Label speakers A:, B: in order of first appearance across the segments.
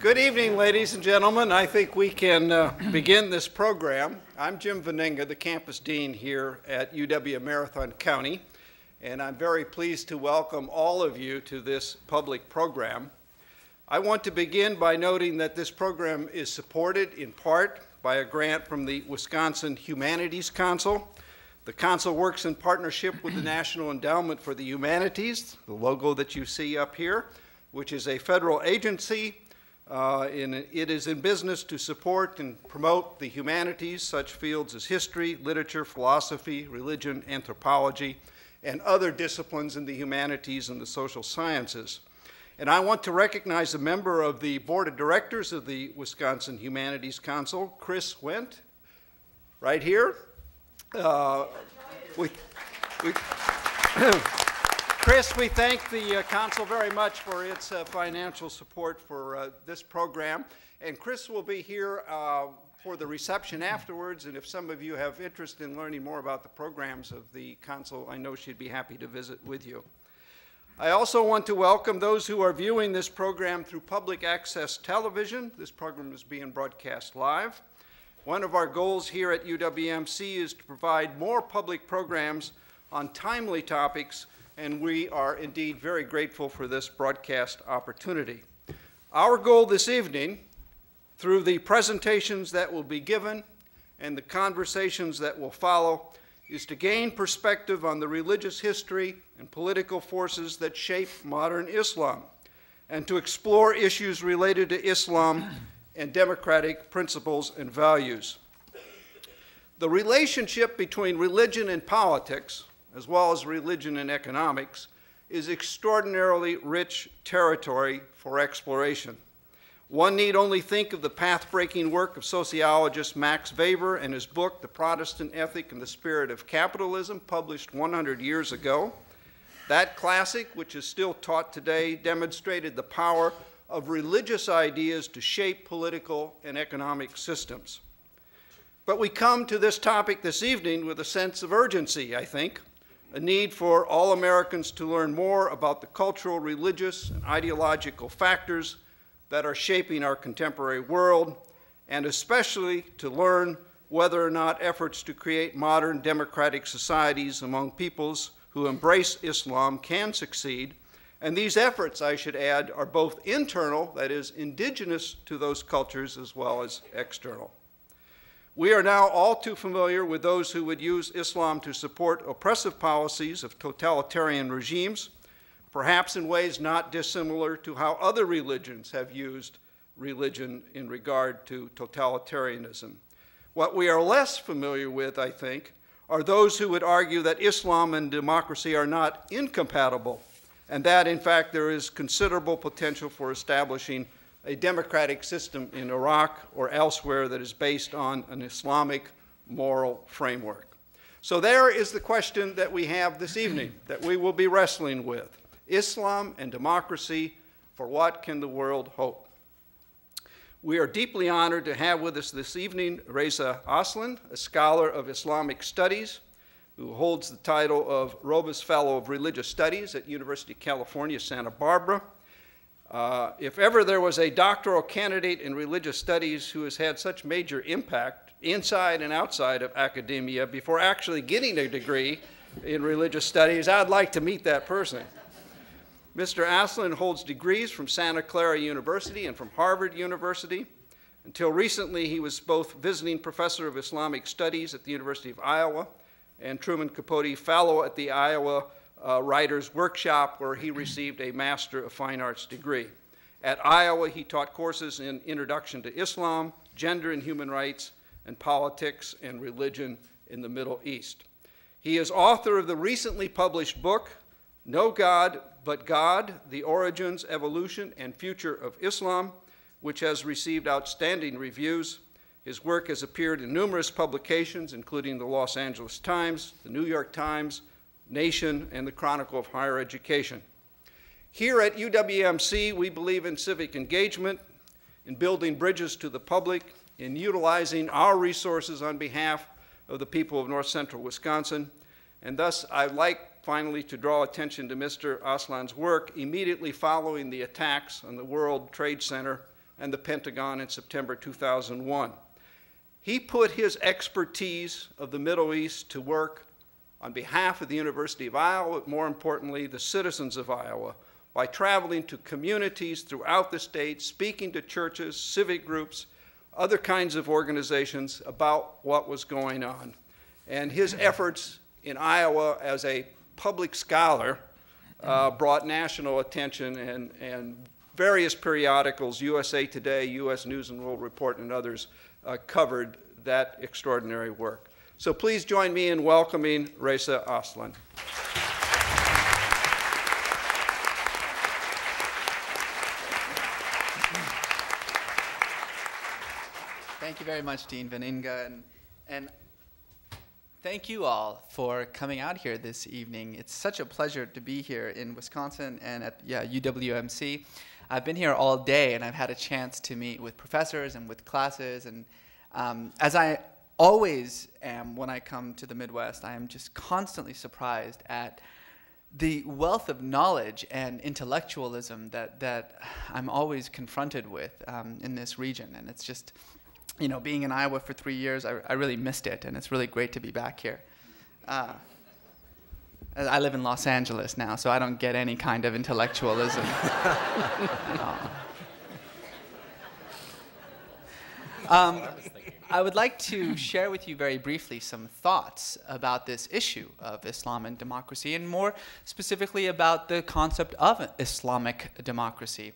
A: Good evening, ladies and gentlemen. I think we can begin this program. I'm Jim Veninga, the campus dean here at UW-Marathon County, and I'm very pleased to welcome all of you to this public program. I want to begin by noting that this program is supported in part by a grant from the Wisconsin Humanities Council. The council works in partnership with the National Endowment for the Humanities, the logo that you see up here, which is a federal agency. It is in business to support and promote the humanities, such fields as history, literature, philosophy, religion, anthropology, and other disciplines in the humanities and the social sciences. And I want to recognize a member of the board of directors of the Wisconsin Humanities Council, Chris Wendt, right here. Chris, we thank the council very much for its financial support for this program. And Chris will be here for the reception afterwards. And if some of you have interest in learning more about the programs of the council, I know she'd be happy to visit with you. I also want to welcome those who are viewing this program through public access television. This program is being broadcast live. One of our goals here at UWMC is to provide more public programs on timely topics, and we are indeed very grateful for this broadcast opportunity. Our goal this evening, through the presentations that will be given and the conversations that will follow, is to gain perspective on the religious history and political forces that shape modern Islam, and to explore issues related to Islam and democratic principles and values. The relationship between religion and politics, as well as religion and economics, is extraordinarily rich territory for exploration. One need only think of the path-breaking work of sociologist Max Weber and his book, The Protestant Ethic and the Spirit of Capitalism, published 100 years ago. That classic, which is still taught today, demonstrated the power of religious ideas to shape political and economic systems. But we come to this topic this evening with a sense of urgency, I think, a need for all Americans to learn more about the cultural, religious, and ideological factors that are shaping our contemporary world, and especially to learn whether or not efforts to create modern democratic societies among peoples who embrace Islam can succeed. And these efforts, I should add, are both internal, that is, indigenous to those cultures, as well as external. We are now all too familiar with those who would use Islam to support oppressive policies of totalitarian regimes, perhaps in ways not dissimilar to how other religions have used religion in regard to totalitarianism. What we are less familiar with, I think, are those who would argue that Islam and democracy are not incompatible, and that, in fact, there is considerable potential for establishing a democratic system in Iraq or elsewhere that is based on an Islamic moral framework. So there is the question that we have this evening that we will be wrestling with. Islam and democracy, for what can the world hope? We are deeply honored to have with us this evening Reza Aslan, a scholar of Islamic studies, who holds the title of Robus Fellow of Religious Studies at University of California, Santa Barbara. If ever there was a doctoral candidate in religious studies who has had such major impact inside and outside of academia before actually getting a degree in religious studies, I'd like to meet that person. Mr. Aslan holds degrees from Santa Clara University and from Harvard University. Until recently, he was both visiting professor of Islamic studies at the University of Iowa and Truman Capote Fellow at the Iowa Writers' Workshop, where he received a Master of Fine Arts degree. At Iowa, he taught courses in Introduction to Islam, Gender and Human Rights, and Politics and Religion in the Middle East. He is author of the recently published book, No God But God, The Origins, Evolution, and Future of Islam, which has received outstanding reviews. His work has appeared in numerous publications, including the Los Angeles Times, the New York Times, Nation, and the Chronicle of Higher Education. Here at UWMC, we believe in civic engagement, in building bridges to the public, in utilizing our resources on behalf of the people of north central Wisconsin, and thus I'd like finally to draw attention to Mr. Aslan's work immediately following the attacks on the World Trade Center and the Pentagon in September 2001. He put his expertise of the Middle East to work on behalf of the University of Iowa, but more importantly, the citizens of Iowa, by traveling to communities throughout the state, speaking to churches, civic groups, other kinds of organizations about what was going on. And his efforts in Iowa as a public scholar brought national attention, and various periodicals, USA Today, US News and World Report, and others covered that extraordinary work. So please join me in welcoming Reza Aslan.
B: Thank you very much, Dean Veninga, and thank you all for coming out here this evening. It's such a pleasure to be here in Wisconsin and at UWMC. I've been here all day, and I've had a chance to meet with professors and with classes, and as I always am when I come to the Midwest, I am just constantly surprised at the wealth of knowledge and intellectualism that I'm always confronted with in this region. And it's just, you know, being in Iowa for 3 years, I really missed it, and it's really great to be back here. I live in Los Angeles now, so I don't get any kind of intellectualism. I would like to share with you very briefly some thoughts about this issue of Islam and democracy, and more specifically about the concept of Islamic democracy.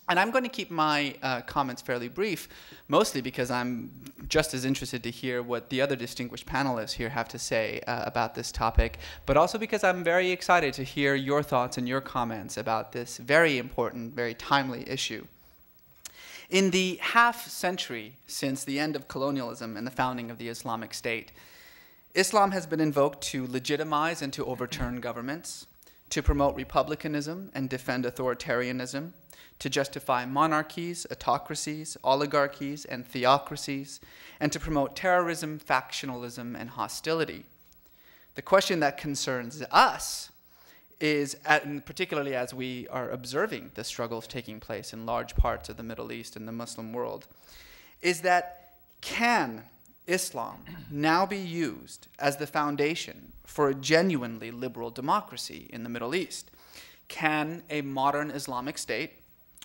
B: And I'm going to keep my comments fairly brief, mostly because I'm just as interested to hear what the other distinguished panelists here have to say about this topic, but also because I'm very excited to hear your thoughts and your comments about this very important, very timely issue. In the half-century since the end of colonialism and the founding of the Islamic State, Islam has been invoked to legitimize and to overturn governments, to promote republicanism and defend authoritarianism, to justify monarchies, autocracies, oligarchies, and theocracies, and to promote terrorism, factionalism, and hostility. The question that concerns us is, and particularly as we are observing the struggles taking place in large parts of the Middle East and the Muslim world, is that can Islam now be used as the foundation for a genuinely liberal democracy in the Middle East? Can a modern Islamic state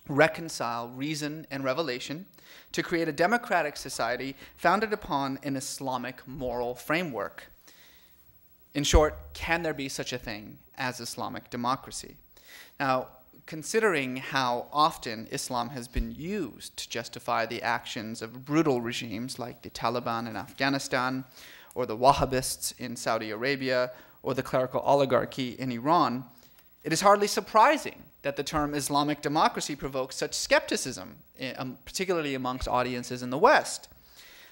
B: reconcile reason and revelation to create a democratic society founded upon an Islamic moral framework? In short, can there be such a thing as Islamic democracy? Now, considering how often Islam has been used to justify the actions of brutal regimes like the Taliban in Afghanistan, or the Wahhabists in Saudi Arabia, or the clerical oligarchy in Iran, it is hardly surprising that the term Islamic democracy provokes such skepticism, particularly amongst audiences in the West.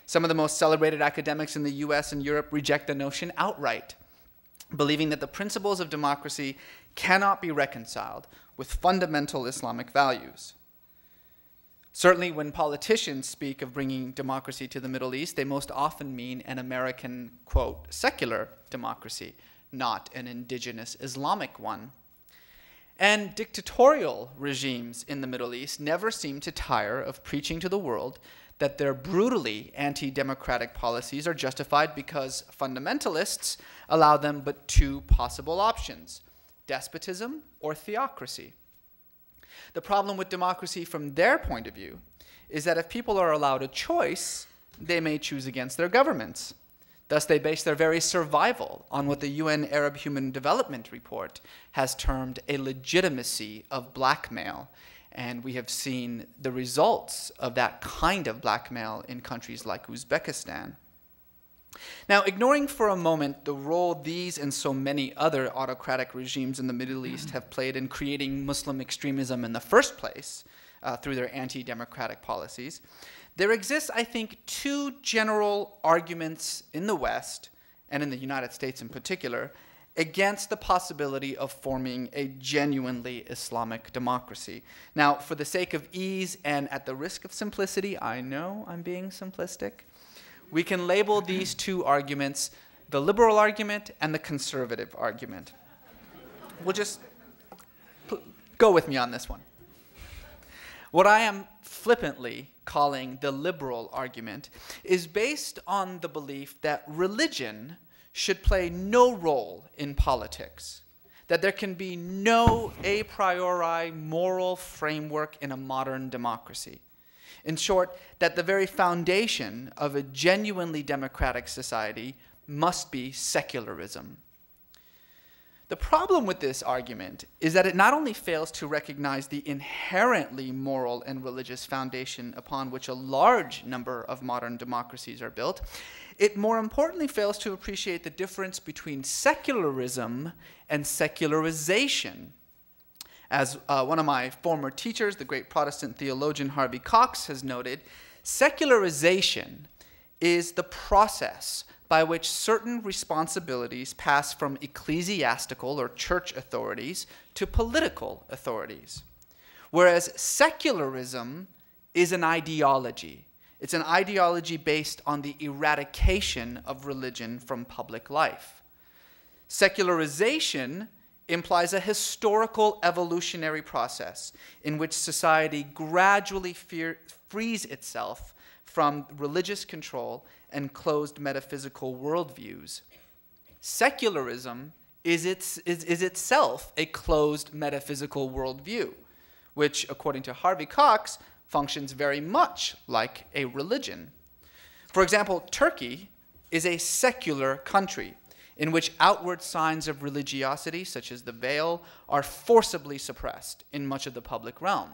B: Some of the most celebrated academics in the US and Europe reject the notion outright, believing that the principles of democracy cannot be reconciled with fundamental Islamic values. Certainly, when politicians speak of bringing democracy to the Middle East, they most often mean an American, quote, secular democracy, not an indigenous Islamic one. And dictatorial regimes in the Middle East never seem to tire of preaching to the world that their brutally anti-democratic policies are justified because fundamentalists allow them but two possible options: despotism or theocracy. The problem with democracy from their point of view is that if people are allowed a choice, they may choose against their governments. Thus, they base their very survival on what the UN Arab Human Development Report has termed a legitimacy of blackmail. And we have seen the results of that kind of blackmail in countries like Uzbekistan. Now, ignoring for a moment the role these and so many other autocratic regimes in the Middle East have played in creating Muslim extremism in the first place through their anti-democratic policies, there exists, I think, two general arguments in the West, and in the United States in particular, against the possibility of forming a genuinely Islamic democracy. Now, for the sake of ease and at the risk of simplicity, I know I'm being simplistic, we can label these two arguments the liberal argument and the conservative argument. We'll just go with me on this one. What I am flippantly calling the liberal argument, is based on the belief that religion should play no role in politics, that there can be no a priori moral framework in a modern democracy. In short, that the very foundation of a genuinely democratic society must be secularism. The problem with this argument is that it not only fails to recognize the inherently moral and religious foundation upon which a large number of modern democracies are built, it more importantly fails to appreciate the difference between secularism and secularization. As one of my former teachers, the great Protestant theologian Harvey Cox, has noted, secularization is the process by which certain responsibilities pass from ecclesiastical or church authorities to political authorities. Whereas secularism is an ideology. It's an ideology based on the eradication of religion from public life. Secularization implies a historical evolutionary process in which society gradually frees itself from religious control and closed metaphysical worldviews. Secularism is itself a closed metaphysical worldview, which, according to Harvey Cox, functions very much like a religion. For example, Turkey is a secular country in which outward signs of religiosity, such as the veil, are forcibly suppressed in much of the public realm.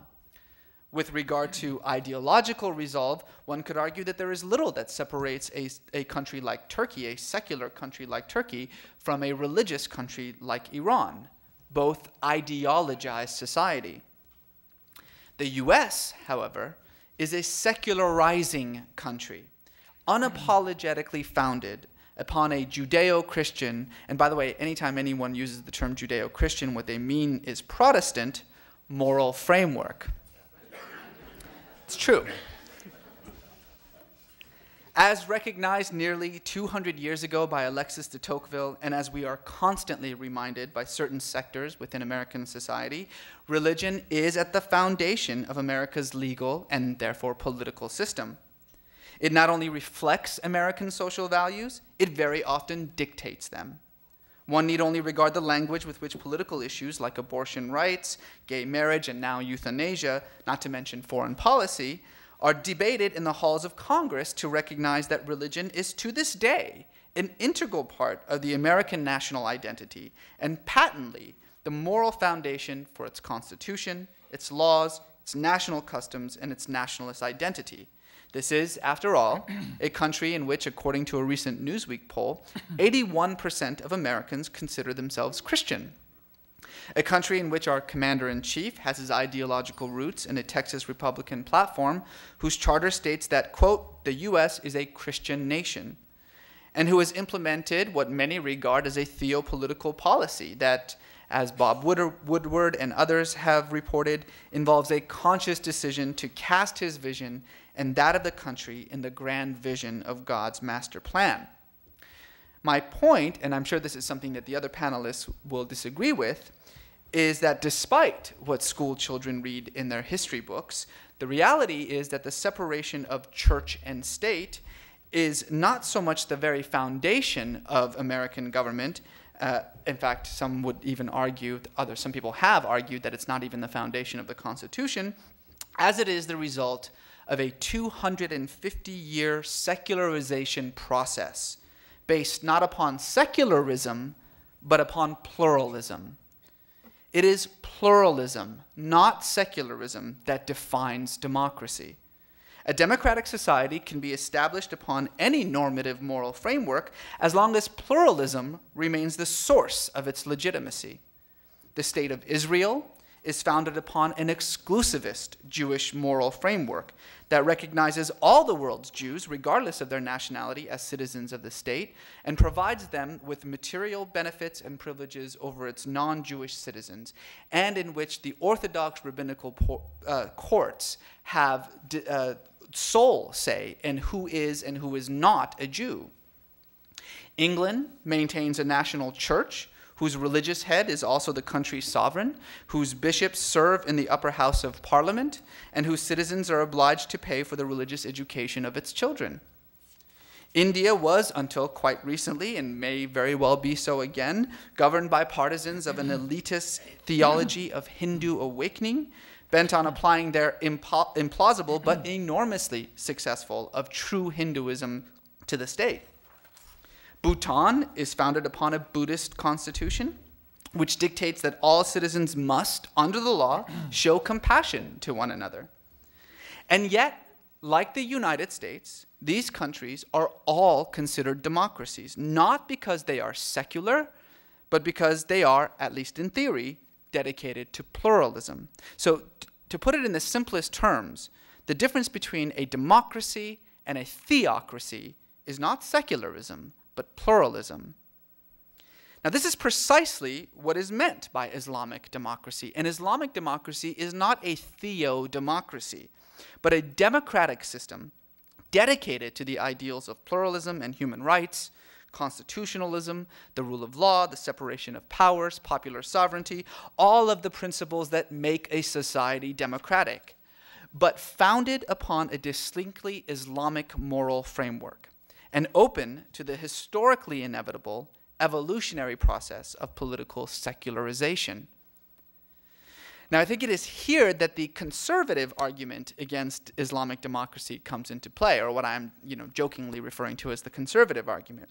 B: With regard to ideological resolve, one could argue that there is little that separates a country like Turkey, a secular country like Turkey, from a religious country like Iran. Both ideologize society. The US, however, is a secularizing country, unapologetically founded upon a Judeo-Christian, and by the way, anytime anyone uses the term Judeo-Christian, what they mean is Protestant, moral framework. It's true. As recognized nearly 200 years ago by Alexis de Tocqueville, and as we are constantly reminded by certain sectors within American society, religion is at the foundation of America's legal and therefore political system. It not only reflects American social values, it very often dictates them. One need only regard the language with which political issues like abortion rights, gay marriage, and now euthanasia, not to mention foreign policy, are debated in the halls of Congress to recognize that religion is to this day an integral part of the American national identity and patently the moral foundation for its constitution, its laws, its national customs, and its nationalist identity. This is, after all, a country in which, according to a recent Newsweek poll, 81% of Americans consider themselves Christian. A country in which our commander-in-chief has his ideological roots in a Texas Republican platform whose charter states that, quote, the U.S. is a Christian nation, and who has implemented what many regard as a theopolitical policy that, as Bob Woodward and others have reported, involves a conscious decision to cast his vision and that of the country in the grand vision of God's master plan. My point, and I'm sure this is something that the other panelists will disagree with, is that despite what school children read in their history books, the reality is that the separation of church and state is not so much the very foundation of American government. In fact, some would even argue, some people have argued that it's not even the foundation of the Constitution, as it is the result of a 250-year secularization process based not upon secularism, but upon pluralism. It is pluralism, not secularism, that defines democracy. A democratic society can be established upon any normative moral framework as long as pluralism remains the source of its legitimacy. The state of Israel is founded upon an exclusivist Jewish moral framework that recognizes all the world's Jews, regardless of their nationality, as citizens of the state, and provides them with material benefits and privileges over its non-Jewish citizens, and in which the Orthodox rabbinical courts have sole say in who is and who is not a Jew. England maintains a national church whose religious head is also the country's sovereign, whose bishops serve in the upper house of parliament, and whose citizens are obliged to pay for the religious education of its children. India was, until quite recently, and may very well be so again, governed by partisans of an elitist theology of Hindu awakening, bent on applying their implausible but enormously successful of true Hinduism to the state. Bhutan is founded upon a Buddhist constitution, which dictates that all citizens must, under the law, show compassion to one another. And yet, like the United States, these countries are all considered democracies, not because they are secular, but because they are, at least in theory, dedicated to pluralism. So, to put it in the simplest terms, the difference between a democracy and a theocracy is not secularism, but pluralism. Now, this is precisely what is meant by Islamic democracy. An Islamic democracy is not a theo-democracy, but a democratic system dedicated to the ideals of pluralism and human rights, constitutionalism, the rule of law, the separation of powers, popular sovereignty, all of the principles that make a society democratic, but founded upon a distinctly Islamic moral framework and open to the historically inevitable evolutionary process of political secularization. Now, I think it is here that the conservative argument against Islamic democracy comes into play, or what I'm jokingly referring to as the conservative argument.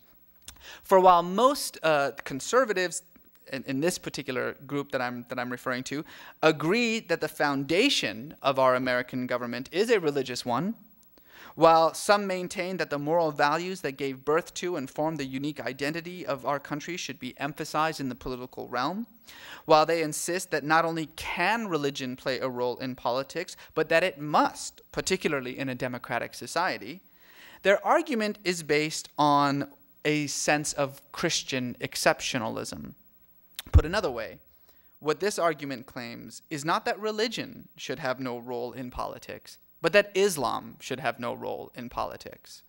B: For while most conservatives in this particular group that I'm referring to agree that the foundation of our American government is a religious one, while some maintain that the moral values that gave birth to and formed the unique identity of our country should be emphasized in the political realm, while they insist that not only can religion play a role in politics, but that it must, particularly in a democratic society, their argument is based on a sense of Christian exceptionalism. Put another way, what this argument claims is not that religion should have no role in politics, but that Islam should have no role in politics.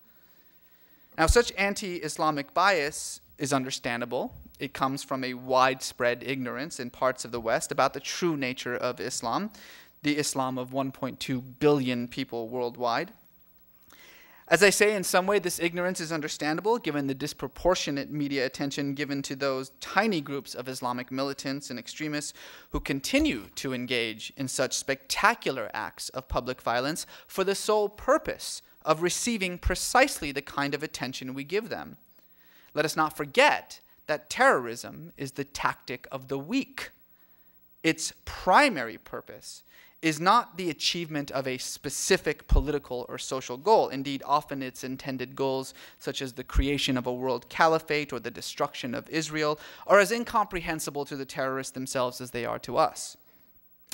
B: Now, such anti-Islamic bias is understandable. It comes from a widespread ignorance in parts of the West about the true nature of Islam, the Islam of 1.2 billion people worldwide. As I say, in some way, this ignorance is understandable given the disproportionate media attention given to those tiny groups of Islamic militants and extremists who continue to engage in such spectacular acts of public violence for the sole purpose of receiving precisely the kind of attention we give them. Let us not forget that terrorism is the tactic of the weak. Its primary purpose is not the achievement of a specific political or social goal. Indeed, often its intended goals, such as the creation of a world caliphate or the destruction of Israel, are as incomprehensible to the terrorists themselves as they are to us.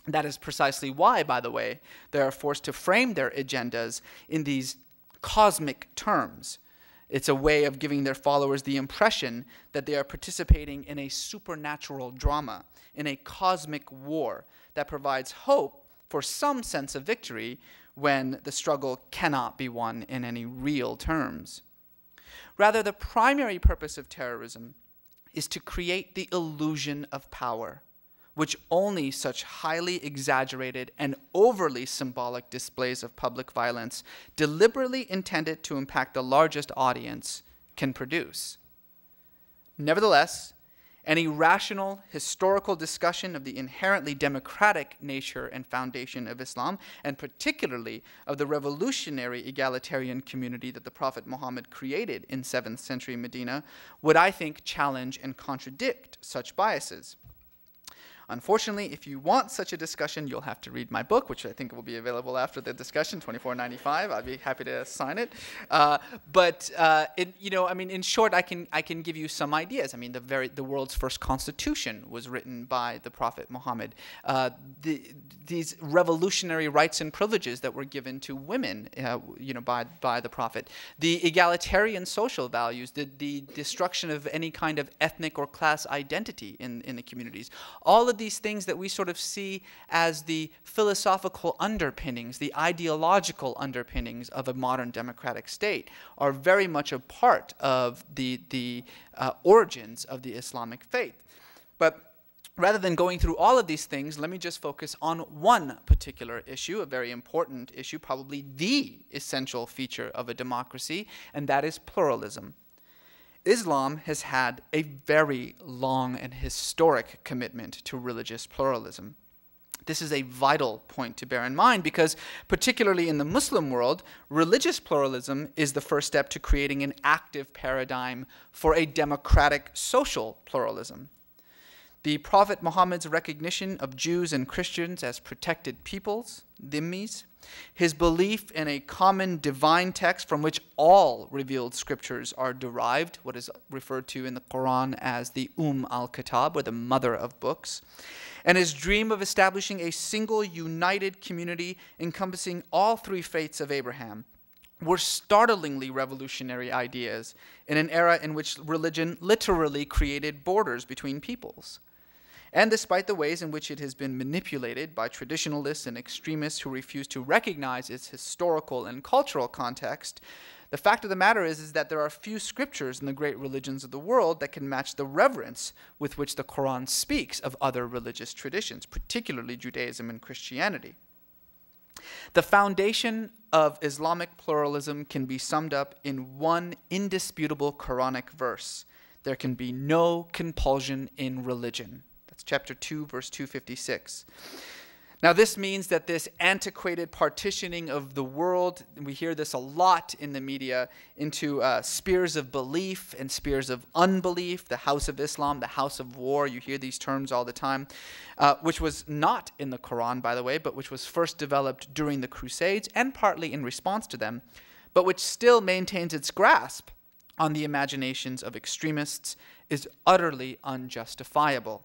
B: That is precisely why, by the way, they are forced to frame their agendas in these cosmic terms. It's a way of giving their followers the impression that they are participating in a supernatural drama, in a cosmic war that provides hope for some sense of victory when the struggle cannot be won in any real terms. Rather, the primary purpose of terrorism is to create the illusion of power, which only such highly exaggerated and overly symbolic displays of public violence, deliberately intended to impact the largest audience, can produce. Nevertheless, any rational historical discussion of the inherently democratic nature and foundation of Islam, and particularly of the revolutionary egalitarian community that the Prophet Muhammad created in 7th century Medina, would, I think, challenge and contradict such biases. Unfortunately, if you want such a discussion, you'll have to read my book, which I think will be available after the discussion, $24.95. I'd be happy to sign it. In short, I can give you some ideas. I mean, the world's first constitution was written by the Prophet Muhammad. These revolutionary rights and privileges that were given to women, by the Prophet. The egalitarian social values, the destruction of any kind of ethnic or class identity in the communities. All of these things that we sort of see as the philosophical underpinnings, the ideological underpinnings of a modern democratic state are very much a part of the origins of the Islamic faith. But rather than going through all of these things, let me just focus on one particular issue, a very important issue, probably the essential feature of a democracy, and that is pluralism. Islam has had a very long and historic commitment to religious pluralism. This is a vital point to bear in mind because, particularly in the Muslim world, religious pluralism is the first step to creating an active paradigm for a democratic social pluralism. The Prophet Muhammad's recognition of Jews and Christians as protected peoples, dhimmis, his belief in a common divine text from which all revealed scriptures are derived, what is referred to in the Quran as the al-Kitab, or the mother of books, and his dream of establishing a single united community encompassing all three faiths of Abraham were startlingly revolutionary ideas in an era in which religion literally created borders between peoples. And despite the ways in which it has been manipulated by traditionalists and extremists who refuse to recognize its historical and cultural context, the fact of the matter is that there are few scriptures in the great religions of the world that can match the reverence with which the Quran speaks of other religious traditions, particularly Judaism and Christianity. The foundation of Islamic pluralism can be summed up in one indisputable Quranic verse: there can be no compulsion in religion. That's chapter 2, verse 256. Now, this means that this antiquated partitioning of the world, we hear this a lot in the media, into spheres of belief and spheres of unbelief, the house of Islam, the house of war, you hear these terms all the time, which was not in the Quran, by the way, but which was first developed during the Crusades and partly in response to them, but which still maintains its grasp on the imaginations of extremists, is utterly unjustifiable.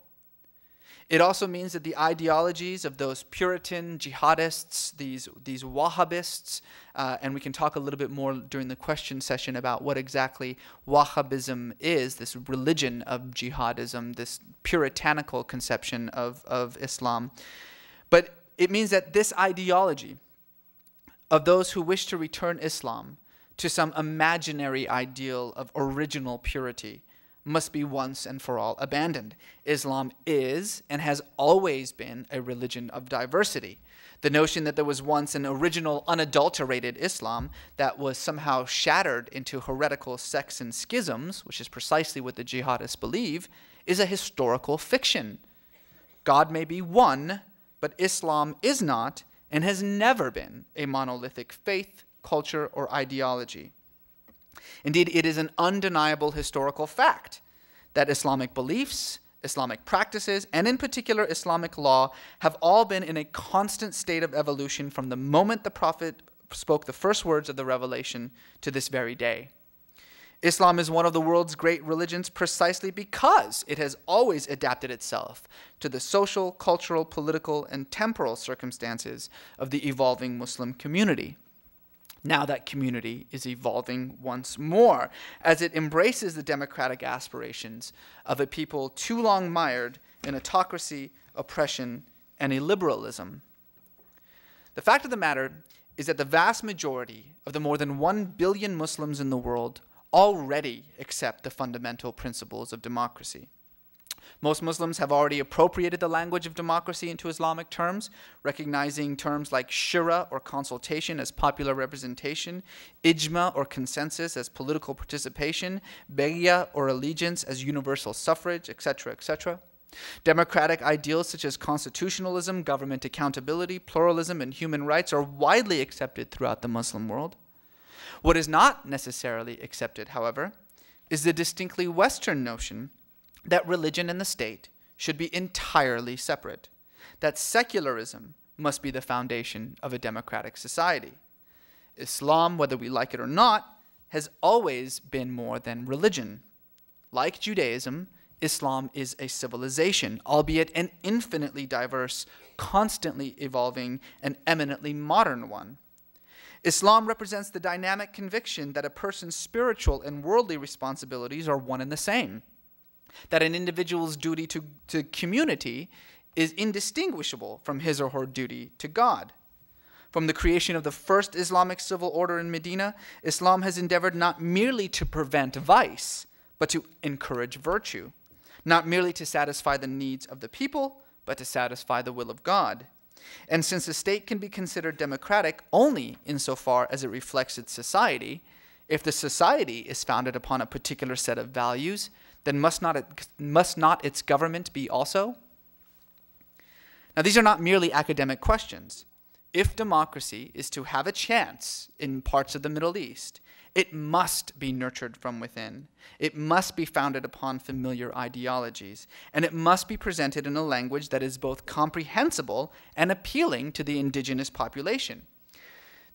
B: It also means that the ideologies of those Puritan jihadists, these Wahhabists, and we can talk a little bit more during the question session about what exactly Wahhabism is, this religion of jihadism, this puritanical conception of Islam. But it means that this ideology of those who wish to return Islam to some imaginary ideal of original purity must be once and for all abandoned. Islam is and has always been a religion of diversity. The notion that there was once an original unadulterated Islam that was somehow shattered into heretical sects and schisms, which is precisely what the jihadists believe, is a historical fiction. God may be one, but Islam is not and has never been a monolithic faith, culture, or ideology. Indeed, it is an undeniable historical fact that Islamic beliefs, Islamic practices, and in particular Islamic law have all been in a constant state of evolution from the moment the Prophet spoke the first words of the revelation to this very day. Islam is one of the world's great religions precisely because it has always adapted itself to the social, cultural, political, and temporal circumstances of the evolving Muslim community. Now that community is evolving once more as it embraces the democratic aspirations of a people too long mired in autocracy, oppression, and illiberalism. The fact of the matter is that the vast majority of the more than 1 billion Muslims in the world already accept the fundamental principles of democracy. Most Muslims have already appropriated the language of democracy into Islamic terms, recognizing terms like shura or consultation as popular representation, ijma or consensus as political participation, bayya or allegiance as universal suffrage, etc., etc. Democratic ideals such as constitutionalism, government accountability, pluralism, and human rights are widely accepted throughout the Muslim world. What is not necessarily accepted, however, is the distinctly Western notion that religion and the state should be entirely separate, that secularism must be the foundation of a democratic society. Islam, whether we like it or not, has always been more than religion. Like Judaism, Islam is a civilization, albeit an infinitely diverse, constantly evolving, and eminently modern one. Islam represents the dynamic conviction that a person's spiritual and worldly responsibilities are one and the same, that an individual's duty to community is indistinguishable from his or her duty to God. From the creation of the first Islamic civil order in Medina, Islam has endeavored not merely to prevent vice, but to encourage virtue, not merely to satisfy the needs of the people, but to satisfy the will of God. And since the state can be considered democratic only insofar as it reflects its society, if the society is founded upon a particular set of values, then must not its government be also? Now, these are not merely academic questions. If democracy is to have a chance in parts of the Middle East, it must be nurtured from within. It must be founded upon familiar ideologies, and it must be presented in a language that is both comprehensible and appealing to the indigenous population.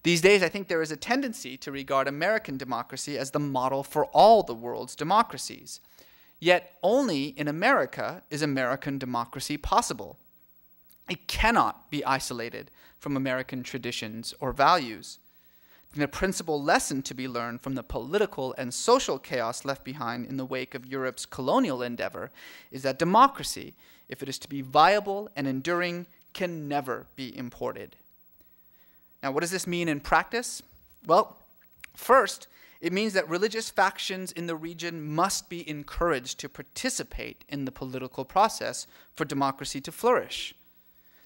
B: These days, I think there is a tendency to regard American democracy as the model for all the world's democracies. Yet only in America is American democracy possible. It cannot be isolated from American traditions or values. The principal lesson to be learned from the political and social chaos left behind in the wake of Europe's colonial endeavor is that democracy, if it is to be viable and enduring, can never be imported. Now, what does this mean in practice? Well, first, it means that religious factions in the region must be encouraged to participate in the political process for democracy to flourish.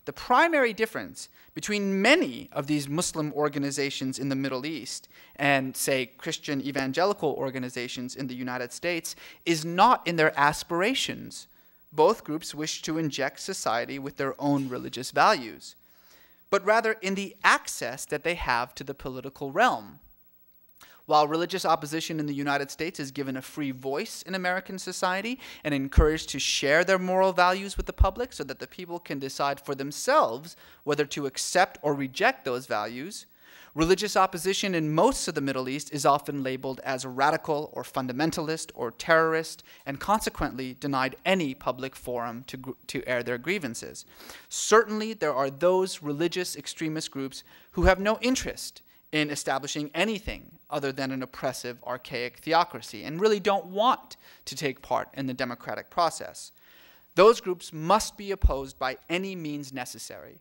B: The primary difference between many of these Muslim organizations in the Middle East and, say, Christian evangelical organizations in the United States is not in their aspirations. Both groups wish to inject society with their own religious values, but rather in the access that they have to the political realm. While religious opposition in the United States is given a free voice in American society and encouraged to share their moral values with the public so that the people can decide for themselves whether to accept or reject those values, religious opposition in most of the Middle East is often labeled as radical or fundamentalist or terrorist, and consequently denied any public forum to air their grievances. Certainly, there are those religious extremist groups who have no interest in establishing anything other than an oppressive, archaic theocracy, and really don't want to take part in the democratic process. Those groups must be opposed by any means necessary.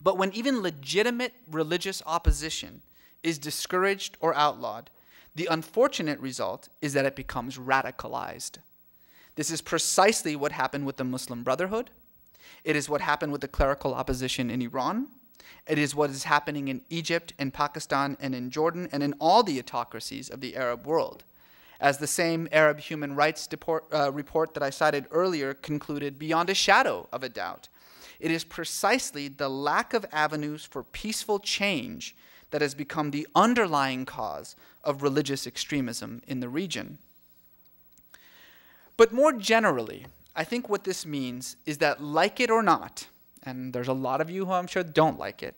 B: But when even legitimate religious opposition is discouraged or outlawed, the unfortunate result is that it becomes radicalized. This is precisely what happened with the Muslim Brotherhood. It is what happened with the clerical opposition in Iran. It is what is happening in Egypt, in Pakistan, and in Jordan, and in all the autocracies of the Arab world. As the same Arab human rights report that I cited earlier concluded beyond a shadow of a doubt, it is precisely the lack of avenues for peaceful change that has become the underlying cause of religious extremism in the region. But more generally, I think what this means is that, like it or not, and there's a lot of you who I'm sure don't like it,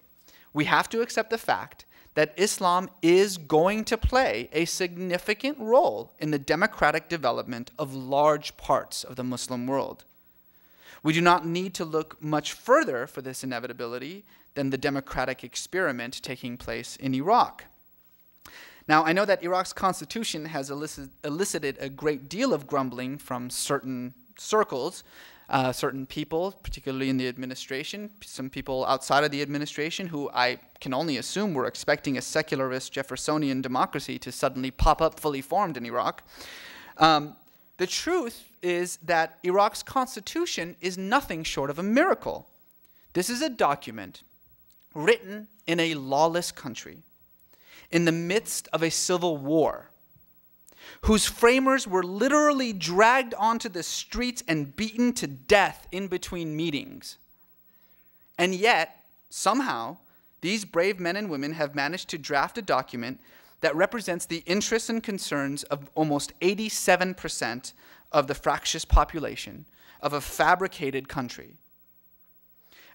B: we have to accept the fact that Islam is going to play a significant role in the democratic development of large parts of the Muslim world. We do not need to look much further for this inevitability than the democratic experiment taking place in Iraq. Now, I know that Iraq's constitution has elicited a great deal of grumbling from certain circles, certain people, particularly in the administration, some people outside of the administration who I can only assume were expecting a secularist Jeffersonian democracy to suddenly pop up fully formed in Iraq. The truth is that Iraq's constitution is nothing short of a miracle. This is a document written in a lawless country, in the midst of a civil war, whose framers were literally dragged onto the streets and beaten to death in between meetings. And yet, somehow, these brave men and women have managed to draft a document that represents the interests and concerns of almost 87% of the fractious population of a fabricated country.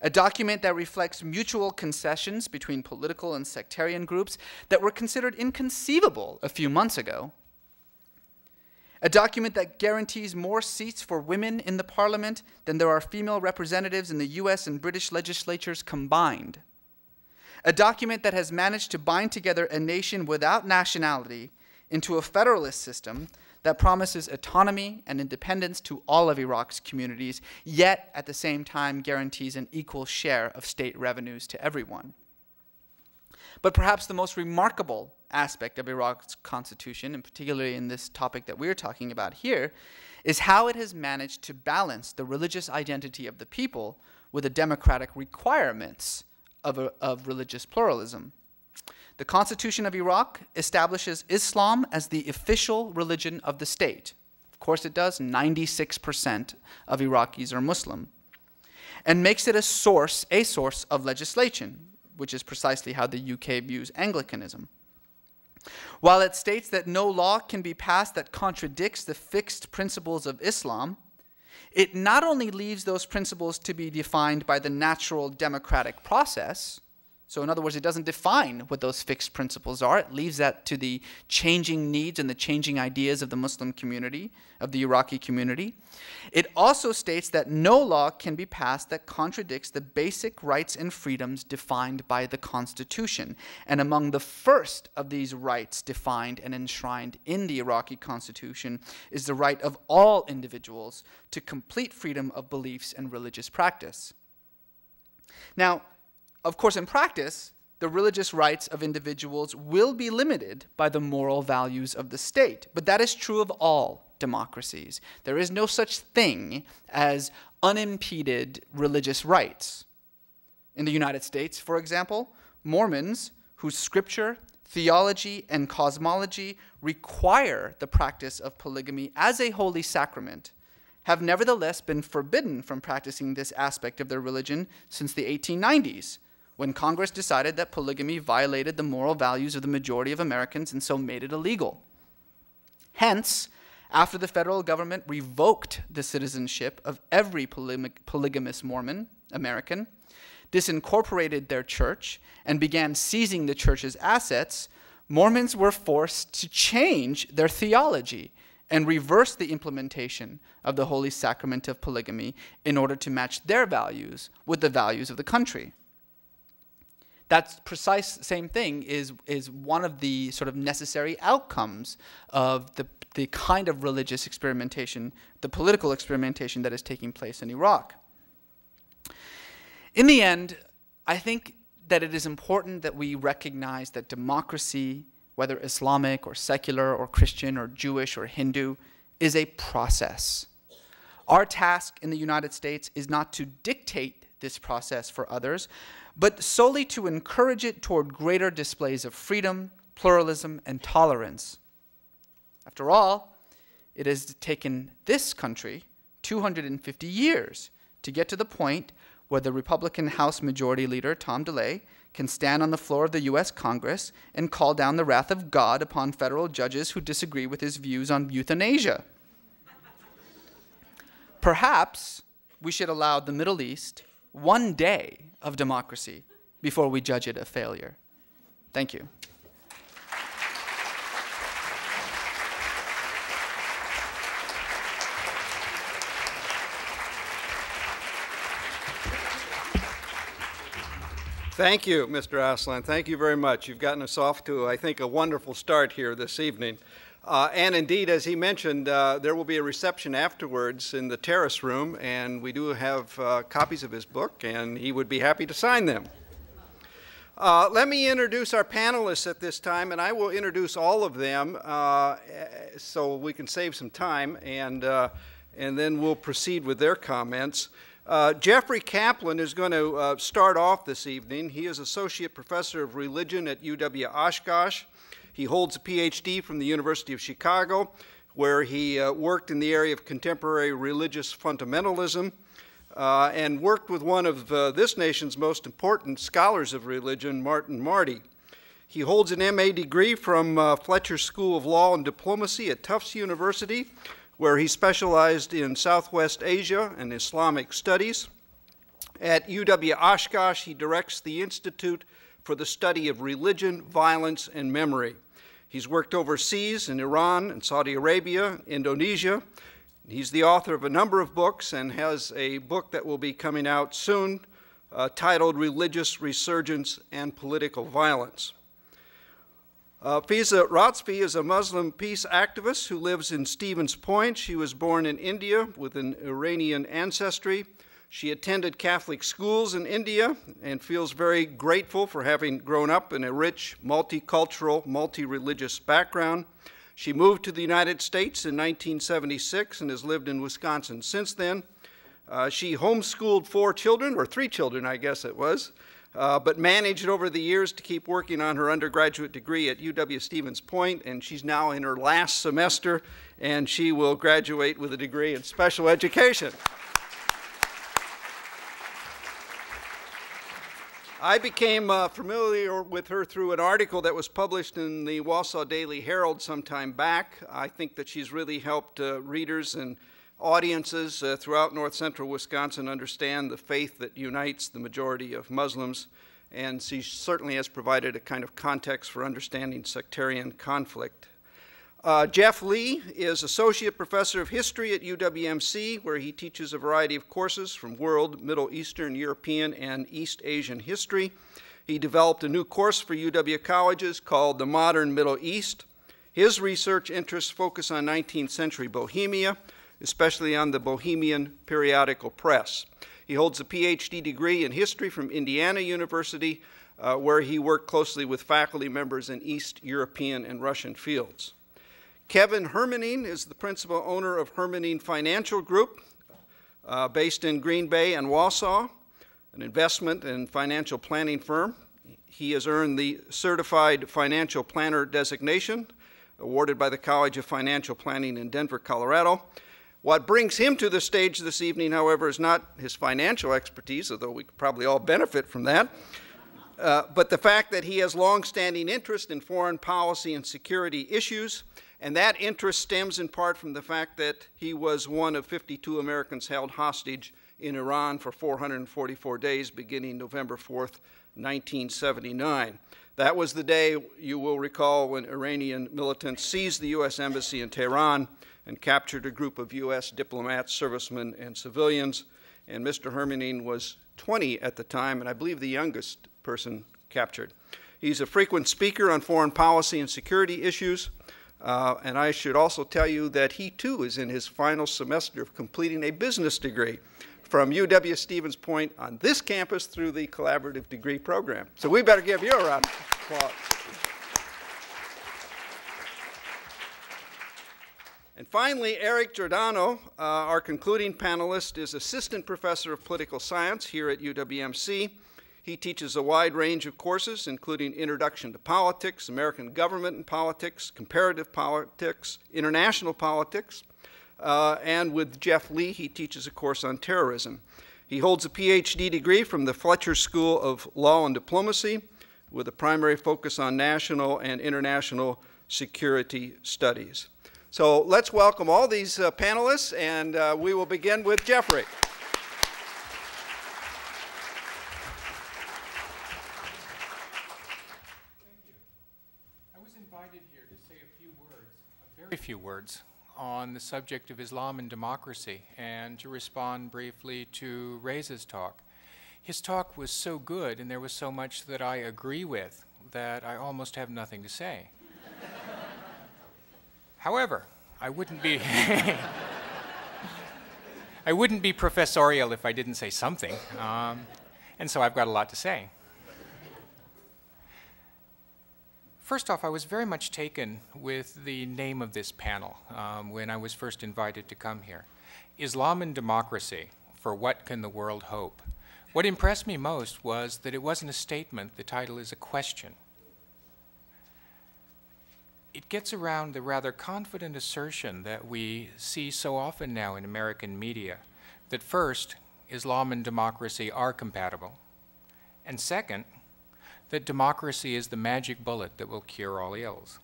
B: A document that reflects mutual concessions between political and sectarian groups that were considered inconceivable a few months ago. A document that guarantees more seats for women in the parliament than there are female representatives in the US and British legislatures combined. A document that has managed to bind together a nation without nationality into a federalist system that promises autonomy and independence to all of Iraq's communities, yet at the same time guarantees an equal share of state revenues to everyone. But perhaps the most remarkable aspect of Iraq's constitution, and particularly in this topic that we're talking about here, is how it has managed to balance the religious identity of the people with the democratic requirements of religious pluralism. The Constitution of Iraq establishes Islam as the official religion of the state. Of course it does. 96% of Iraqis are Muslim. And makes it a source of legislation, which is precisely how the UK views Anglicanism. While it states that no law can be passed that contradicts the fixed principles of Islam, it not only leaves those principles to be defined by the natural democratic process. So in other words, it doesn't define what those fixed principles are. It leaves that to the changing needs and the changing ideas of the Muslim community, of the Iraqi community. It also states that no law can be passed that contradicts the basic rights and freedoms defined by the Constitution. And among the first of these rights defined and enshrined in the Iraqi Constitution is the right of all individuals to complete freedom of beliefs and religious practice. Now, of course, in practice, the religious rights of individuals will be limited by the moral values of the state. But that is true of all democracies. There is no such thing as unimpeded religious rights. In the United States, for example, Mormons, whose scripture, theology, and cosmology require the practice of polygamy as a holy sacrament, have nevertheless been forbidden from practicing this aspect of their religion since the 1890s. When Congress decided that polygamy violated the moral values of the majority of Americans and so made it illegal. Hence, after the federal government revoked the citizenship of every polygamous Mormon American, disincorporated their church, and began seizing the church's assets, Mormons were forced to change their theology and reverse the implementation of the holy sacrament of polygamy in order to match their values with the values of the country. That precise same thing is one of the sort of necessary outcomes of the kind of religious experimentation, the political experimentation that is taking place in Iraq. In the end, I think that it is important that we recognize that democracy, whether Islamic or secular or Christian or Jewish or Hindu, is a process. Our task in the United States is not to dictate this process for others, but solely to encourage it toward greater displays of freedom, pluralism, and tolerance. After all, it has taken this country 250 years to get to the point where the Republican House Majority Leader, Tom DeLay, can stand on the floor of the U.S. Congress and call down the wrath of God upon federal judges who disagree with his views on euthanasia. Perhaps we should allow the Middle East one day of democracy before we judge it a failure. Thank you.
A: Thank you, Mr. Aslan. Thank you very much. You've gotten us off to, I think, a wonderful start here this evening. And indeed, as he mentioned, there will be a reception afterwards in the terrace room, and we do have copies of his book, and he would be happy to sign them. Let me introduce our panelists at this time, and I will introduce all of them so we can save some time, and then we'll proceed with their comments. Jeffrey Kaplan is going to start off this evening. He is Associate Professor of Religion at UW-Oshkosh. He holds a PhD from the University of Chicago, where he worked in the area of contemporary religious fundamentalism and worked with one of this nation's most important scholars of religion, Martin Marty. He holds an MA degree from Fletcher School of Law and Diplomacy at Tufts University, where he specialized in Southwest Asia and Islamic studies. At UW-Oshkosh, he directs the Institute for the Study of Religion, Violence, and Memory. He's worked overseas in Iran and Saudi Arabia, Indonesia. He's the author of a number of books and has a book that will be coming out soon titled Religious Resurgence and Political Violence. Fiza Ratzvi is a Muslim peace activist who lives in Stevens Point. She was born in India with an Iranian ancestry. She attended Catholic schools in India and feels very grateful for having grown up in a rich, multicultural, multi-religious background. She moved to the United States in 1976 and has lived in Wisconsin since then. She homeschooled 4 children, or 3 children, I guess it was, but managed over the years to keep working on her undergraduate degree at UW-Stevens Point, and she's now in her last semester, and she will graduate with a degree in special education. I became familiar with her through an article that was published in the Wausau Daily Herald some time back. I think that she's really helped readers and audiences throughout north central Wisconsin understand the faith that unites the majority of Muslims, and she certainly has provided a kind of context for understanding sectarian conflict. Jeff Lee is Associate Professor of History at UWMC, where he teaches a variety of courses from World, Middle Eastern, European, and East Asian history. He developed a new course for UW colleges called The Modern Middle East. His research interests focus on 19th century Bohemia, especially on the Bohemian periodical press. He holds a PhD degree in history from Indiana University, where he worked closely with faculty members in East European and Russian fields. Kevin Hermaning is the principal owner of Hermaning Financial Group, based in Green Bay and Wausau, an investment and financial planning firm. He has earned the Certified Financial Planner designation, awarded by the College of Financial Planning in Denver, Colorado. What brings him to the stage this evening, however, is not his financial expertise, although we could probably all benefit from that, but the fact that he has long-standing interest in foreign policy and security issues. And that interest stems in part from the fact that he was one of 52 Americans held hostage in Iran for 444 days, beginning November 4th, 1979. That was the day, you will recall, when Iranian militants seized the U.S. Embassy in Tehran and captured a group of U.S. diplomats, servicemen, and civilians. And Mr. Hermaning was 20 at the time, and I believe the youngest person captured. He's a frequent speaker on foreign policy and security issues. And I should also tell you that he, too, is in his final semester of completing a business degree from UW-Stevens Point on this campus through the collaborative degree program. So we better give you a round of applause. And finally, Eric Giordano, our concluding panelist, is Assistant Professor of Political Science here at UWMC. He teaches a wide range of courses, including Introduction to Politics, American Government and Politics, Comparative Politics, International Politics, and with Jeff Lee, he teaches a course on terrorism. He holds a PhD degree from the Fletcher School of Law and Diplomacy, with a primary focus on national and international security studies. So let's welcome all these panelists, and we will begin with Jeffrey.
C: Very few words on the subject of Islam and democracy, and to respond briefly to Reza's talk. His talk was so good and there was so much that I agree with that I almost have nothing to say. However, I wouldn't be I wouldn't be professorial if I didn't say something, and so I've got a lot to say. First off, I was very much taken with the name of this panel when I was first invited to come here. Islam and democracy, for what can the world hope? What impressed me most was that it wasn't a statement, the title is a question. It gets around the rather confident assertion that we see so often now in American media, that first, Islam and democracy are compatible, and second, that democracy is the magic bullet that will cure all ills.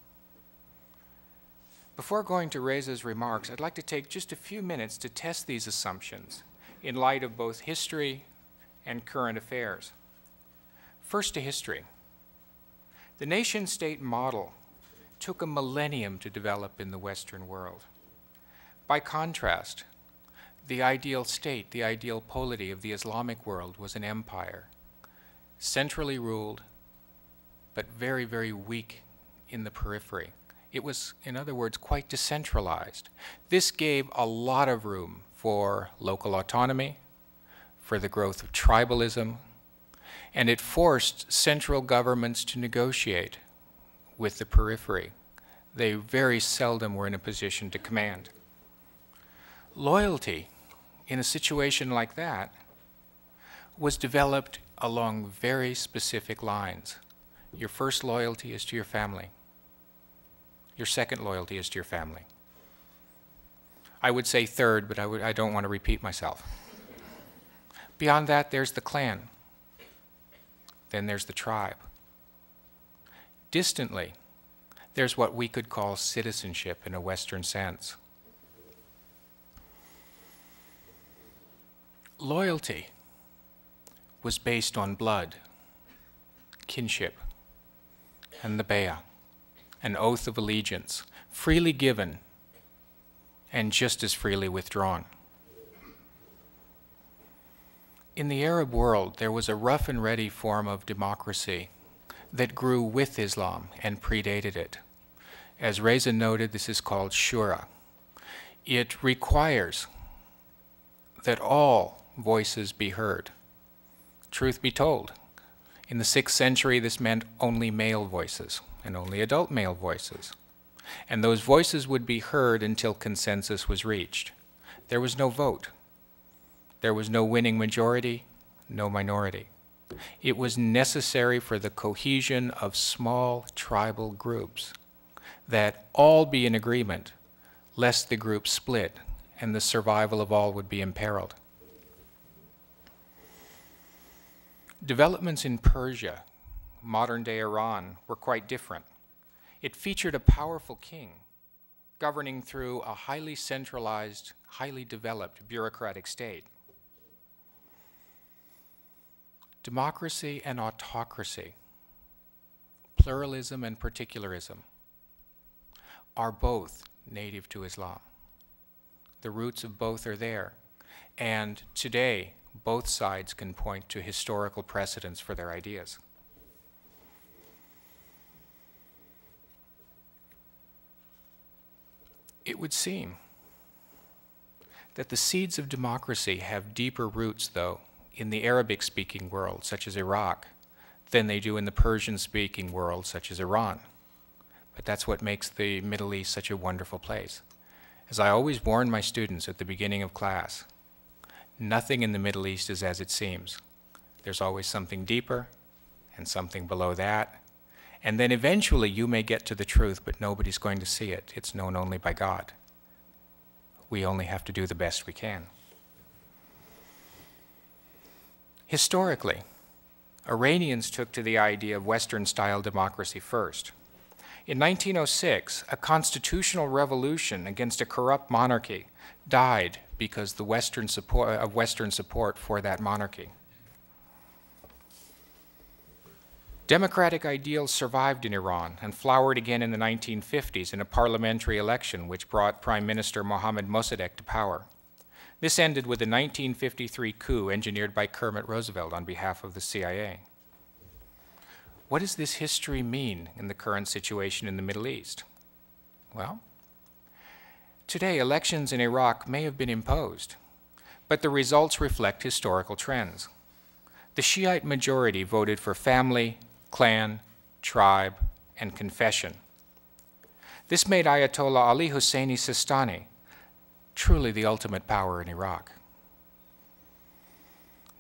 C: Before going to Reza's remarks, I'd like to take just a few minutes to test these assumptions in light of both history and current affairs. First to history. The nation-state model took a millennium to develop in the Western world. By contrast, the ideal state, the ideal polity of the Islamic world was an empire, centrally ruled, but very, very weak in the periphery. It was, in other words, quite decentralized. This gave a lot of room for local autonomy, for the growth of tribalism, and it forced central governments to negotiate with the periphery. They very seldom were in a position to command. Loyalty, in a situation like that, was developed along very specific lines. Your first loyalty is to your family. Your second loyalty is to your family. I would say third, but I don't want to repeat myself. Beyond that, there's the clan. Then there's the tribe. Distantly, there's what we could call citizenship in a Western sense. Loyalty was based on blood, kinship, and the bayah, an oath of allegiance, freely given and just as freely withdrawn. In the Arab world, there was a rough and ready form of democracy that grew with Islam and predated it. As Reza noted, this is called shura. It requires that all voices be heard. Truth be told, in the 6th century, this meant only male voices and only adult male voices. And those voices would be heard until consensus was reached. There was no vote. There was no winning majority, no minority. It was necessary for the cohesion of small tribal groups that all be in agreement, lest the group split and the survival of all would be imperiled. Developments in Persia, modern-day Iran, were quite different. It featured a powerful king governing through a highly centralized, highly developed bureaucratic state. Democracy and autocracy, pluralism and particularism, are both native to Islam. The roots of both are there, and today both sides can point to historical precedents for their ideas. It would seem that the seeds of democracy have deeper roots, though, in the Arabic-speaking world, such as Iraq, than they do in the Persian-speaking world, such as Iran. But that's what makes the Middle East such a wonderful place. As I always warn my students at the beginning of class, nothing in the Middle East is as it seems. There's always something deeper and something below that. And then eventually you may get to the truth, but nobody's going to see it. It's known only by God. We only have to do the best we can. Historically, Iranians took to the idea of Western-style democracy first. In 1906, a constitutional revolution against a corrupt monarchy died because of Western support for that monarchy. Democratic ideals survived in Iran and flowered again in the 1950s in a parliamentary election which brought Prime Minister Mohammad Mossadegh to power. This ended with a 1953 coup engineered by Kermit Roosevelt on behalf of the CIA. What does this history mean in the current situation in the Middle East? Well, today elections in Iraq may have been imposed, but the results reflect historical trends. The Shiite majority voted for family, clan, tribe, and confession. This made Ayatollah Ali Husseini Sistani truly the ultimate power in Iraq.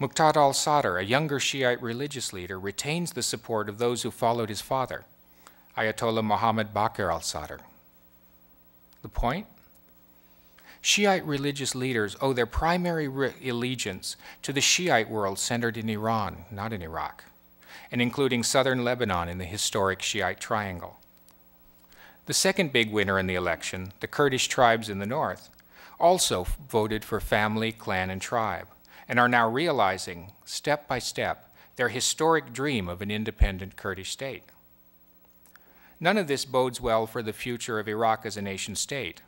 C: Muqtada al-Sadr, a younger Shiite religious leader, retains the support of those who followed his father, Ayatollah Muhammad Baqir al-Sadr. The point? Shiite religious leaders owe their primary allegiance to the Shiite world centered in Iran, not in Iraq, and including southern Lebanon in the historic Shiite triangle. The second big winner in the election, the Kurdish tribes in the north, also voted for family, clan, and tribe, and are now realizing, step by step, their historic dream of an independent Kurdish state. None of this bodes well for the future of Iraq as a nation state,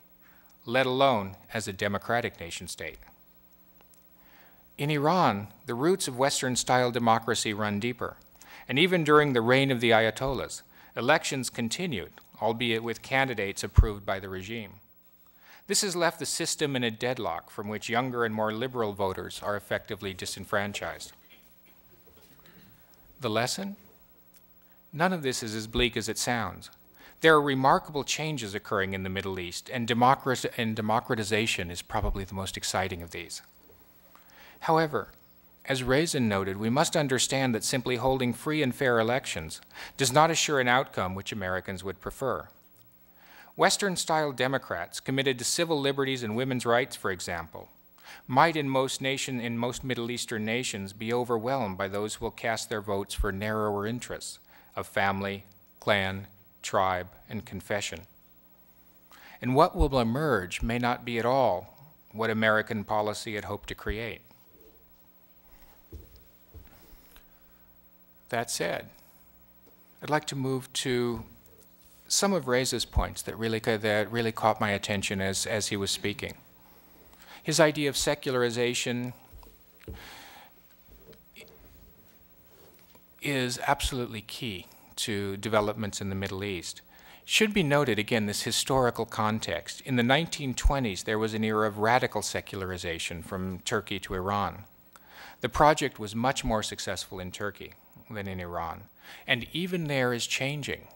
C: let alone as a democratic nation state. In Iran, the roots of Western-style democracy run deeper, and even during the reign of the Ayatollahs, elections continued, albeit with candidates approved by the regime. This has left the system in a deadlock from which younger and more liberal voters are effectively disenfranchised. The lesson? None of this is as bleak as it sounds. There are remarkable changes occurring in the Middle East, and democratization is probably the most exciting of these. However, as Reza noted, we must understand that simply holding free and fair elections does not assure an outcome which Americans would prefer. Western-style Democrats committed to civil liberties and women's rights, for example, might in most Middle Eastern nations be overwhelmed by those who will cast their votes for narrower interests of family, clan, tribe, and confession. And what will emerge may not be at all what American policy had hoped to create. That said, I'd like to move to some of Reza's points that really caught my attention as he was speaking. His idea of secularization is absolutely key to developments in the Middle East. Should be noted, again, this historical context. In the 1920s, there was an era of radical secularization from Turkey to Iran. The project was much more successful in Turkey than in Iran, and even there is changing.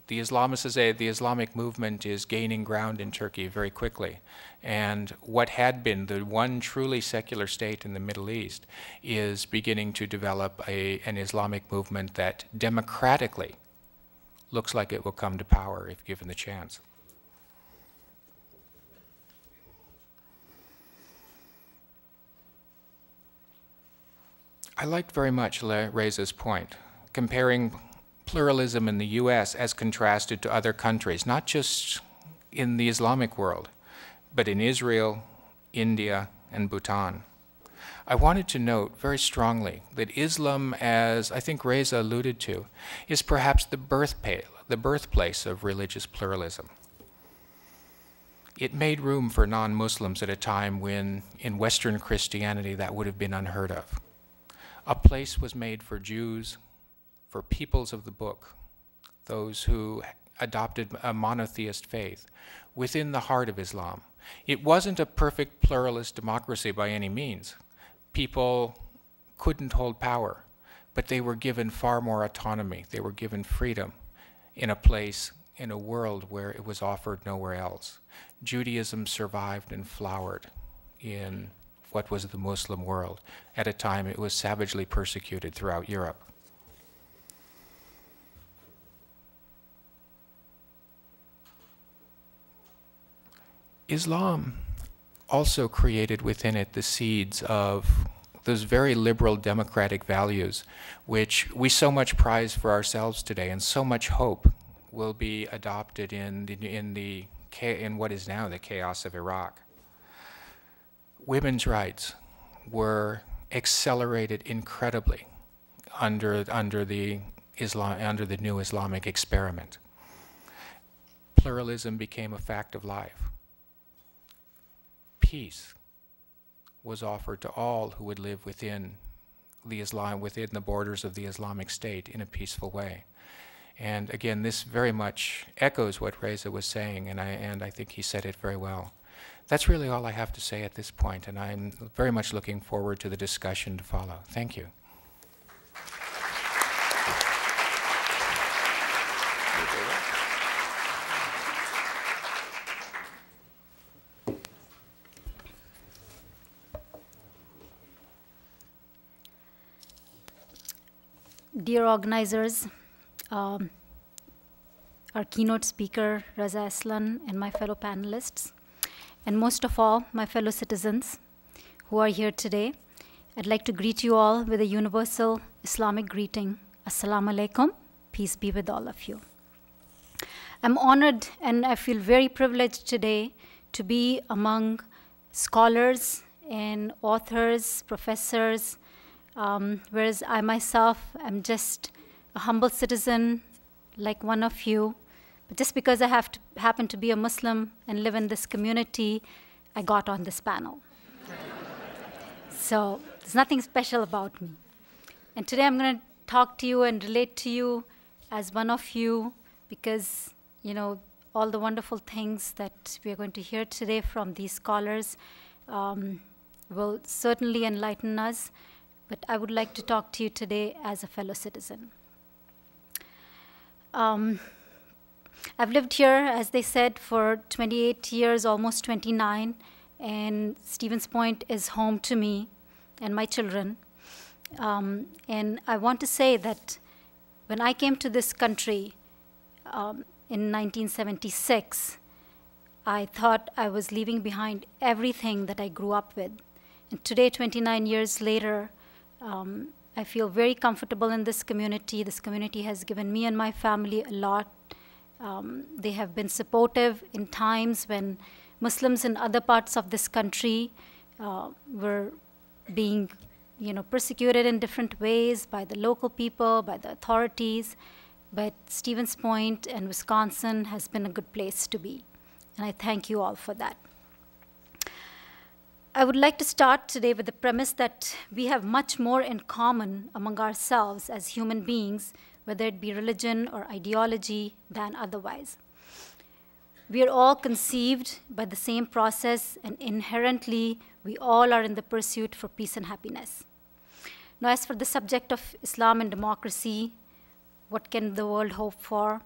C: The Islamic movement is gaining ground in Turkey very quickly, and what had been the one truly secular state in the Middle East is beginning to develop an Islamic movement that democratically looks like it will come to power if given the chance. I liked very much Reza's point, comparing pluralism in the US as contrasted to other countries, not just in the Islamic world, but in Israel, India, and Bhutan. I wanted to note very strongly that Islam, as I think Reza alluded to, is perhaps the birthplace of religious pluralism. It made room for non-Muslims at a time when, in Western Christianity, that would have been unheard of. A place was made for Jews, for peoples of the book, those who adopted a monotheist faith, within the heart of Islam. It wasn't a perfect pluralist democracy by any means. People couldn't hold power, but they were given far more autonomy. They were given freedom in a place, in a world where it was offered nowhere else. Judaism survived and flowered in what was the Muslim world. At a time, it was savagely persecuted throughout Europe. Islam also created within it the seeds of those very liberal democratic values which we so much prize for ourselves today and so much hope will be adopted in what is now the chaos of Iraq. Women's rights were accelerated incredibly under the new Islamic experiment. Pluralism became a fact of life. Peace was offered to all who would live within the borders of the Islamic State in a peaceful way. And again, this very much echoes what Reza was saying, and I think he said it very well. That's really all I have to say at this point, and I'm very much looking forward to the discussion to follow. Thank you.
D: Dear organizers, our keynote speaker, Reza Aslan, and my fellow panelists, and most of all, my fellow citizens who are here today, I'd like to greet you all with a universal Islamic greeting. Assalamu alaikum, peace be with all of you. I'm honored and I feel very privileged today to be among scholars and authors, professors, whereas I myself am just a humble citizen like one of you. But just because I happen to be a Muslim and live in this community, I got on this panel. So there's nothing special about me. And today I'm going to talk to you and relate to you as one of you because, you know, all the wonderful things that we are going to hear today from these scholars will certainly enlighten us. But I would like to talk to you today as a fellow citizen. I've lived here, as they said, for 28 years, almost 29, and Stevens Point is home to me and my children. And I want to say that when I came to this country in 1976, I thought I was leaving behind everything that I grew up with. And today, 29 years later, I feel very comfortable in this community. This community has given me and my family a lot. They have been supportive in times when Muslims in other parts of this country were being persecuted in different ways by the local people, by the authorities. But Stevens Point and Wisconsin has been a good place to be. And I thank you all for that. I would like to start today with the premise that we have much more in common among ourselves as human beings, whether it be religion or ideology, than otherwise. We are all conceived by the same process, and inherently, we all are in the pursuit for peace and happiness. Now, as for the subject of Islam and democracy, what can the world hope for?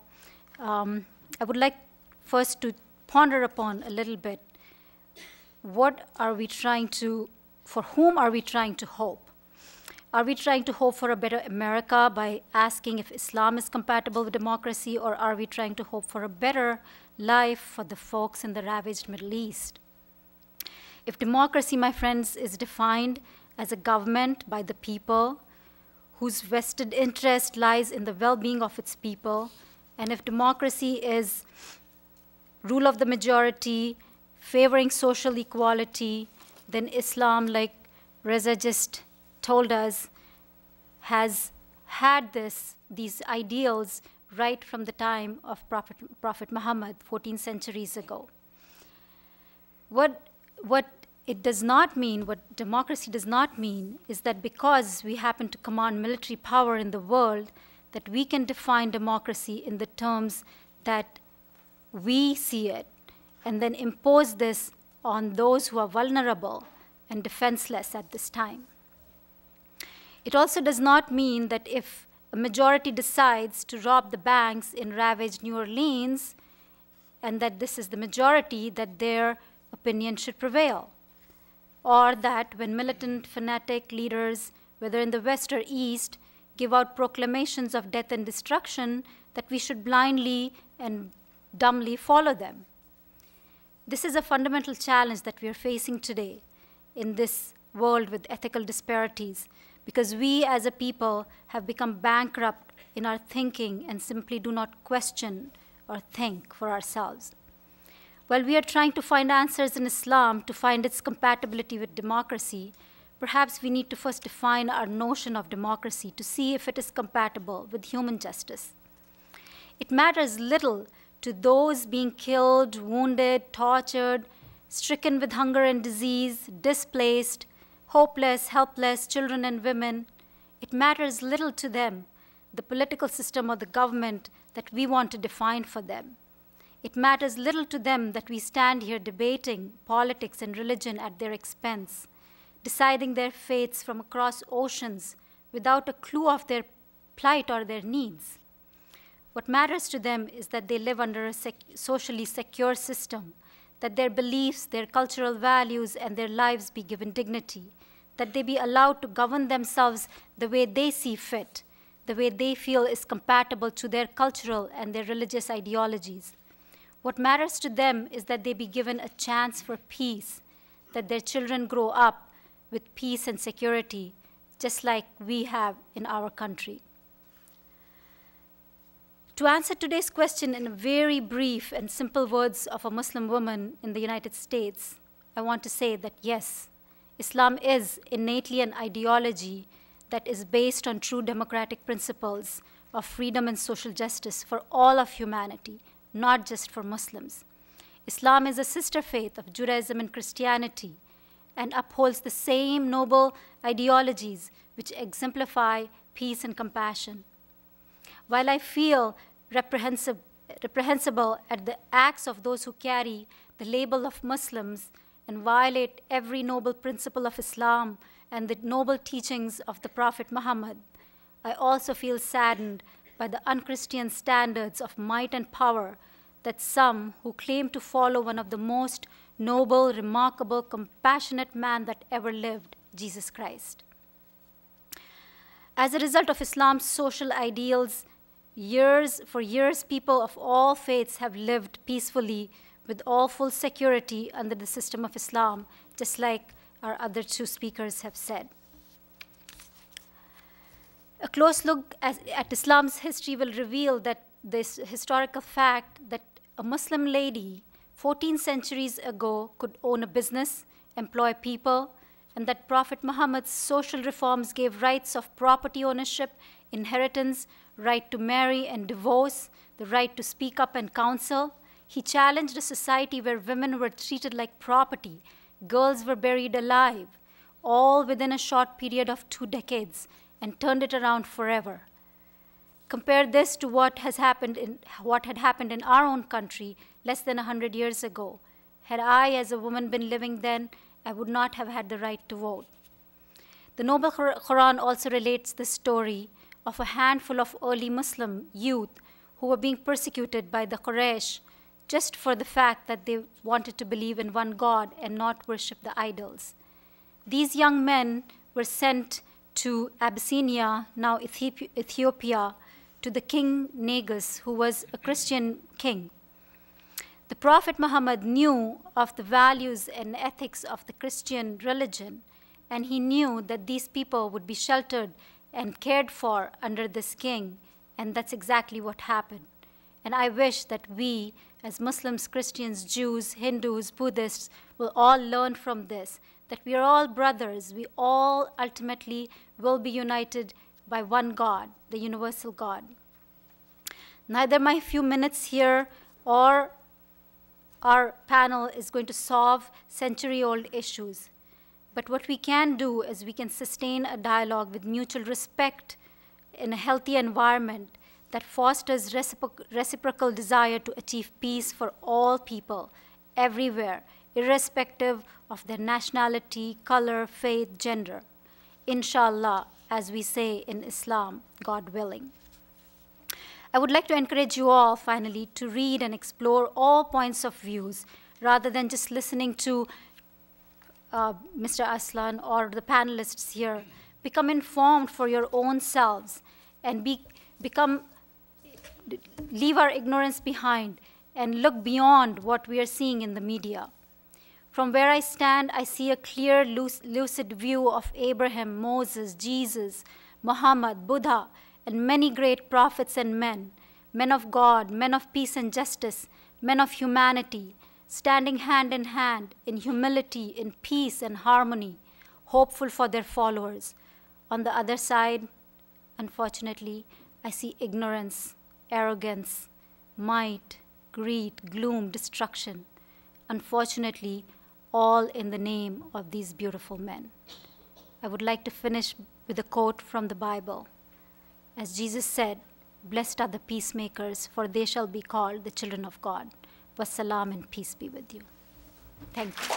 D: I would like first to ponder upon a little bit, what are we trying to, for whom are we trying to hope? Are we trying to hope for a better America by asking if Islam is compatible with democracy, or are we trying to hope for a better life for the folks in the ravaged Middle East? If democracy, my friends, is defined as a government by the people whose vested interest lies in the well-being of its people, and if democracy is rule of the majority, favoring social equality, then Islam, like Reza just told us, has had these ideals right from the time of Prophet Muhammad, 14 centuries ago. What it does not mean, what democracy does not mean, is that because we happen to command military power in the world, that we can define democracy in the terms that we see it, and then impose this on those who are vulnerable and defenseless at this time. It also does not mean that if a majority decides to rob the banks in ravaged New Orleans, and that this is the majority, that their opinion should prevail. Or that when militant fanatic leaders, whether in the West or East, give out proclamations of death and destruction, that we should blindly and dumbly follow them. This is a fundamental challenge that we are facing today in this world with ethical disparities, because we as a people have become bankrupt in our thinking and simply do not question or think for ourselves. While we are trying to find answers in Islam to find its compatibility with democracy, perhaps we need to first define our notion of democracy to see if it is compatible with human justice. It matters little to those being killed, wounded, tortured, stricken with hunger and disease, displaced, hopeless, helpless, children and women. It matters little to them, the political system or the government that we want to define for them. It matters little to them that we stand here debating politics and religion at their expense, deciding their fates from across oceans without a clue of their plight or their needs. What matters to them is that they live under a socially secure system, that their beliefs, their cultural values, and their lives be given dignity, that they be allowed to govern themselves the way they see fit, the way they feel is compatible to their cultural and their religious ideologies. What matters to them is that they be given a chance for peace, that their children grow up with peace and security, just like we have in our country. To answer today's question in very brief and simple words of a Muslim woman in the United States, I want to say that yes, Islam is innately an ideology that is based on true democratic principles of freedom and social justice for all of humanity, not just for Muslims. Islam is a sister faith of Judaism and Christianity and upholds the same noble ideologies which exemplify peace and compassion. While I feel reprehensible at the acts of those who carry the label of Muslims and violate every noble principle of Islam and the noble teachings of the Prophet Muhammad, I also feel saddened by the unchristian standards of might and power that some who claim to follow one of the most noble, remarkable, compassionate man that ever lived, Jesus Christ. As a result of Islam's social ideals, for years, people of all faiths have lived peacefully with all full security under the system of Islam, just like our other two speakers have said. A close look at Islam's history will reveal that this historical fact that a Muslim lady 14 centuries ago could own a business, employ people, and that Prophet Muhammad's social reforms gave rights of property ownership, inheritance, right to marry and divorce, the right to speak up and counsel. He challenged a society where women were treated like property, girls were buried alive, all within a short period of 2 decades, and turned it around forever. Compare this to what had happened in our own country less than 100 years ago. Had I, as a woman, been living then, I would not have had the right to vote. The Noble Quran also relates the story of a handful of early Muslim youth who were being persecuted by the Quraysh just for the fact that they wanted to believe in one God and not worship the idols. These young men were sent to Abyssinia, now Ethiopia, to the king Negus, who was a Christian king. The Prophet Muhammad knew of the values and ethics of the Christian religion, and he knew that these people would be sheltered and cared for under this king, and that's exactly what happened. And I wish that we, as Muslims, Christians, Jews, Hindus, Buddhists, will all learn from this, that we are all brothers. We all ultimately will be united by one God, the universal God. Neither my few minutes here or our panel is going to solve century-old issues. But what we can do is we can sustain a dialogue with mutual respect in a healthy environment that fosters reciprocal desire to achieve peace for all people, everywhere, irrespective of their nationality, color, faith, gender. Inshallah, as we say in Islam, God willing. I would like to encourage you all, finally, to read and explore all points of views, rather than just listening to Mr. Aslan or the panelists here. Become informed for your own selves and leave our ignorance behind and look beyond what we are seeing in the media. From where I stand, I see a clear, lucid view of Abraham, Moses, Jesus, Muhammad, Buddha, and many great prophets and men of God, men of peace and justice, men of humanity, standing hand in hand in humility, in peace and harmony, hopeful for their followers. On the other side, unfortunately, I see ignorance, arrogance, might, greed, gloom, destruction. Unfortunately, all in the name of these beautiful men. I would like to finish with a quote from the Bible. As Jesus said, "Blessed are the peacemakers, for they shall be called the children of God." Wassalam, and peace be with you. Thank you.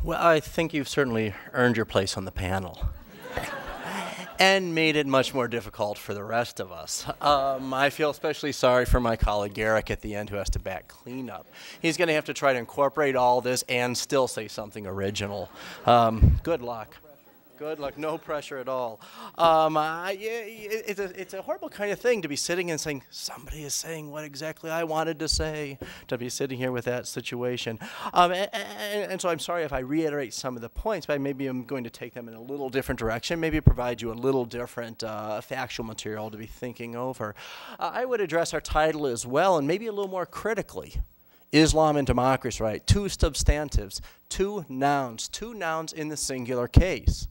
E: Well, I think you've certainly earned your place on the panel and made it much more difficult for the rest of us. I feel especially sorry for my colleague Garrick at the end, who has to back cleanup. He's going to have to try to incorporate all this and still say something original. Good luck. Good luck. No pressure at all. It's a horrible kind of thing to be sitting and saying, somebody is saying what exactly I wanted to say, to be sitting here with that situation. And so I'm sorry if I reiterate some of the points, but maybe I'm going to take them in a little different direction, maybe provide you a little different factual material to be thinking over. I would address our title as well, and maybe a little more critically. Islam and democracy, right? Two substantives, two nouns in the singular case.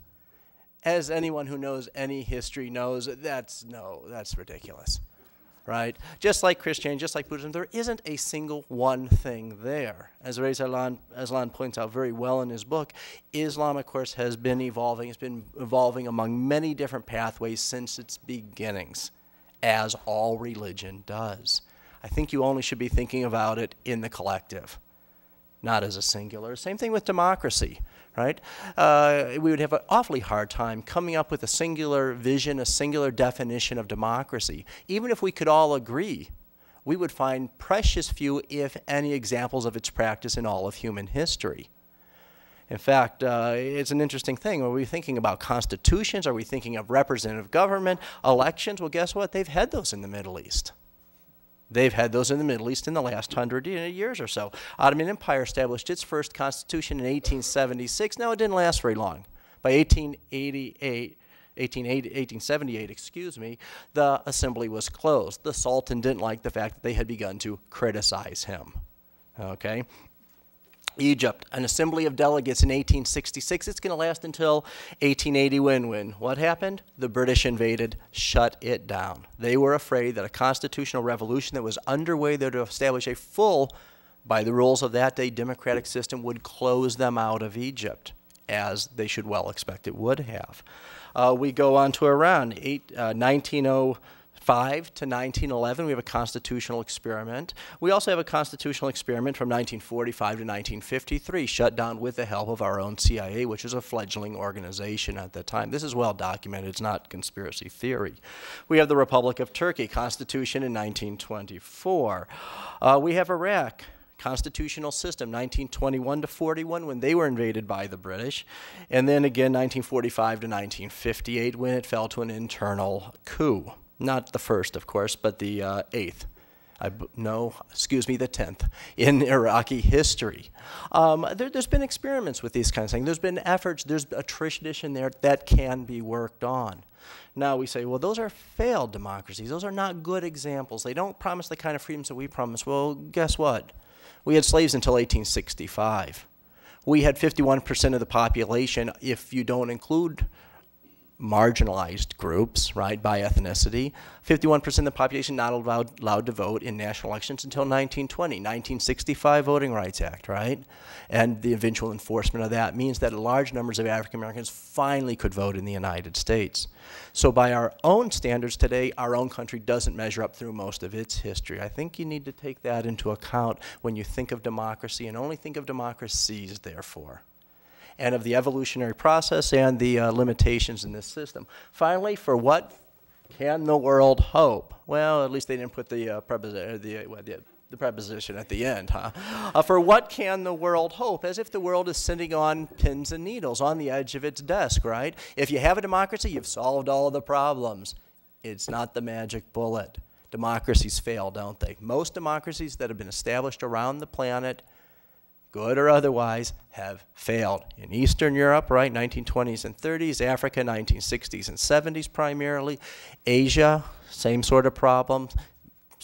E: As anyone who knows any history knows, that's ridiculous, right? Just like Christianity, just like Buddhism, there isn't a single one thing there. As Reza Aslan points out very well in his book, Islam, of course, has been evolving. It's been evolving among many different pathways since its beginnings. as all religion does. I think you only should be thinking about it in the collective, not as a singular. Same thing with democracy, right? We would have an awfully hard time coming up with a singular vision, a singular definition of democracy. Even if we could all agree, we would find precious few, if any, examples of its practice in all of human history. In fact, it's an interesting thing. Are we thinking about constitutions? Are we thinking of representative government, elections? Well, guess what? They've had those in the Middle East. They've had those in the Middle East in the last 100 years or so. Ottoman Empire established its first constitution in 1876. Now, it didn't last very long. By 1878, excuse me, the assembly was closed. The Sultan didn't like the fact that they had begun to criticize him. Okay? Egypt, an assembly of delegates in 1866. It's going to last until 1880 when what happened? The British invaded, shut it down. They were afraid that a constitutional revolution that was underway there to establish a full, by the rules of that day, democratic system would close them out of Egypt, as they should well expect it would have. We go on to Iran, 1905 to 1911, we have a constitutional experiment. We also have a constitutional experiment from 1945 to 1953, shut down with the help of our own CIA, which was a fledgling organization at the time. This is well documented. It's not conspiracy theory. We have the Republic of Turkey, constitution in 1924. We have Iraq, constitutional system, 1921 to 41, when they were invaded by the British, and then again 1945 to 1958, when it fell to an internal coup. Not the first, of course, but the 8th. The 10th in Iraqi history. There's been experiments with these kinds of things. There's been efforts, there's a tradition there that can be worked on. Now we say, well, those are failed democracies. Those are not good examples. They don't promise the kind of freedoms that we promise. Well, guess what? We had slaves until 1865. We had 51% of the population, if you don't include marginalized groups, right, by ethnicity. 51% of the population not allowed to vote in national elections until 1920, 1965 Voting Rights Act, right? And the eventual enforcement of that means that large numbers of African Americans finally could vote in the United States. So by our own standards today, our own country doesn't measure up through most of its history. I think you need to take that into account when you think of democracy, and only think of democracies, therefore, and of the evolutionary process and the limitations in this system. Finally, for what can the world hope? Well, at least they didn't put the preposition at the end, huh? For what can the world hope? As if the world is sitting on pins and needles on the edge of its desk, right? If you have a democracy, you've solved all the problems. It's not the magic bullet. Democracies fail, don't they? Most democracies that have been established around the planet, good or otherwise, have failed. In Eastern Europe, right, 1920s and 30s, Africa, 1960s and 70s primarily, Asia, same sort of problem,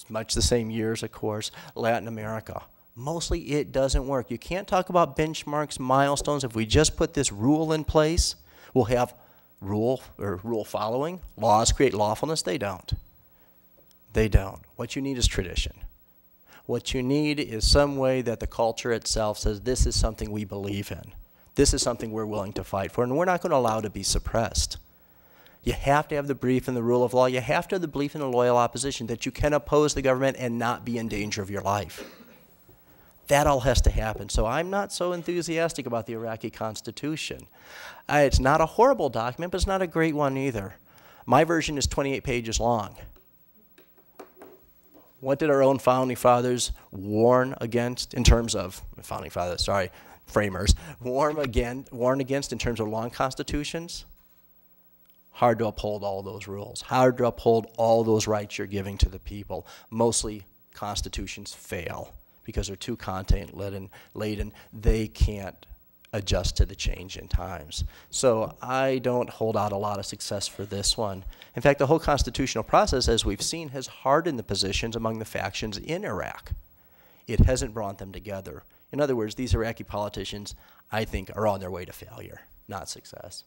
E: much the same years, of course, Latin America. Mostly it doesn't work. You can't talk about benchmarks, milestones. If we just put this rule in place, we'll have rule following. Laws create lawfulness. They don't. They don't. What you need is tradition. What you need is some way that the culture itself says, this is something we believe in. This is something we're willing to fight for, and we're not going to allow it to be suppressed. You have to have the belief in the rule of law. You have to have the belief in the loyal opposition, that you can oppose the government and not be in danger of your life. That all has to happen. So I'm not so enthusiastic about the Iraqi Constitution. It's not a horrible document, but it's not a great one either. My version is 28 pages long. What did our own founding fathers warn against in terms of, framers, warn against in terms of long constitutions? Hard to uphold all those rules. Hard to uphold all those rights you're giving to the people. Mostly constitutions fail because they're too content-laden. They can't adjust to the change in times. So I don't hold out a lot of success for this one. In fact, the whole constitutional process, as we've seen, has hardened the positions among the factions in Iraq. It hasn't brought them together. In other words, these Iraqi politicians, I think, are on their way to failure, not success.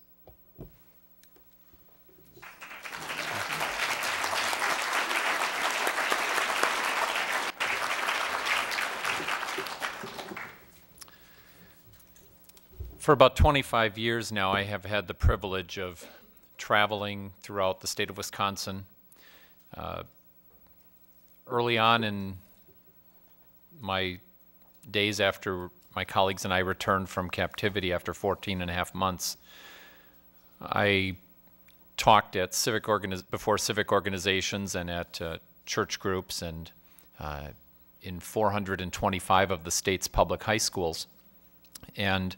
F: For about 25 years now, I have had the privilege of traveling throughout the state of Wisconsin, Early on in my days after my colleagues and I returned from captivity after 14.5 months, I talked at before civic organizations and at church groups and in 425 of the state's public high schools. And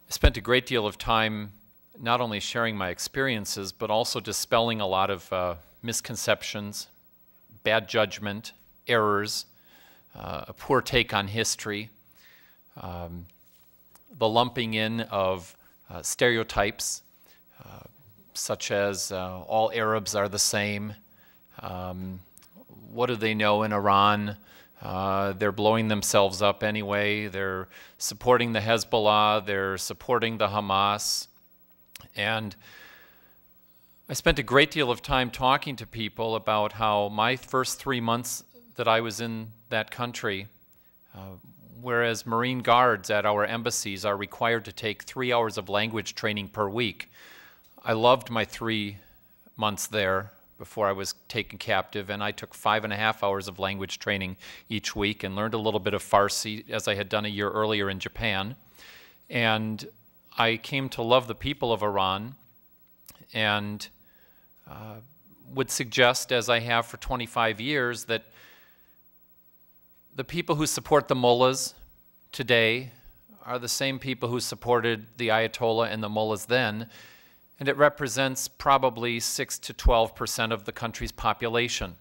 F: I spent a great deal of time not only sharing my experiences, but also dispelling a lot of misconceptions, bad judgment, errors, a poor take on history, the lumping in of stereotypes, such as all Arabs are the same. What do they know in Iran? They're blowing themselves up anyway. They're supporting the Hezbollah. They're supporting the Hamas. And I spent a great deal of time talking to people about how my first 3 months that I was in that country, whereas Marine Guards at our embassies are required to take 3 hours of language training per week, I loved my 3 months there before I was taken captive, and I took 5.5 hours of language training each week and learned a little bit of Farsi, as I had done a year earlier in Japan. And I came to love the people of Iran, and would suggest, as I have for 25 years, that the people who support the mullahs today are the same people who supported the Ayatollah and the mullahs then, and it represents probably 6 to 12% of the country's population.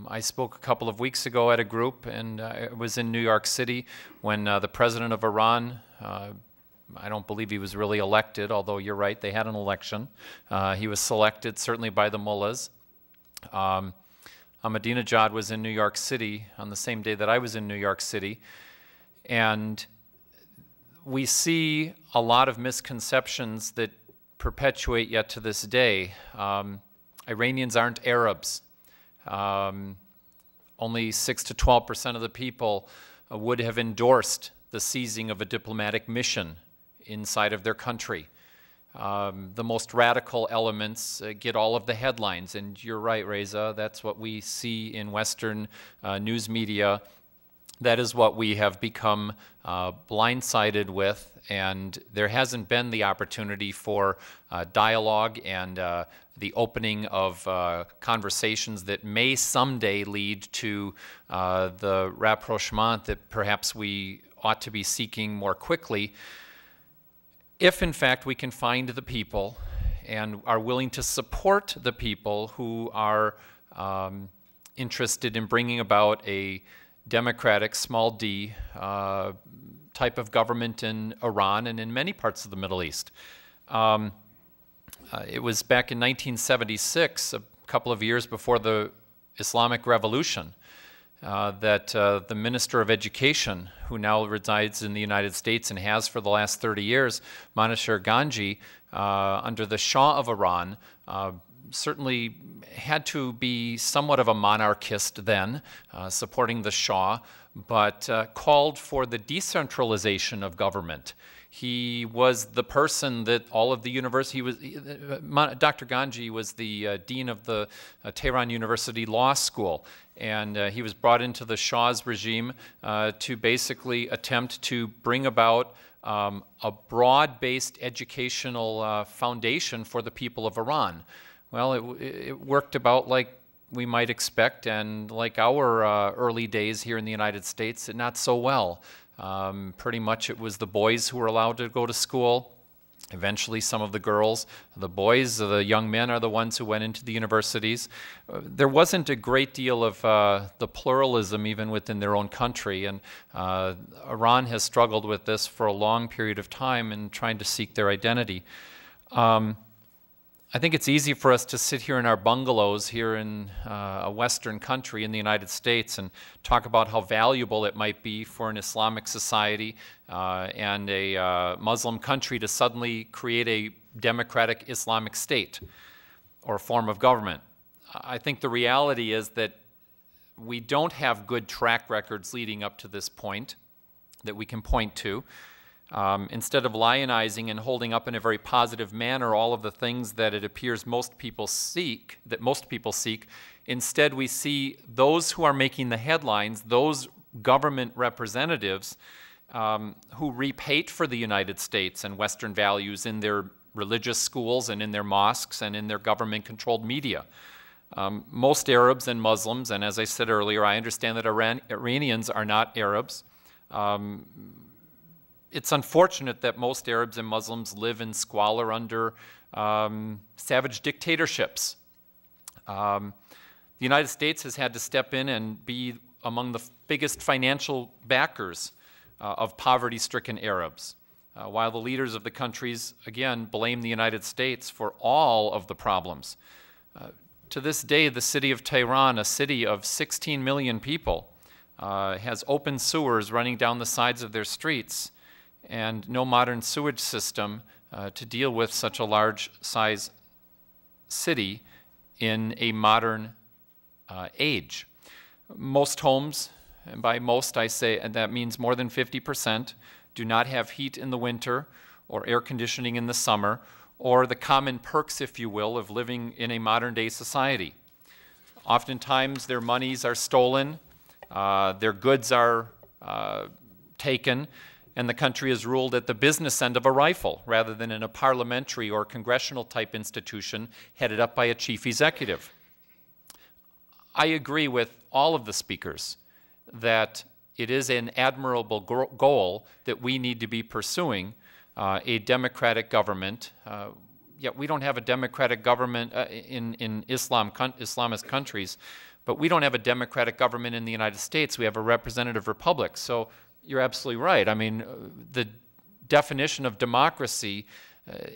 F: I spoke a couple of weeks ago at a group, and I was in New York City when the president of Iran, I don't believe he was really elected, although you're right, they had an election. He was selected certainly by the mullahs. Ahmadinejad was in New York City on the same day that I was in New York City, and we see a lot of misconceptions that perpetuate yet to this day. Iranians aren't Arabs. Only 6 to 12% of the people would have endorsed the seizing of a diplomatic mission inside of their country. The most radical elements get all of the headlines, and you're right, Reza, that's what we see in Western news media. That is what we have become blindsided with, and there hasn't been the opportunity for dialogue and the opening of conversations that may someday lead to the rapprochement that perhaps we ought to be seeking more quickly, if in fact we can find the people and are willing to support the people who are interested in bringing about a democratic, small d, type of government in Iran and in many parts of the Middle East. It was back in 1976, a couple of years before the Islamic Revolution, that the Minister of Education, who now resides in the United States and has for the last 30 years, Manasher Ganji, under the Shah of Iran, certainly had to be somewhat of a monarchist then, supporting the Shah, but called for the decentralization of government. He was the person that all of the Dr. Ganji was the dean of the Tehran University Law School, and he was brought into the Shah's regime to basically attempt to bring about a broad-based educational foundation for the people of Iran. Well, it worked about like we might expect, and like our early days here in the United States, not so well. Pretty much it was the boys who were allowed to go to school, eventually some of the girls. The boys, the young men, are the ones who went into the universities. There wasn't a great deal of the pluralism even within their own country, and Iran has struggled with this for a long period of time in trying to seek their identity. I think it's easy for us to sit here in our bungalows here in a Western country in the United States and talk about how valuable it might be for an Islamic society and a Muslim country to suddenly create a democratic Islamic state or form of government. I think the reality is that we don't have good track records leading up to this point that we can point to. Instead of lionizing and holding up in a very positive manner all of the things that it appears most people seek, instead we see those who are making the headlines, those government representatives who reap hate for the United States and Western values in their religious schools and in their mosques and in their government-controlled media. Most Arabs and Muslims, and as I said earlier, I understand that Iranians are not Arabs. It's unfortunate that most Arabs and Muslims live in squalor under savage dictatorships. The United States has had to step in and be among the biggest financial backers of poverty-stricken Arabs, while the leaders of the countries, again, blame the United States for all of the problems. To this day, the city of Tehran, a city of 16 million people, has open sewers running down the sides of their streets and no modern sewage system to deal with such a large size city in a modern age. Most homes, and by most I say, and that means more than 50%, do not have heat in the winter or air conditioning in the summer, or the common perks, if you will, of living in a modern day society. Oftentimes their monies are stolen, their goods are taken, and the country is ruled at the business end of a rifle rather than in a parliamentary or congressional type institution headed up by a chief executive. I agree with all of the speakers that it is an admirable goal that we need to be pursuing a democratic government. Yet we don't have a democratic government in Islamist countries, but we don't have a democratic government in the United States. We have a representative republic. So you're absolutely right. I mean, the definition of democracy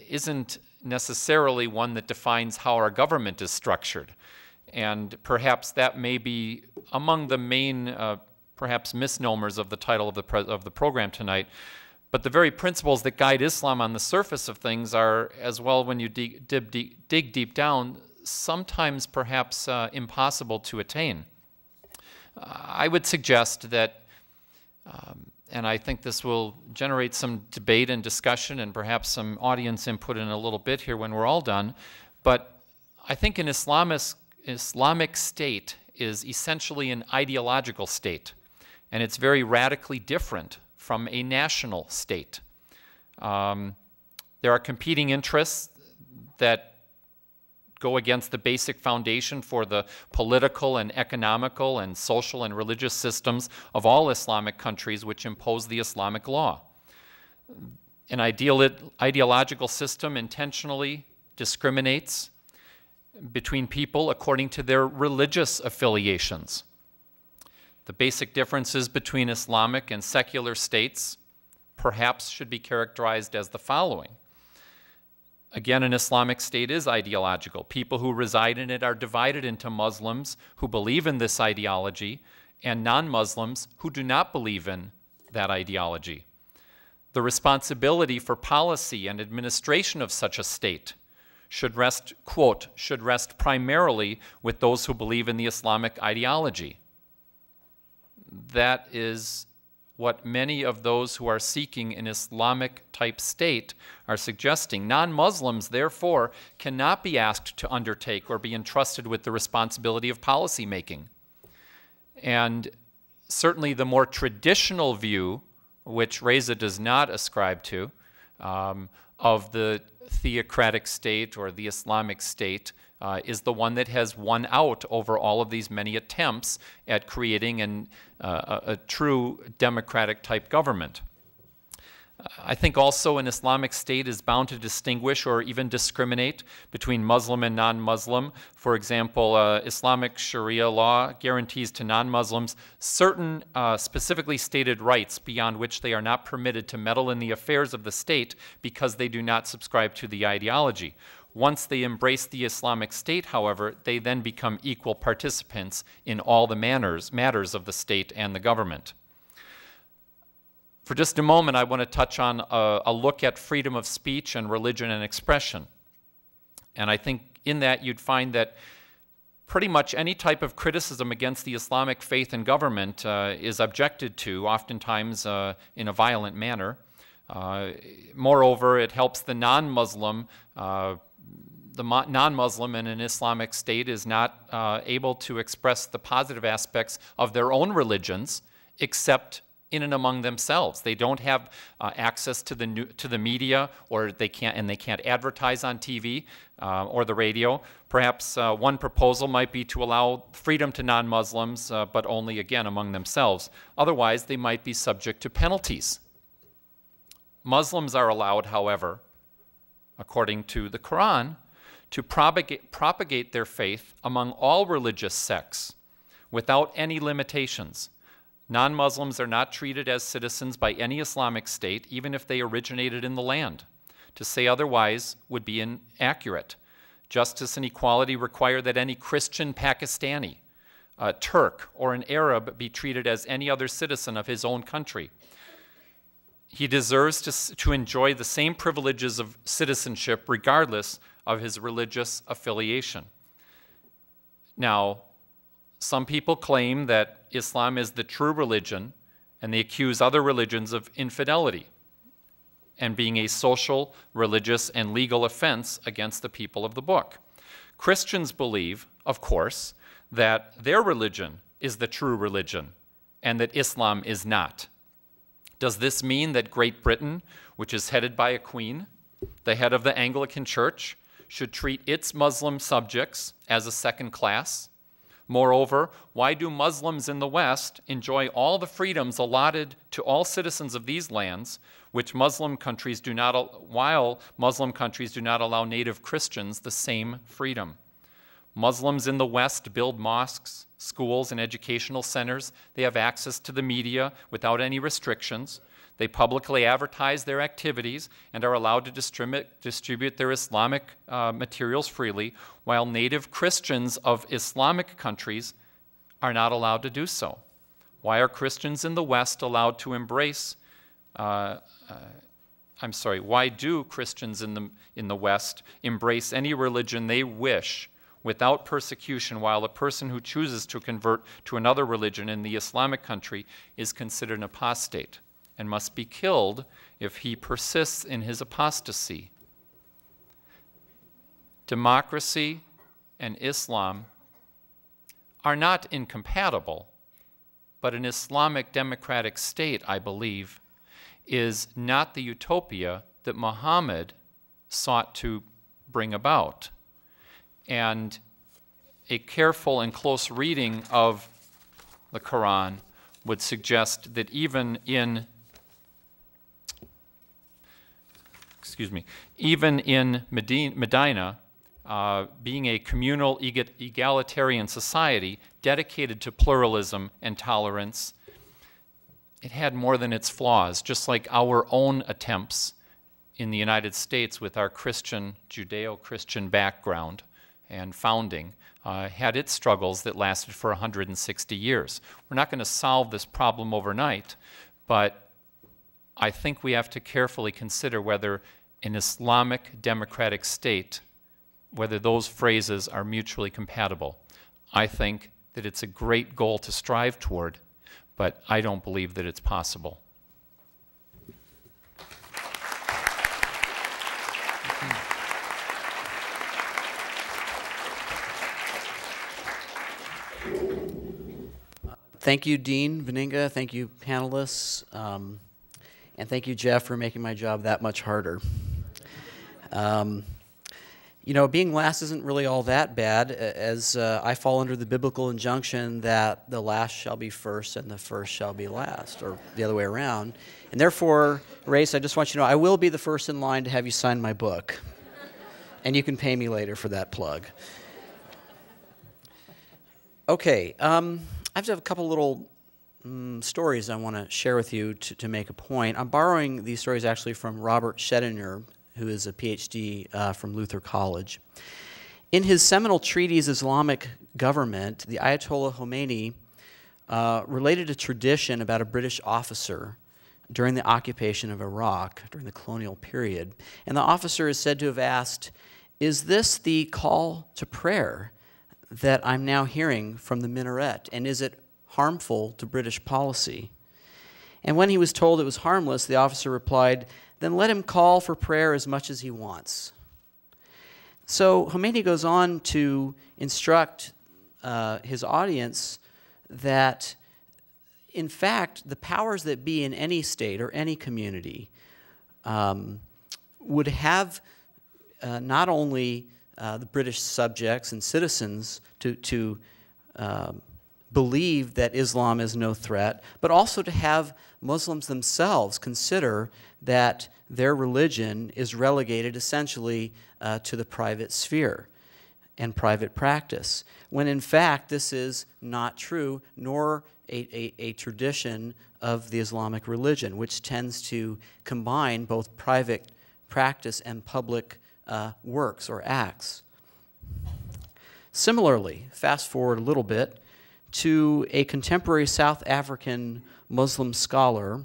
F: isn't necessarily one that defines how our government is structured. And perhaps that may be among the main, perhaps, misnomers of the title of the program tonight. But the very principles that guide Islam on the surface of things are, as well, when you dig deep down, sometimes perhaps impossible to attain. I would suggest that, and I think this will generate some debate and discussion and perhaps some audience input in a little bit here when we're all done, but I think an Islamic state is essentially an ideological state, and it's very radically different from a national state. There are competing interests that go against the basic foundation for the political and economical and social and religious systems of all Islamic countries which impose the Islamic law. An ideological system intentionally discriminates between people according to their religious affiliations. The basic differences between Islamic and secular states perhaps should be characterized as the following. Again, an Islamic state is ideological. People who reside in it are divided into Muslims who believe in this ideology and non-Muslims who do not believe in that ideology. The responsibility for policy and administration of such a state should rest, quote, should rest primarily with those who believe in the Islamic ideology. That is what many of those who are seeking an Islamic-type state are suggesting. Non-Muslims, therefore, cannot be asked to undertake or be entrusted with the responsibility of policymaking. And certainly the more traditional view, which Reza does not ascribe to, of the theocratic state or the Islamic state, is the one that has won out over all of these many attempts at creating a true democratic-type government. I think also an Islamic state is bound to distinguish or even discriminate between Muslim and non-Muslim. For example, Islamic Sharia law guarantees to non-Muslims certain specifically stated rights beyond which they are not permitted to meddle in the affairs of the state because they do not subscribe to the ideology. Once they embrace the Islamic State, however, they then become equal participants in all the matters of the state and the government. For just a moment, I want to touch on a look at freedom of speech and religion and expression. And I think in that you'd find that pretty much any type of criticism against the Islamic faith and government is objected to, oftentimes in a violent manner. Moreover, it helps the non-Muslim. The non-Muslim in an Islamic state is not able to express the positive aspects of their own religions except in and among themselves. They don't have access to the media, or they can't advertise on TV or the radio. Perhaps one proposal might be to allow freedom to non-Muslims, but only, again, among themselves. Otherwise, they might be subject to penalties. Muslims are allowed, however, according to the Quran, to propagate their faith among all religious sects without any limitations. Non-Muslims are not treated as citizens by any Islamic state, even if they originated in the land. To say otherwise would be inaccurate. Justice and equality require that any Christian Pakistani, a Turk, or an Arab be treated as any other citizen of his own country. He deserves to enjoy the same privileges of citizenship regardless of his religious affiliation. Now, some people claim that Islam is the true religion, and they accuse other religions of infidelity and being a social, religious, and legal offense against the people of the book. Christians believe, of course, that their religion is the true religion and that Islam is not. Does this mean that Great Britain, which is headed by a queen, the head of the Anglican Church, should treat its Muslim subjects as a second class? Moreover, why do Muslims in the West enjoy all the freedoms allotted to all citizens of these lands, while Muslim countries do not allow native Christians the same freedom? Muslims in the West build mosques, schools, and educational centers. They have access to the media without any restrictions. They publicly advertise their activities and are allowed to distribute their Islamic materials freely, while native Christians of Islamic countries are not allowed to do so. Why are Christians in the West allowed to embrace, why do Christians in the West embrace any religion they wish without persecution, while a person who chooses to convert to another religion in the Islamic country is considered an apostate and must be killed if he persists in his apostasy? Democracy and Islam are not incompatible, but an Islamic democratic state, I believe, is not the utopia that Muhammad sought to bring about. And a careful and close reading of the Quran would suggest that even in Medina, being a communal, egalitarian society dedicated to pluralism and tolerance, it had more than its flaws, just like our own attempts in the United States with our Christian, Judeo-Christian background and founding had its struggles that lasted for 160 years. We're not going to solve this problem overnight, but I think we have to carefully consider whether an Islamic democratic state, whether those phrases are mutually compatible. I think that it's a great goal to strive toward, but I don't believe that it's possible.
G: Thank you, Dean Veninga. Thank you, panelists. And thank you, Jeff, for making my job that much harder. You know, being last isn't really all that bad, as I fall under the biblical injunction that the last shall be first and the first shall be last, or the other way around. And therefore, Reza, I just want you to know I will be the first in line to have you sign my book. And you can pay me later for that plug. Okay, I have a couple little stories I want to share with you to make a point. I'm borrowing these stories actually from Robert Shediner, who is a PhD from Luther College. In his seminal treatise, Islamic Government, the Ayatollah Khomeini related a tradition about a British officer during the occupation of Iraq, during the colonial period. And the officer is said to have asked, "Is this the call to prayer that I'm now hearing from the minaret, and is it harmful to British policy?" And when he was told it was harmless, the officer replied, "Then let him call for prayer as much as he wants." So Khomeini goes on to instruct his audience that, in fact, the powers that be in any state or any community would have not only the British subjects and citizens to believe that Islam is no threat, but also to have Muslims themselves consider that their religion is relegated essentially to the private sphere and private practice, when in fact this is not true, nor a tradition of the Islamic religion, which tends to combine both private practice and public works or acts. Similarly, fast forward a little bit to a contemporary South African Muslim scholar,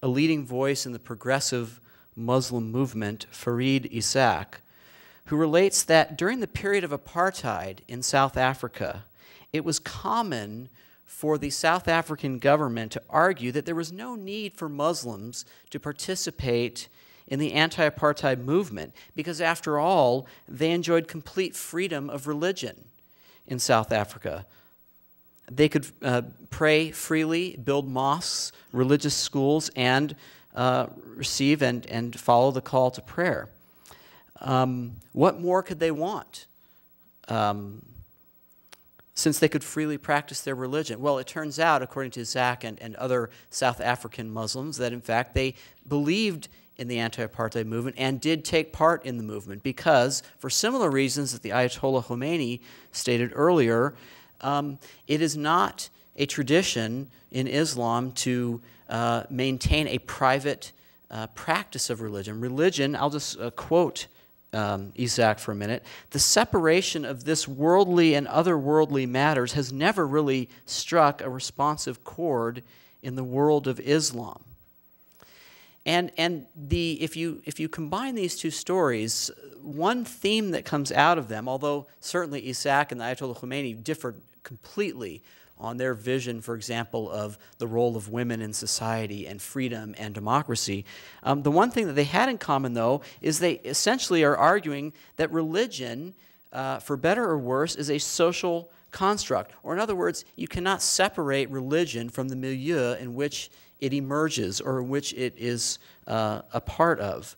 G: a leading voice in the progressive Muslim movement, Farid Isaac, who relates that during the period of apartheid in South Africa, it was common for the South African government to argue that there was no need for Muslims to participate in the anti-apartheid movement because, after all, they enjoyed complete freedom of religion in South Africa. They could pray freely, build mosques, religious schools, and receive and follow the call to prayer. What more could they want since they could freely practice their religion? Well, it turns out, according to Zach and other South African Muslims, that in fact they believed in the anti-apartheid movement and did take part in the movement because, for similar reasons that the Ayatollah Khomeini stated earlier, it is not a tradition in Islam to maintain a private practice of religion. Religion, I'll just quote Isaac for a minute, "The separation of this worldly and otherworldly matters has never really struck a responsive chord in the world of Islam." And if you combine these two stories, one theme that comes out of them, although certainly Isaac and the Ayatollah Khomeini differed completely on their vision, for example, of the role of women in society and freedom and democracy. The one thing that they had in common, though, is they essentially are arguing that religion, for better or worse, is a social construct. Or in other words, you cannot separate religion from the milieu in which it emerges or in which it is a part of.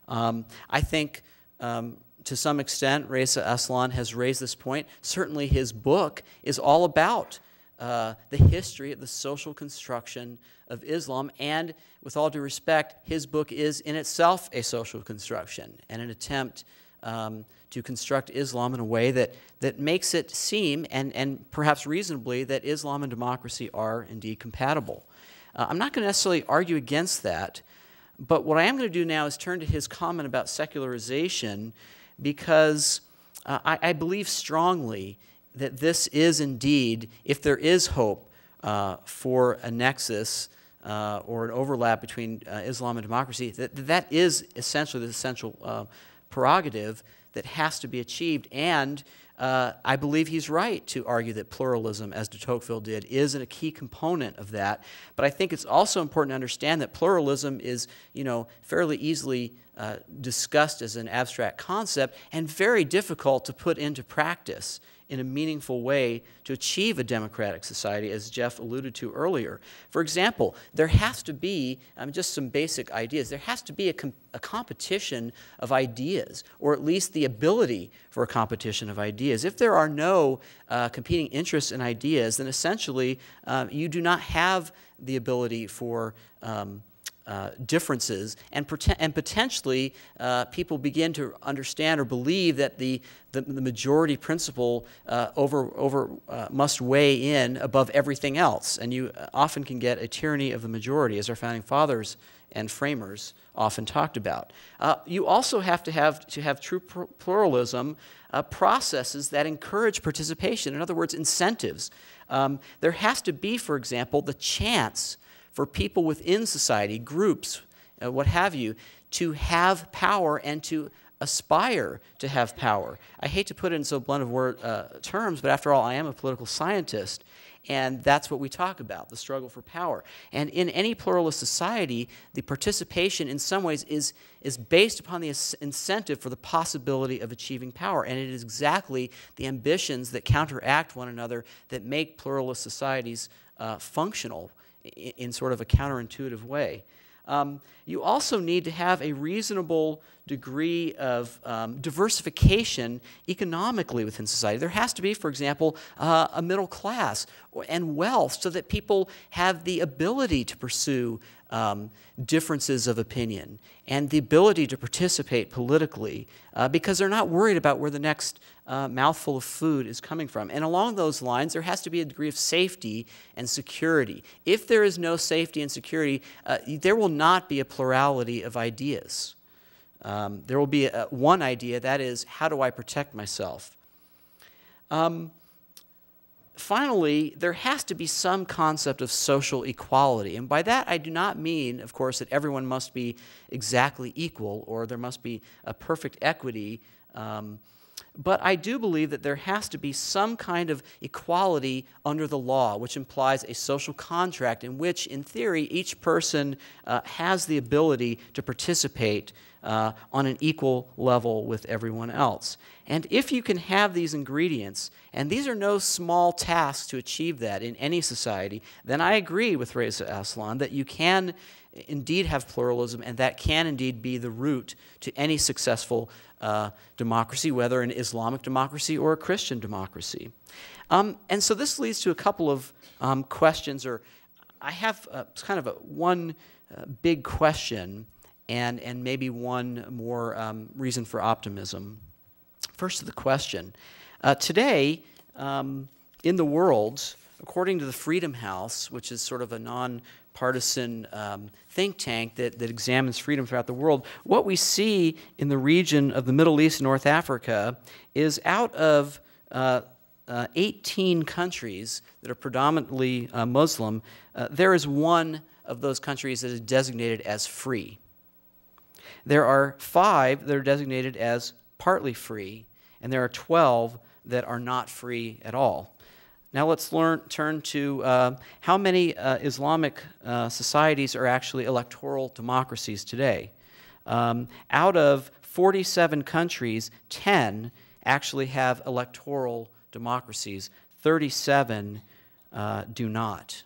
G: I think to some extent, Reza Aslan has raised this point. Certainly his book is all about the history of the social construction of Islam, and with all due respect, his book is in itself a social construction and an attempt to construct Islam in a way that makes it seem, and perhaps reasonably, that Islam and democracy are indeed compatible. I'm not going to necessarily argue against that, but what I am going to do now is turn to his comment about secularization, because I believe strongly that this is indeed, if there is hope for a nexus or an overlap between Islam and democracy, that is essentially the essential prerogative that has to be achieved. And I believe he's right to argue that pluralism, as de Tocqueville did, is a key component of that. But I think it's also important to understand that pluralism is, fairly easily discussed as an abstract concept and very difficult to put into practice in a meaningful way to achieve a democratic society, as Jeff alluded to earlier. For example, there has to be, just some basic ideas, there has to be a competition of ideas, or at least the ability for a competition of ideas. If there are no competing interests in ideas, then essentially you do not have the ability for differences, and potentially people begin to understand or believe that the majority principle must weigh in above everything else, and you often can get a tyranny of the majority, as our founding fathers and framers often talked about. You also have to have true pluralism, processes that encourage participation. In other words, incentives. There has to be, for example, the chance for people within society, groups, what have you, to have power and to aspire to have power. I hate to put it in so blunt of terms, but after all, I am a political scientist, and that's what we talk about, the struggle for power. And in any pluralist society, the participation in some ways is based upon the incentive for the possibility of achieving power. And it is exactly the ambitions that counteract one another that make pluralist societies functional in sort of a counterintuitive way. You also need to have a reasonable degree of diversification economically within society. There has to be, for example, a middle class and wealth so that people have the ability to pursue differences of opinion and the ability to participate politically because they're not worried about where the next mouthful of food is coming from. And along those lines, there has to be a degree of safety and security. If there is no safety and security, there will not be a plurality of ideas. There will be one idea, that is, how do I protect myself? Finally, there has to be some concept of social equality. And by that, I do not mean, of course, that everyone must be exactly equal or there must be a perfect equity. But I do believe that there has to be some kind of equality under the law, which implies a social contract in which, in theory, each person has the ability to participate on an equal level with everyone else. And if you can have these ingredients, and these are no small tasks to achieve that in any society, then I agree with Reza Aslan that you can indeed have pluralism, and that can indeed be the root to any successful democracy, whether an Islamic democracy or a Christian democracy. And so this leads to a couple of questions, or I have kind of one big question and maybe one more reason for optimism. First to the question. Today, in the world, according to the Freedom House, which is sort of a nonpartisan think tank that examines freedom throughout the world, what we see in the region of the Middle East and North Africa is out of 18 countries that are predominantly Muslim, there is one of those countries that is designated as free. There are 5 that are designated as partly free, and there are 12 that are not free at all. Now let's turn to how many Islamic societies are actually electoral democracies today. Out of 47 countries, 10 actually have electoral democracies. 37 do not.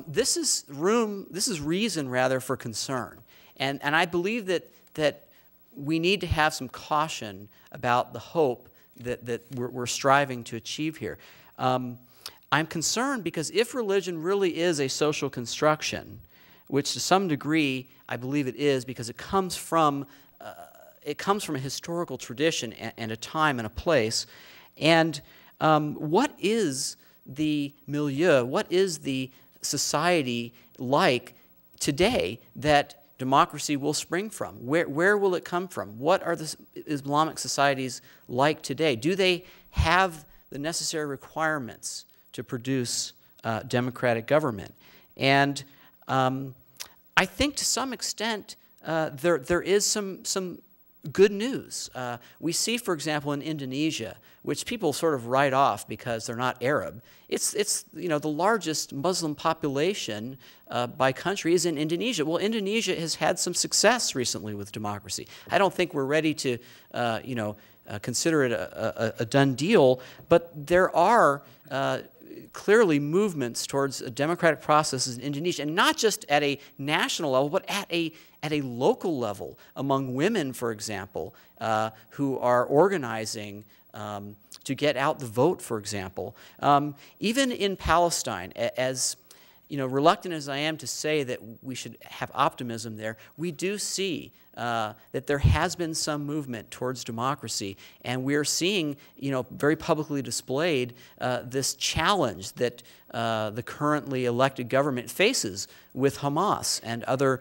G: This is reason rather for concern, and I believe that we need to have some caution about the hope that we're striving to achieve here. I'm concerned because if religion really is a social construction, which to some degree I believe it is because it comes from a historical tradition and a time and a place, and what is the milieu, what is the society like today that democracy will spring from? Where will it come from? What are the Islamic societies like today? Do they have the necessary requirements to produce democratic government? And I think to some extent there is some good news. We see, for example, in Indonesia, which people sort of write off because they're not Arab. It's the largest Muslim population by country is in Indonesia. Well, Indonesia has had some success recently with democracy. I don't think we're ready to consider it a done deal, but there are clearly movements towards democratic processes in Indonesia, and not just at a national level, but at a local level among women, for example, who are organizing to get out the vote, for example. Even in Palestine, as reluctant as I am to say that we should have optimism there, we do see that there has been some movement towards democracy, and we're seeing, very publicly displayed this challenge that the currently elected government faces with Hamas and other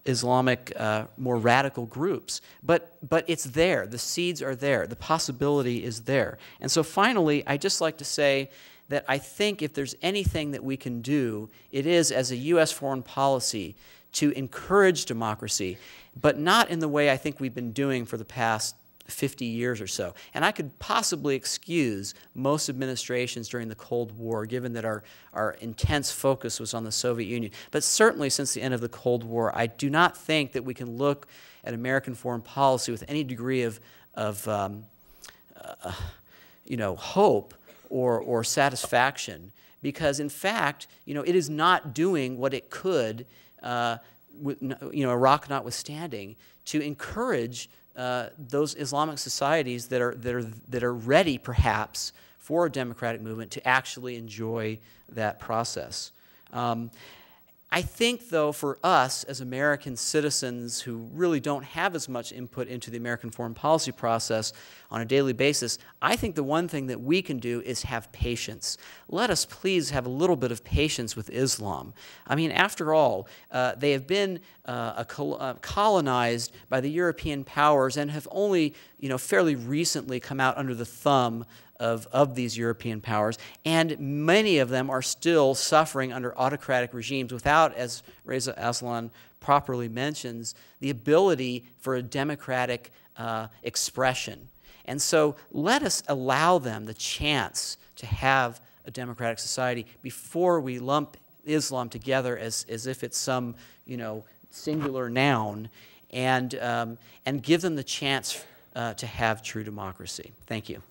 G: Islamic, more radical groups. But it's there. The seeds are there. The possibility is there. And so finally, I'd just like to say that I think if there's anything that we can do, it is, as a U.S. foreign policy, to encourage democracy, but not in the way I think we've been doing for the past 50 years or so. And I could possibly excuse most administrations during the Cold War, given that our intense focus was on the Soviet Union. But certainly since the end of the Cold War, I do not think that we can look at American foreign policy with any degree of hope or satisfaction, because in fact, it is not doing what it could, Iraq notwithstanding, to encourage those Islamic societies that are ready, perhaps, for a democratic movement to actually enjoy that process. I think, though, for us as American citizens who really don't have as much input into the American foreign policy process on a daily basis, I think the one thing that we can do is have patience. Let us please have a little bit of patience with Islam. I mean, after all, they have been colonized by the European powers and have only, fairly recently come out under the thumb of these European powers, and many of them are still suffering under autocratic regimes without, as Reza Aslan properly mentions, the ability for a democratic expression. And so let us allow them the chance to have a democratic society before we lump Islam together as if it's some, singular noun, and give them the chance to have true democracy. Thank you.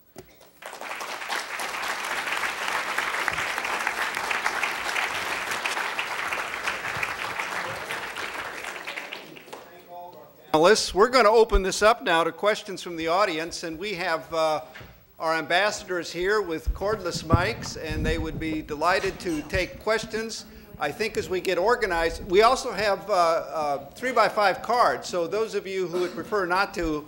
A: We're going to open this up now to questions from the audience, and we have our ambassadors here with cordless mics, and they would be delighted to take questions. I think as we get organized, we also have 3x5 cards, so those of you who would prefer not to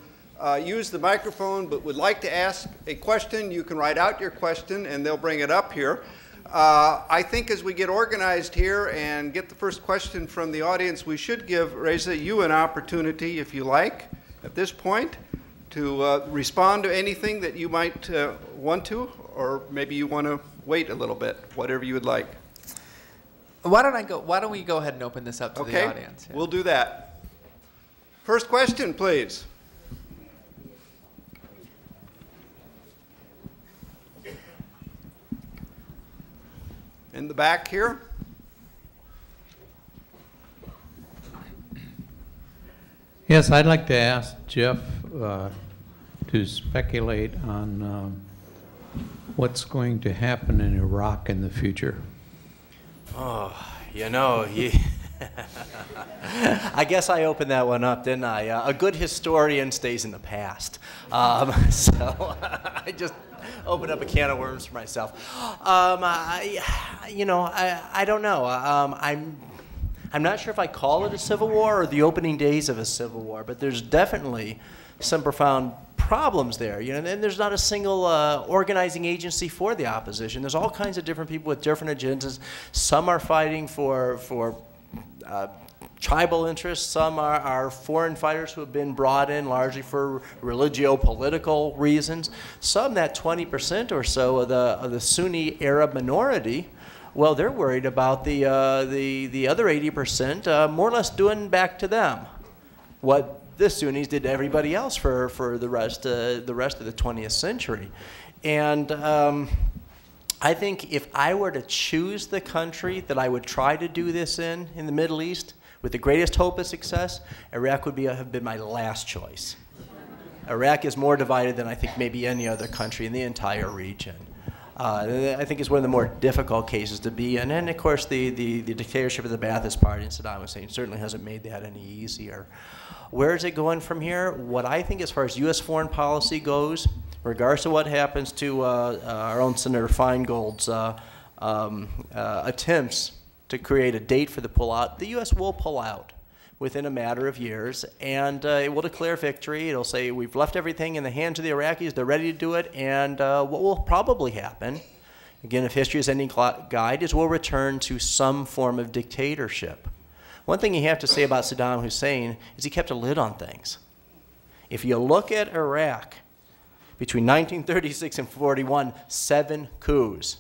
A: use the microphone but would like to ask a question, you can write out your question and they'll bring it up here. I think as we get organized here and get the first question from the audience, we should give, Reza, you an opportunity, if you like, at this point, to respond to anything that you might want to, or maybe you want to wait a little bit, whatever you would like.
B: Why don't we go ahead and open this up to the audience?
A: Yeah. We'll do that. First question, please. In the back here.
H: Yes, I'd like to ask Jeff to speculate on what's going to happen in Iraq in the future.
E: Oh, I guess I opened that one up, didn't I? A good historian stays in the past. So I just opened up a can of worms for myself. I don't know. I'm not sure if I call it a civil war or the opening days of a civil war, but there's definitely some profound problems there. And there's not a single organizing agency for the opposition. There's all kinds of different people with different agendas. Some are fighting for tribal interests. Some are foreign fighters who have been brought in largely for religio-political reasons. Some, that 20% or so of the Sunni Arab minority, well, they're worried about the other 80% more or less doing back to them what the Sunnis did to everybody else for the rest of the 20th century. And I think if I were to choose the country that I would try to do this in the Middle East, with the greatest hope of success, Iraq would have been my last choice. Iraq is more divided than I think maybe any other country in the entire region. I think it's one of the more difficult cases to be in. And of course, the dictatorship of the Ba'athist Party and Saddam Hussein certainly hasn't made that any easier. Where is it going from here? What I think as far as U.S. foreign policy goes, regardless of what happens to our own Senator Feingold's attempts to create a date for the pullout, the U.S. will pull out within a matter of years, and it will declare victory. It'll say, we've left everything in the hands of the Iraqis, they're ready to do it, and what will probably happen, again, if history is any guide, is we'll return to some form of dictatorship. One thing you have to say about Saddam Hussein is he kept a lid on things. If you look at Iraq, between 1936 and 41, 7 coups.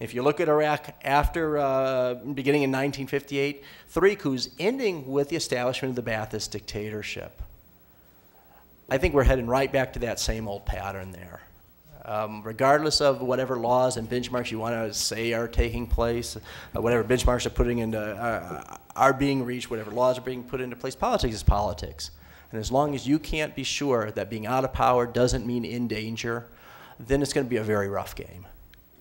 E: If you look at Iraq after beginning in 1958, 3 coups ending with the establishment of the Ba'athist dictatorship. I think we're heading right back to that same old pattern there. Regardless of whatever laws and benchmarks you want to say are taking place, whatever benchmarks are putting into are being reached, whatever laws are being put into place, politics is politics. And as long as you can't be sure that being out of power doesn't mean in danger, then it's going to be a very rough game.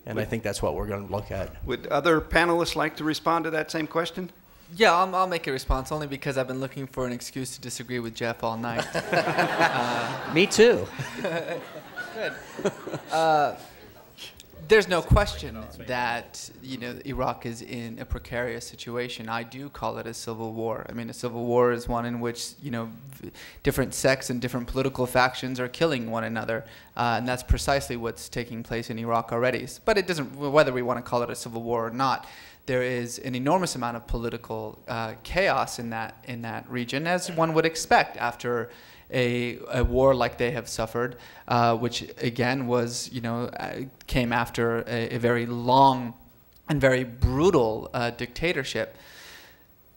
E: And I think that's what we're going to look at.
A: Would other panelists like to respond to that same question?
B: Yeah, I'll make a response only because I've been looking for an excuse to disagree with Jeff all night.
G: Me too.
B: Good. There's no question that Iraq is in a precarious situation. I do call it a civil war. I mean, a civil war is one in which different sects and different political factions are killing one another, and that's precisely what's taking place in Iraq already. But it doesn't, whether we want to call it a civil war or not, there is an enormous amount of political chaos in that region, as one would expect after a war like they have suffered, which again was, came after a very long and very brutal dictatorship.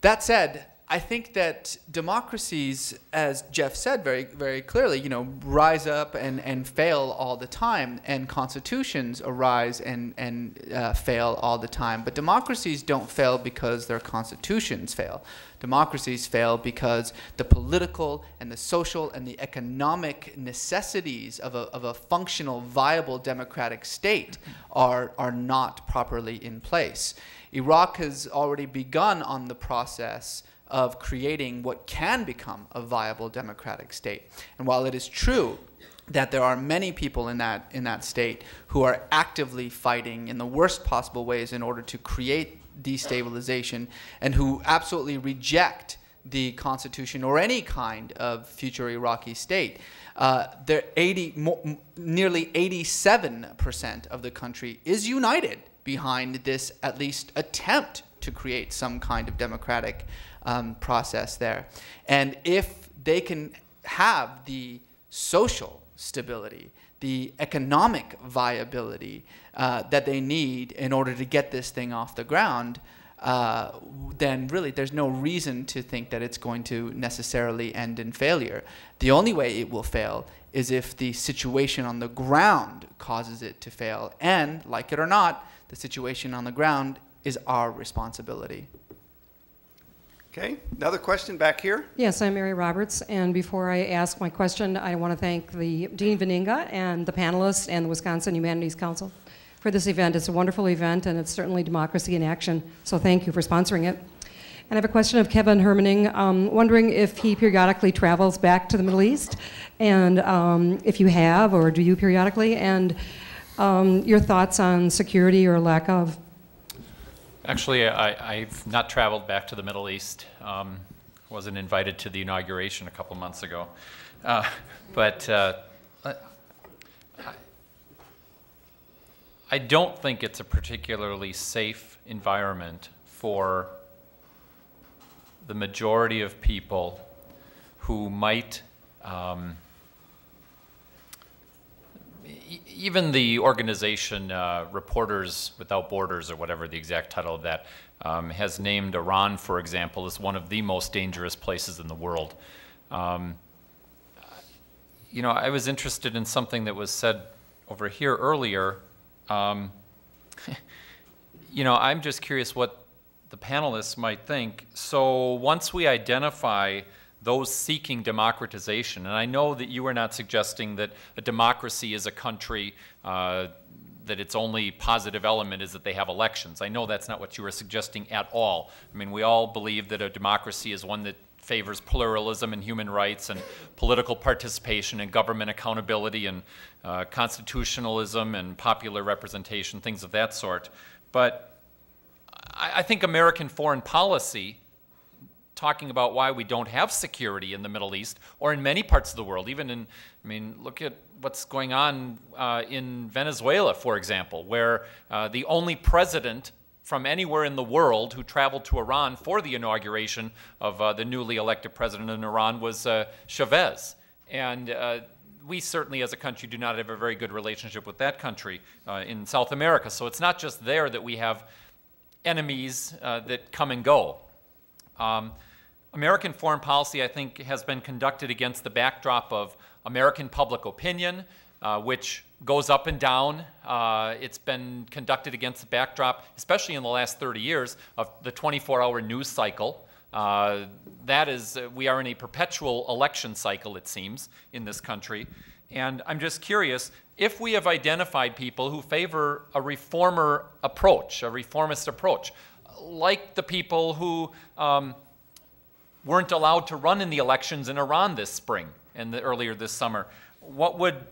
B: That said, I think that democracies, as Jeff said very, very clearly, rise up and fail all the time, and constitutions arise and fail all the time. But democracies don't fail because their constitutions fail. Democracies fail because the political and the social and the economic necessities of a functional, viable democratic state are not properly in place. Iraq has already begun on the process of creating what can become a viable democratic state. And while it is true that there are many people in that state who are actively fighting in the worst possible ways in order to create destabilization, and who absolutely reject the constitution or any kind of future Iraqi state, nearly 87% of the country is united behind this at least attempt to create some kind of democratic process there. And if they can have the social stability, the economic viability that they need in order to get this thing off the ground, then really there's no reason to think that it's going to necessarily end in failure. The only way it will fail is if the situation on the ground causes it to fail. And, like it or not, the situation on the ground is our responsibility.
A: Okay, another question back here.
I: Yes, I'm Mary Roberts, and before I ask my question, I want to thank the Dean Veninga and the panelists and the Wisconsin Humanities Council for this event. It's a wonderful event, and it's certainly democracy in action, so thank you for sponsoring it. And I have a question of Kevin Hermaning, wondering if he periodically travels back to the Middle East, and if you have, or do you periodically, and your thoughts on security or lack of.
F: Actually, I've not traveled back to the Middle East. Wasn't invited to the inauguration a couple months ago. But I don't think it's a particularly safe environment for the majority of people who might, even the organization Reporters Without Borders, or whatever the exact title of that, has named Iran, for example, as one of the most dangerous places in the world. I was interested in something that was said over here earlier. I'm just curious what the panelists might think. So once we identify those seeking democratization, and I know that you are not suggesting that a democracy is a country that its only positive element is that they have elections. I know that's not what you are suggesting at all. I mean, we all believe that a democracy is one that favors pluralism and human rights and political participation and government accountability and constitutionalism and popular representation, things of that sort. But I think American foreign policy, talking about why we don't have security in the Middle East or in many parts of the world, even in, look at what's going on in Venezuela, for example, where the only president from anywhere in the world who traveled to Iran for the inauguration of the newly elected president in Iran was Chavez. And we certainly as a country do not have a very good relationship with that country in South America. So it's not just there that we have enemies that come and go. American foreign policy, I think, has been conducted against the backdrop of American public opinion, which goes up and down. It's been conducted against the backdrop, especially in the last 30 years, of the 24-hour news cycle. That is, we are in a perpetual election cycle, it seems, in this country. And I'm just curious, if we have identified people who favor a reformer approach, a reformist approach, like the people who weren't allowed to run in the elections in Iran this spring and earlier this summer, what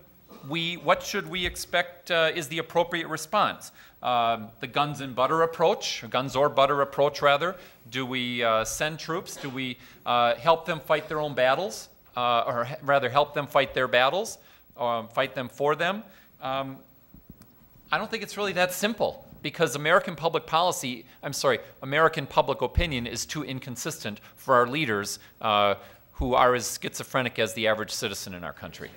F: should we expect is the appropriate response? The guns and butter approach, or guns or butter approach rather? Do we send troops? Do we help them fight their own battles? Or rather help them fight their battles, or fight them for them? I don't think it's really that simple, because American public policy, American public opinion is too inconsistent for our leaders who are as schizophrenic as the average citizen in our country.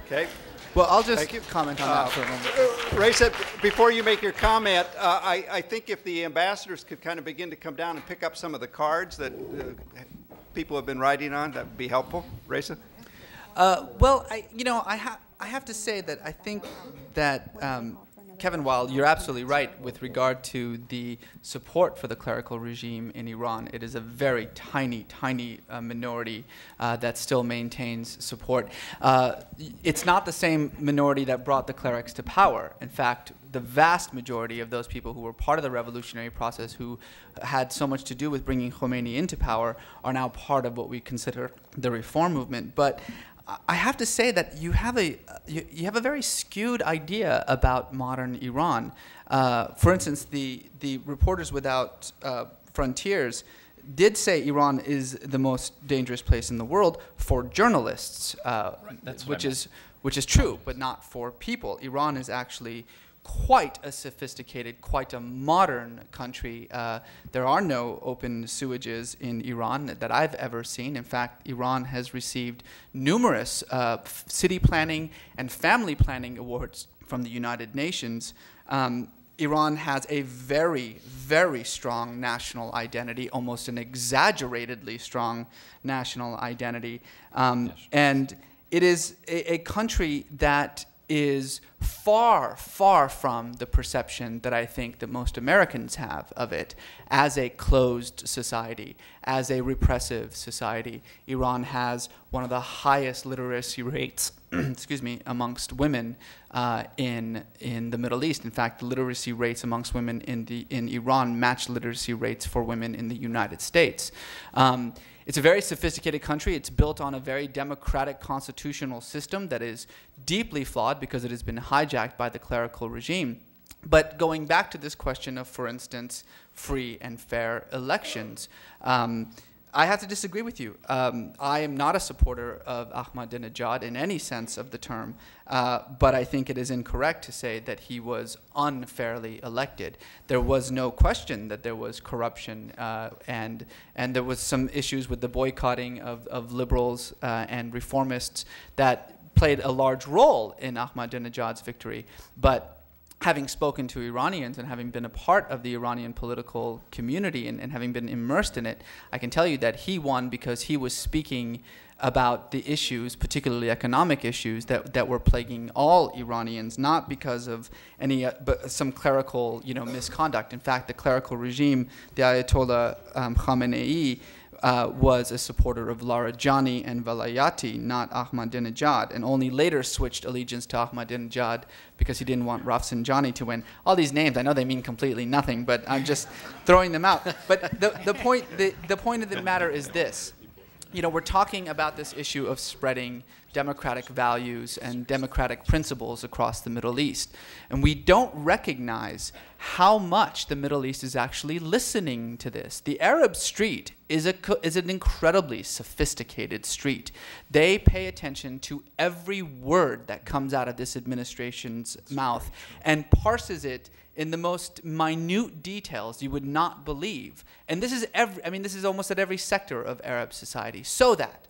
A: Okay.
B: Well, I'll just comment on that for a moment.
A: Reza, before you make your comment, I think if the ambassadors could kind of begin to come down and pick up some of the cards that people have been writing on, that would be helpful. Reza?
B: Well, I have to say that I think that Kevin, while you're absolutely right with regard to the support for the clerical regime in Iran, it is a very tiny minority that still maintains support. It's not the same minority that brought the clerics to power. In fact, the vast majority of those people who were part of the revolutionary process, who had so much to do with bringing Khomeini into power, are now part of what we consider the reform movement. But I have to say that you have a very skewed idea about modern Iran. For instance, the Reporters Without Frontiers did say Iran is the most dangerous place in the world for journalists, which is true, but not for people. Iran is actually quite a sophisticated, quite a modern country. There are no open sewages in Iran that I've ever seen. In fact, Iran has received numerous city planning and family planning awards from the United Nations. Iran has a very, very strong national identity, almost an exaggeratedly strong national identity. And it is a country that is far, far from the perception that I think that most Americans have of it as a closed society, as a repressive society. Iran has one of the highest literacy rates, excuse me, amongst women in the Middle East. In fact, the literacy rates amongst women in Iran match literacy rates for women in the United States. It's a very sophisticated country. It's built on a very democratic constitutional system that is deeply flawed because it has been hijacked by the clerical regime. But going back to this question of, for instance, free and fair elections, I have to disagree with you. I am not a supporter of Ahmadinejad in any sense of the term, but I think it is incorrect to say that he was unfairly elected. There was no question that there was corruption, and there was some issues with the boycotting of liberals and reformists that played a large role in Ahmadinejad's victory. But having spoken to Iranians and having been a part of the Iranian political community and having been immersed in it, I can tell you that he won because he was speaking about the issues, particularly economic issues, that were plaguing all Iranians, not because of any but some clerical misconduct. In fact, the clerical regime, the Ayatollah Khamenei, was a supporter of Larijani and Velayati, not Ahmadinejad, and only later switched allegiance to Ahmadinejad because he didn't want Rafsanjani to win. All these names, I know they mean completely nothing, but I'm just throwing them out. But the point of the matter is this. We're talking about this issue of spreading democratic values and democratic principles across the Middle East. And we don't recognize how much the Middle East is actually listening to this. The Arab street is an incredibly sophisticated street. They pay attention to every word that comes out of this administration's mouth and parses it in the most minute details you would not believe. And this is this is almost at every sector of Arab society. So that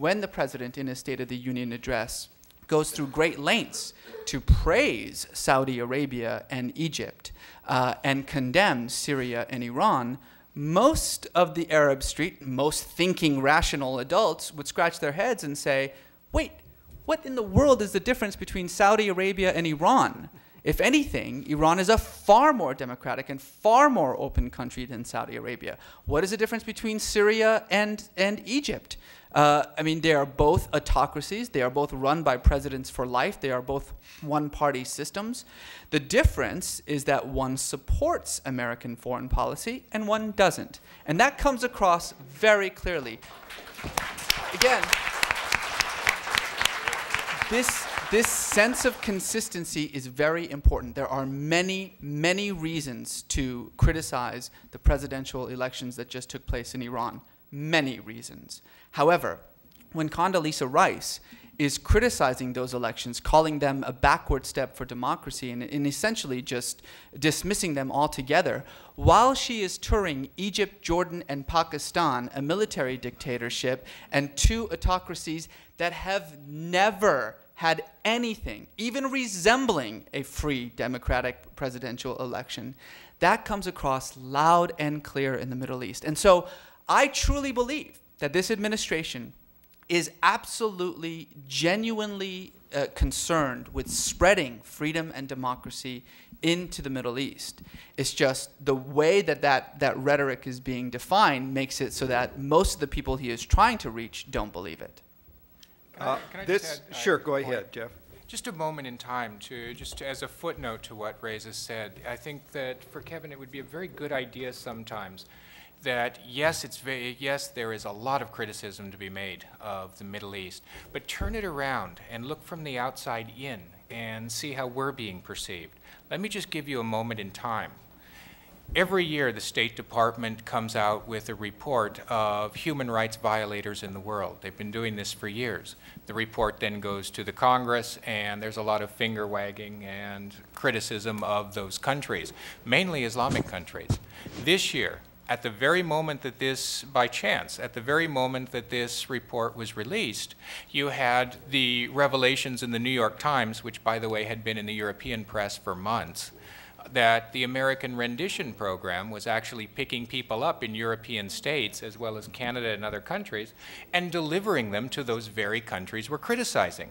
B: when the president in his State of the Union address goes through great lengths to praise Saudi Arabia and Egypt and condemn Syria and Iran, most of the Arab street, most thinking rational adults would scratch their heads and say, wait, what in the world is the difference between Saudi Arabia and Iran? If anything, Iran is a far more democratic and far more open country than Saudi Arabia. What is the difference between Syria and Egypt? I mean, they are both autocracies. They are both run by presidents for life. They are both one-party systems. The difference is that one supports American foreign policy and one doesn't. And that comes across very clearly. Again, this sense of consistency is very important. There are many, many reasons to criticize the presidential elections that just took place in Iran. Many reasons. However, when Condoleezza Rice is criticizing those elections, calling them a backward step for democracy, and essentially just dismissing them altogether, while she is touring Egypt, Jordan, and Pakistan, a military dictatorship, and two autocracies that have never had anything, even resembling a free democratic presidential election, that comes across loud and clear in the Middle East. And so I truly believe that this administration is absolutely, genuinely concerned with spreading freedom and democracy into the Middle East. It's just the way that rhetoric is being defined makes it so that most of the people he is trying to reach don't believe it.
C: Can I just add,
A: sure, go ahead, Jeff.
C: Just a moment in time as a footnote to what Reza said. I think that for Kevin, it would be a very good idea sometimes that yes, there is a lot of criticism to be made of the Middle East, but turn it around and look from the outside in and see how we're being perceived. Let me just give you a moment in time. Every year, the State Department comes out with a report of human rights violators in the world. They've been doing this for years. The report then goes to the Congress, and there's a lot of finger wagging and criticism of those countries, mainly Islamic countries. This year, at the very moment that this, by chance, at the very moment that this report was released, you had the revelations in the New York Times, which, by the way, had been in the European press for months, that the American rendition program was actually picking people up in European states, as well as Canada and other countries, and delivering them to those very countries we're criticizing.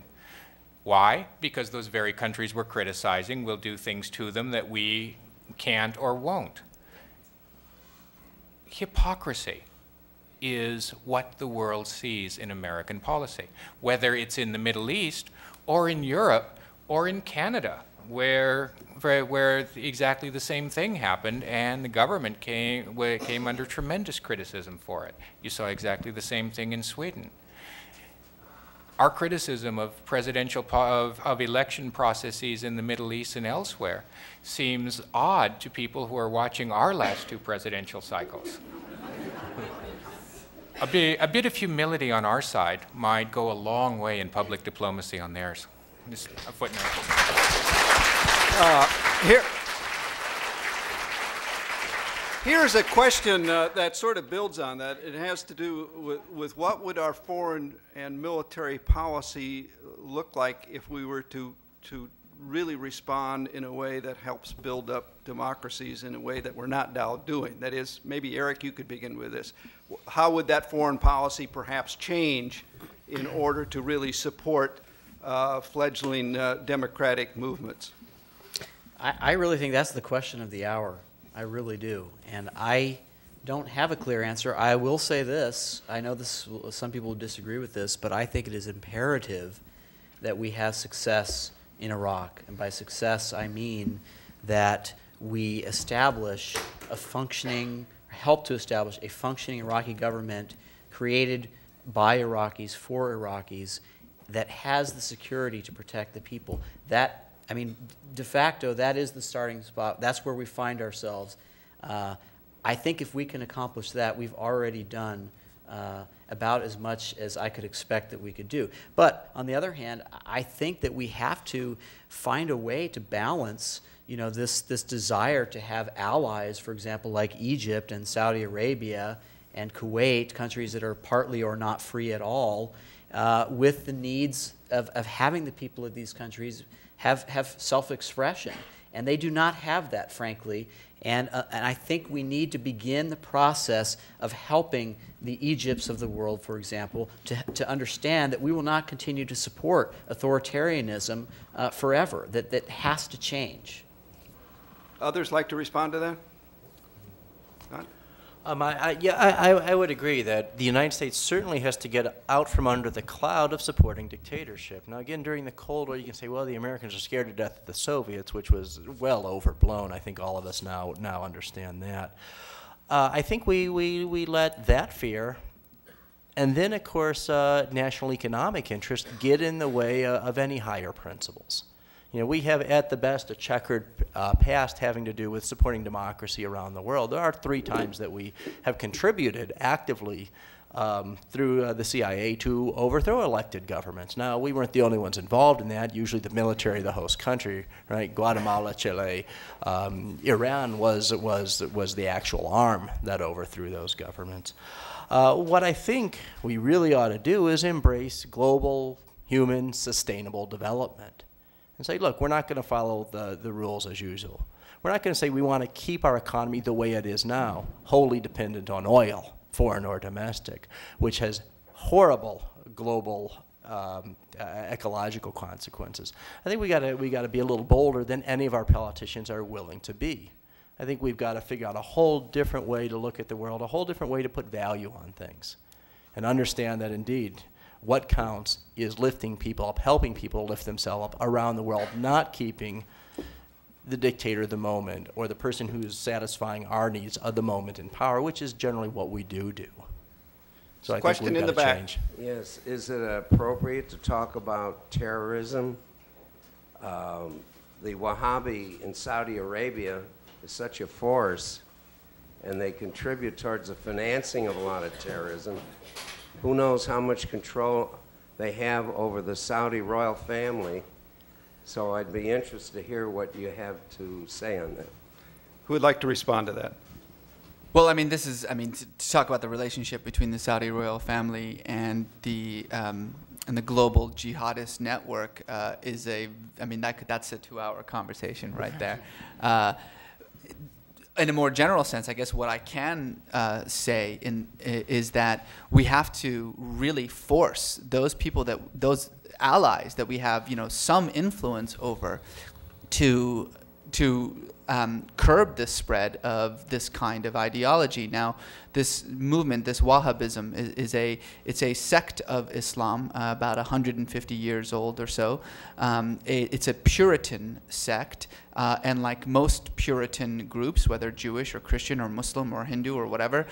C: Why? Because those very countries we're criticizing will do things to them that we can't or won't. Hypocrisy is what the world sees in American policy, whether it's in the Middle East or in Europe or in Canada, where exactly the same thing happened, and the government came under tremendous criticism for it. You saw exactly the same thing in Sweden. Our criticism of of election processes in the Middle East and elsewhere seems odd to people who are watching our last two presidential cycles. A bit of humility on our side might go a long way in public diplomacy on theirs. Just a footnote.
A: Here's a question that sort of builds on that. It has to do with what would our foreign and military policy look like if we were to really respond in a way that helps build up democracies in a way that we're not now doing. That is, maybe Eric, you could begin with this. How would that foreign policy perhaps change in order to really support fledgling democratic movements?
G: I really think that's the question of the hour. I really do. And I don't have a clear answer. I will say this. I know some people disagree with this, but I think it is imperative that we have success in Iraq. And by success, I mean that we establish help to establish a functioning Iraqi government created by Iraqis for Iraqis that has the security to protect the people. I mean, de facto, that is the starting spot. That's where we find ourselves. I think if we can accomplish that, we've already done about as much as I could expect that we could do. But on the other hand, I think that we have to find a way to balance, this desire to have allies, for example, like Egypt and Saudi Arabia and Kuwait, countries that are partly or not free at all, with the needs of having the people of these countries have self-expression. And they do not have that, frankly. And I think we need to begin the process of helping the Egypts of the world, for example, to understand that we will not continue to support authoritarianism forever, that has to change.
A: Others like to respond to that? Scott?
E: I would agree that the United States certainly has to get out from under the cloud of supporting dictatorship. Now, again, during the Cold War, you can say, well, the Americans are scared to death of the Soviets, which was well overblown. I think all of us now understand that. I think we let that fear, and then, of course, national economic interest get in the way of any higher principles. You know, we have, at the best, a checkered past having to do with supporting democracy around the world. There are 3 times that we have contributed actively through the CIA to overthrow elected governments. Now, we weren't the only ones involved in that. Usually the military, the host country, right? Guatemala, Chile, Iran was the actual arm that overthrew those governments. What I think we really ought to do is embrace global, human, sustainable development. And say, look, we're not going to follow the rules as usual. We're not going to say we want to keep our economy the way it is now, wholly dependent on oil, foreign or domestic, which has horrible global ecological consequences. I think we got to be a little bolder than any of our politicians are willing to be. I think we've got to figure out a whole different way to look at the world, a whole different way to put value on things, and understand that indeed, what counts is lifting people up, helping people lift themselves up around the world, not keeping the dictator of the moment or the person who's satisfying our needs of the moment in power, which is generally what we do. So I think we've got to change.
J: Yes, is it appropriate to talk about terrorism? The Wahhabi in Saudi Arabia is such a force, and they contribute towards the financing of a lot of terrorism. Who knows how much control they have over the Saudi royal family. So I'd be interested to hear what you have to say on that.
A: Who would like to respond to that?
B: Well, I mean, to talk about the relationship between the Saudi royal family and the global jihadist network that's a 2-hour conversation right there. In a more general sense, I guess what I can say is that we have to really force those allies that we have, some influence over, to curb the spread of this kind of ideology. Now, this movement, this Wahhabism, it's a sect of Islam, about 150 years old or so. It's a Puritan sect, and like most Puritan groups, whether Jewish or Christian or Muslim or Hindu or whatever,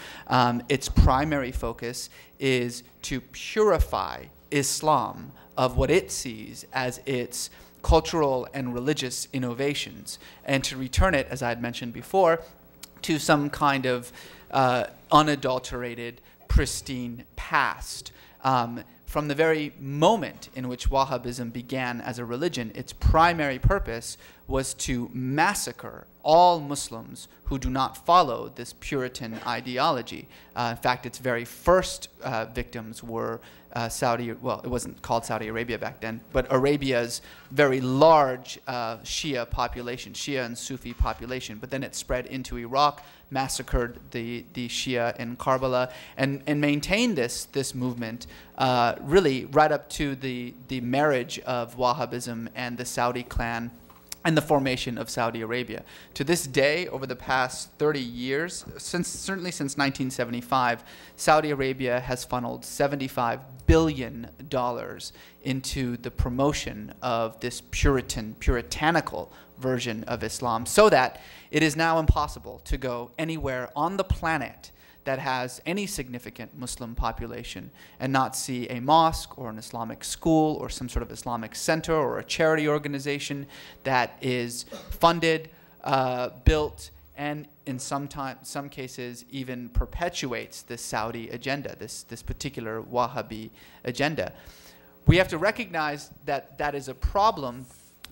B: its primary focus is to purify Islam of what it sees as its cultural and religious innovations, and to return it, as I had mentioned before, to some kind of unadulterated, pristine past. From the very moment in which Wahhabism began as a religion, its primary purpose was to massacre all Muslims who do not follow this Puritan ideology. In fact, its very first victims were it wasn't called Saudi Arabia back then, but Arabia's very large Shia population, Shia and Sufi population. But then it spread into Iraq, massacred the Shia in Karbala, and maintained this movement really right up to the marriage of Wahhabism and the Saudi clan and the formation of Saudi Arabia. To this day, over the past 30 years, certainly since 1975, Saudi Arabia has funneled $75 billion into the promotion of this puritanical version of Islam, so that it is now impossible to go anywhere on the planet that has any significant Muslim population and not see a mosque or an Islamic school or some sort of Islamic center or a charity organization that is funded, built, and in some cases even perpetuates this Saudi agenda, this particular Wahhabi agenda. We have to recognize that that is a problem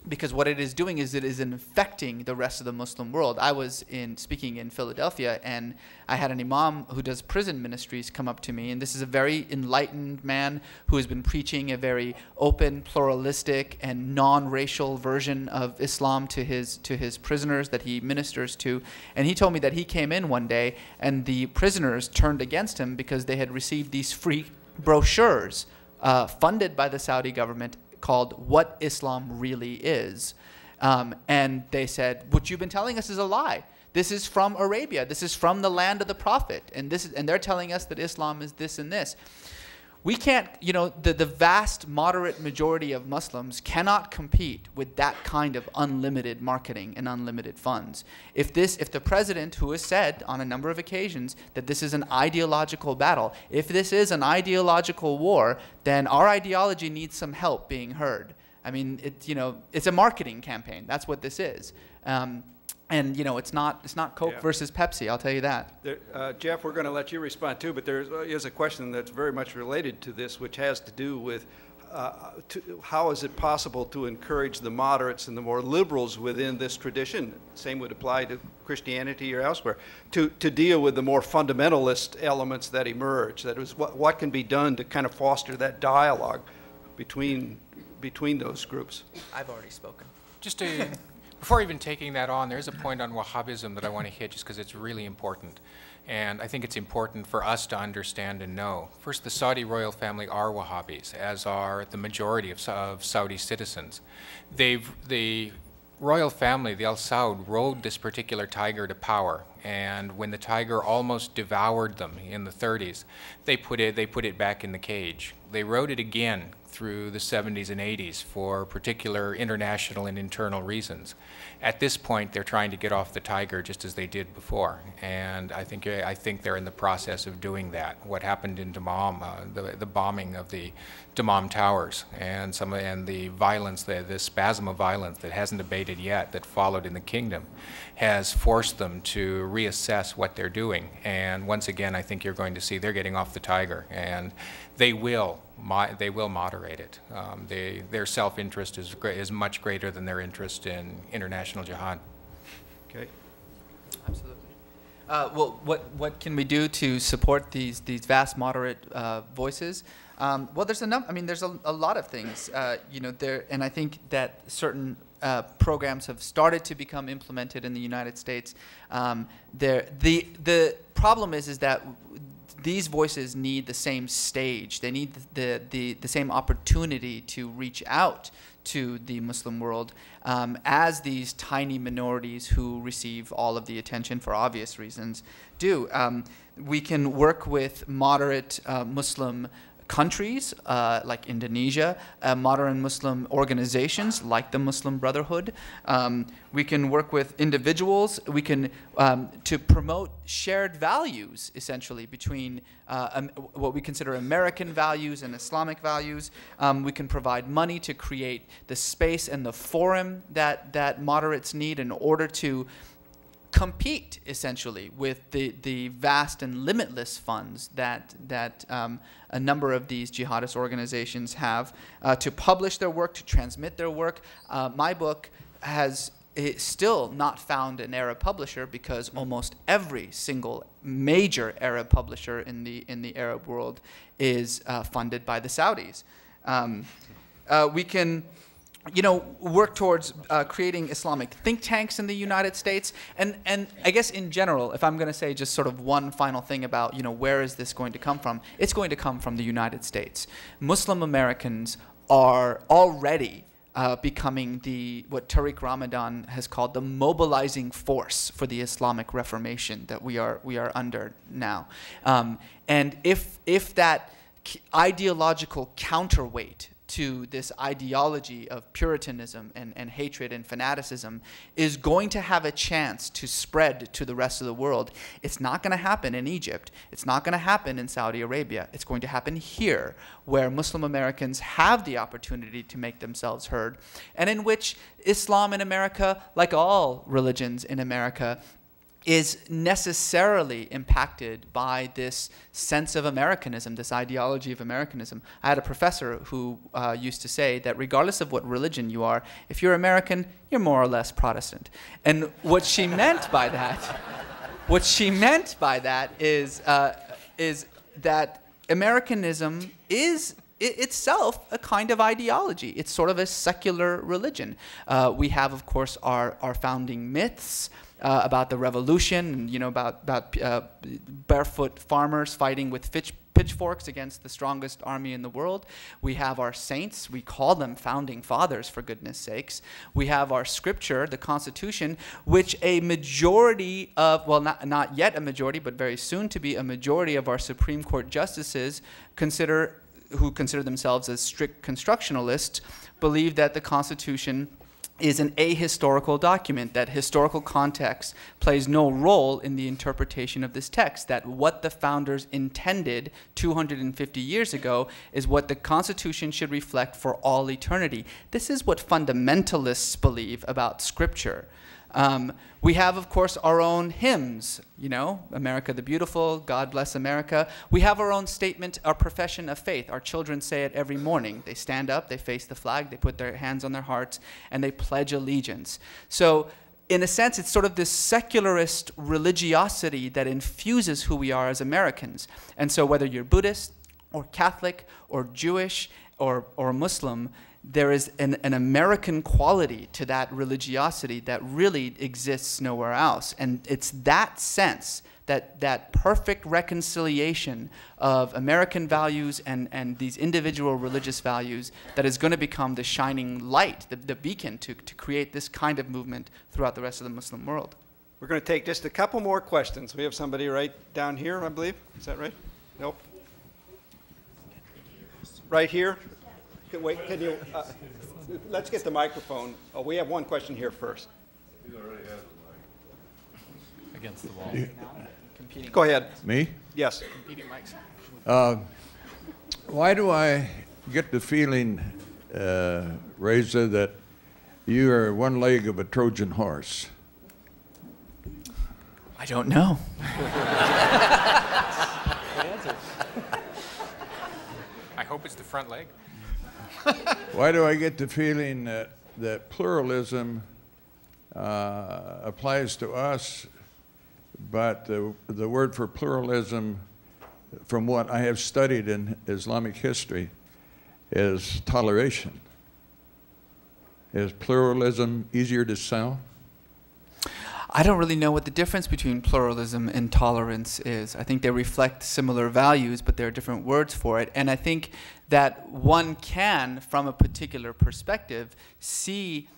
B: because what it is doing is it is infecting the rest of the Muslim world. I was speaking in Philadelphia, and I had an imam who does prison ministries come up to me, and this is a very enlightened man who has been preaching a very open, pluralistic, and non-racial version of Islam to his prisoners that he ministers to. And he told me that he came in one day, and the prisoners turned against him because they had received these free brochures funded by the Saudi government called What Islam Really Is. And they said, what you've been telling us is a lie. This is from Arabia. This is from the land of the Prophet. And they're telling us that Islam is this and this. We can't, the vast moderate majority of Muslims cannot compete with that kind of unlimited marketing and unlimited funds. If the president, who has said on a number of occasions that this is an ideological battle, if this is an ideological war, then our ideology needs some help being heard. I mean, it's a marketing campaign. That's what this is. And it's not Coke versus Pepsi, I'll tell you that.
A: Jeff, we're going to let you respond too, but there is a question that's very much related to this, which has to do with how is it possible to encourage the moderates and the more liberals within this tradition, same would apply to Christianity or elsewhere, to deal with the more fundamentalist elements that emerge. That is, what can be done to kind of foster that dialogue between those groups?
B: I've already spoken.
C: Before even taking that on, there's a point on Wahhabism that I want to hit just because it's really important. And I think it's important for us to understand and know. First, the Saudi royal family are Wahhabis, as are the majority of Saudi citizens. The royal family, the Al Saud, rode this particular tiger to power. And when the tiger almost devoured them in the 30s, they put it back in the cage. They rode it again through the 70s and 80s for particular international and internal reasons. At this point, they're trying to get off the tiger just as they did before, and I think they're in the process of doing that. What happened in Dammam, the bombing of the Dammam towers, and the violence, the spasm of violence that hasn't abated yet that followed in the kingdom, has forced them to reassess what they're doing. And once again, I think you're going to see they're getting off the tiger, and they will moderate it. Their self-interest is much greater than their interest in international jihad.
A: Okay.
B: Absolutely. Well, what can we do to support these vast moderate voices? Well, there's there's a lot of things, and I think that certain programs have started to become implemented in the United States. The problem is that these voices need the same stage. They need the same opportunity to reach out to the Muslim world as these tiny minorities who receive all of the attention for obvious reasons do. We can work with moderate Muslim countries like Indonesia, modern Muslim organizations like the Muslim Brotherhood. We can work with individuals. We can to promote shared values, essentially, between what we consider American values and Islamic values. We can provide money to create the space and the forum that moderates need in order to compete, essentially, with the vast and limitless funds that a number of these jihadist organizations have to publish their work, to transmit their work. My book has still not found an Arab publisher because almost every single major Arab publisher in the Arab world is funded by the Saudis. We can work towards creating Islamic think tanks in the United States. And I guess in general, if I'm going to say just sort of one final thing about, where is this going to come from? It's going to come from the United States. Muslim Americans are already becoming what Tariq Ramadan has called the mobilizing force for the Islamic Reformation that we are under now. And if that ideological counterweight to this ideology of Puritanism and hatred and fanaticism is going to have a chance to spread to the rest of the world, it's not going to happen in Egypt. It's not going to happen in Saudi Arabia. It's going to happen here, where Muslim Americans have the opportunity to make themselves heard, and in which Islam in America, like all religions in America, is necessarily impacted by this sense of Americanism, this ideology of Americanism. I had a professor who used to say that regardless of what religion you are, if you're American, you're more or less Protestant. And what she meant by that, is that Americanism is itself a kind of ideology. It's sort of a secular religion. We have, of course, our founding myths about the revolution, and, about barefoot farmers fighting with pitchforks against the strongest army in the world. We have our saints. We call them founding fathers, for goodness sakes. We have our scripture, the Constitution, which a majority of, well, not yet a majority, but very soon to be a majority of our Supreme Court justices who consider themselves as strict constructionalists, believe that the Constitution is an ahistorical document, that historical context plays no role in the interpretation of this text, that what the founders intended 250 years ago is what the Constitution should reflect for all eternity. This is what fundamentalists believe about Scripture. We have, of course, our own hymns, America the Beautiful, God Bless America. We have our own statement, our profession of faith. Our children say it every morning. They stand up, they face the flag, they put their hands on their hearts, and they pledge allegiance. So, in a sense, it's sort of this secularist religiosity that infuses who we are as Americans. And so whether you're Buddhist or Catholic or Jewish or Muslim, there is an American quality to that religiosity that really exists nowhere else. And it's that sense, that perfect reconciliation of American values and these individual religious values that is going to become the shining light, the beacon to create this kind of movement throughout the rest of the Muslim world.
A: We're going to take just a couple more questions. We have somebody right down here, I believe. Is that right? Nope. Right here? Wait, can you, let's get the microphone. Oh, we have one question here first.
F: Against the wall.
A: Go ahead.
K: Me?
A: Yes.
K: Why do I get the feeling, Reza, that you are one leg of a Trojan horse?
B: I don't know.
C: I hope it's the front leg.
K: Why do I get the feeling that pluralism applies to us, but the word for pluralism, from what I have studied in Islamic history, is toleration? Is pluralism easier to sell?
B: I don't really know what the difference between pluralism and tolerance is. I think they reflect similar values, but there are different words for it. And I think that one can, from a particular perspective, see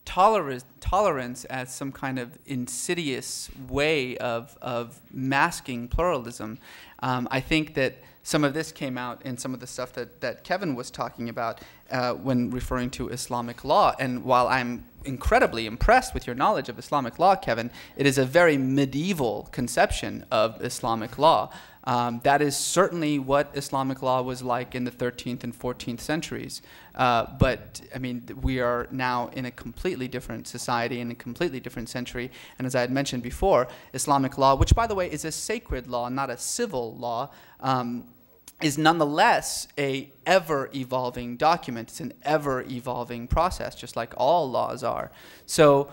B: tolerance as some kind of insidious way of masking pluralism. I think that some of this came out in some of the stuff that Kevin was talking about when referring to Islamic law. And while I'm incredibly impressed with your knowledge of Islamic law, Kevin, it is a very medieval conception of Islamic law. That is certainly what Islamic law was like in the 13th and 14th centuries. But, I mean, we are now in a completely different society, in a completely different century. And as I had mentioned before, Islamic law, which, by the way, is a sacred law, not a civil law, is nonetheless a ever-evolving document. It's an ever-evolving process, just like all laws are. So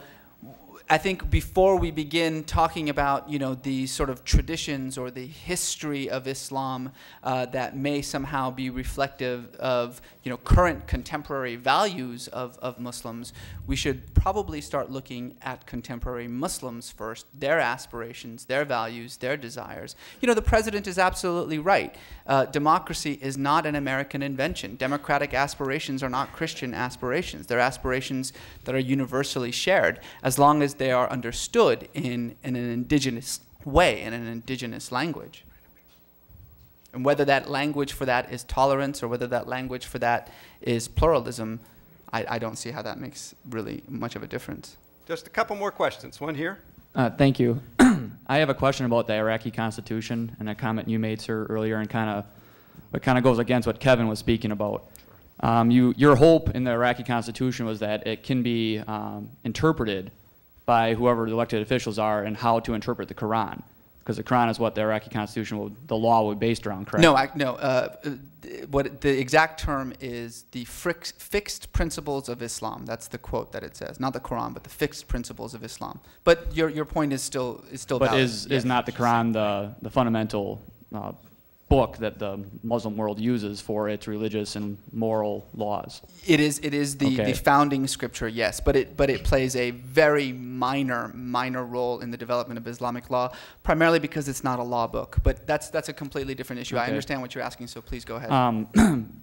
B: I think before we begin talking about, the sort of traditions or the history of Islam that may somehow be reflective of, current contemporary values of Muslims, we should probably start looking at contemporary Muslims first, their aspirations, their values, their desires. The president is absolutely right. Democracy is not an American invention. Democratic aspirations are not Christian aspirations. They're aspirations that are universally shared, as long as they are understood in an indigenous way, in an indigenous language. And whether that language for that is tolerance or whether that language for that is pluralism, I don't see how that makes really much of a difference.
A: Just a couple more questions. One here.
L: Thank you. I have a question about the Iraqi Constitution and a comment you made, sir, earlier, and it kind of goes against what Kevin was speaking about. Your hope in the Iraqi Constitution was that it can be interpreted by whoever the elected officials are and how to interpret the Quran. Because the Quran is what the Iraqi constitution, the law would be based around, correct?
B: No, what the exact term is the fixed principles of Islam. That's the quote that it says. Not the Quran, but the fixed principles of Islam. But your point is still
L: but
B: valid.
L: Is not the Quran the fundamental book that the Muslim world uses for its religious and moral laws?
B: It is the founding scripture, yes, but it plays a very minor role in the development of Islamic law, primarily because it's not a law book. But that's a completely different issue. I understand what you're asking, so please go ahead.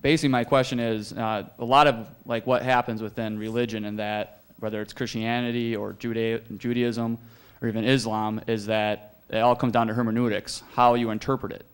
L: Basically, my question is a lot of like what happens within religion, and that whether it's Christianity or Judaism or even Islam, is that it all comes down to hermeneutics, how you interpret it.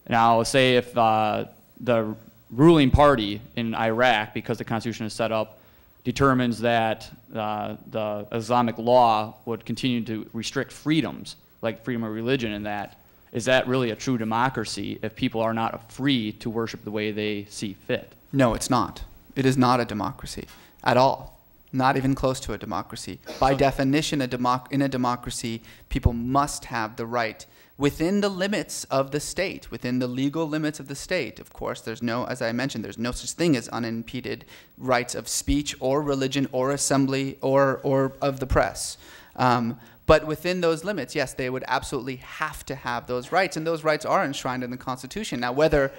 L: Now, say if the ruling party in Iraq, because the constitution is set up, determines that the Islamic law would continue to restrict freedoms, like freedom of religion and that, is that really a true democracy if people are not free to worship the way they see fit?
B: No, it's not. It is not a democracy at all. Not even close to a democracy. By definition, in a democracy, people must have the right within the limits of the state, within the legal limits of the state. Of course, there's no, as I mentioned, there's no such thing as unimpeded rights of speech or religion or assembly or of the press. But within those limits, yes, they would absolutely have to have those rights, and those rights are enshrined in the Constitution. Now, whether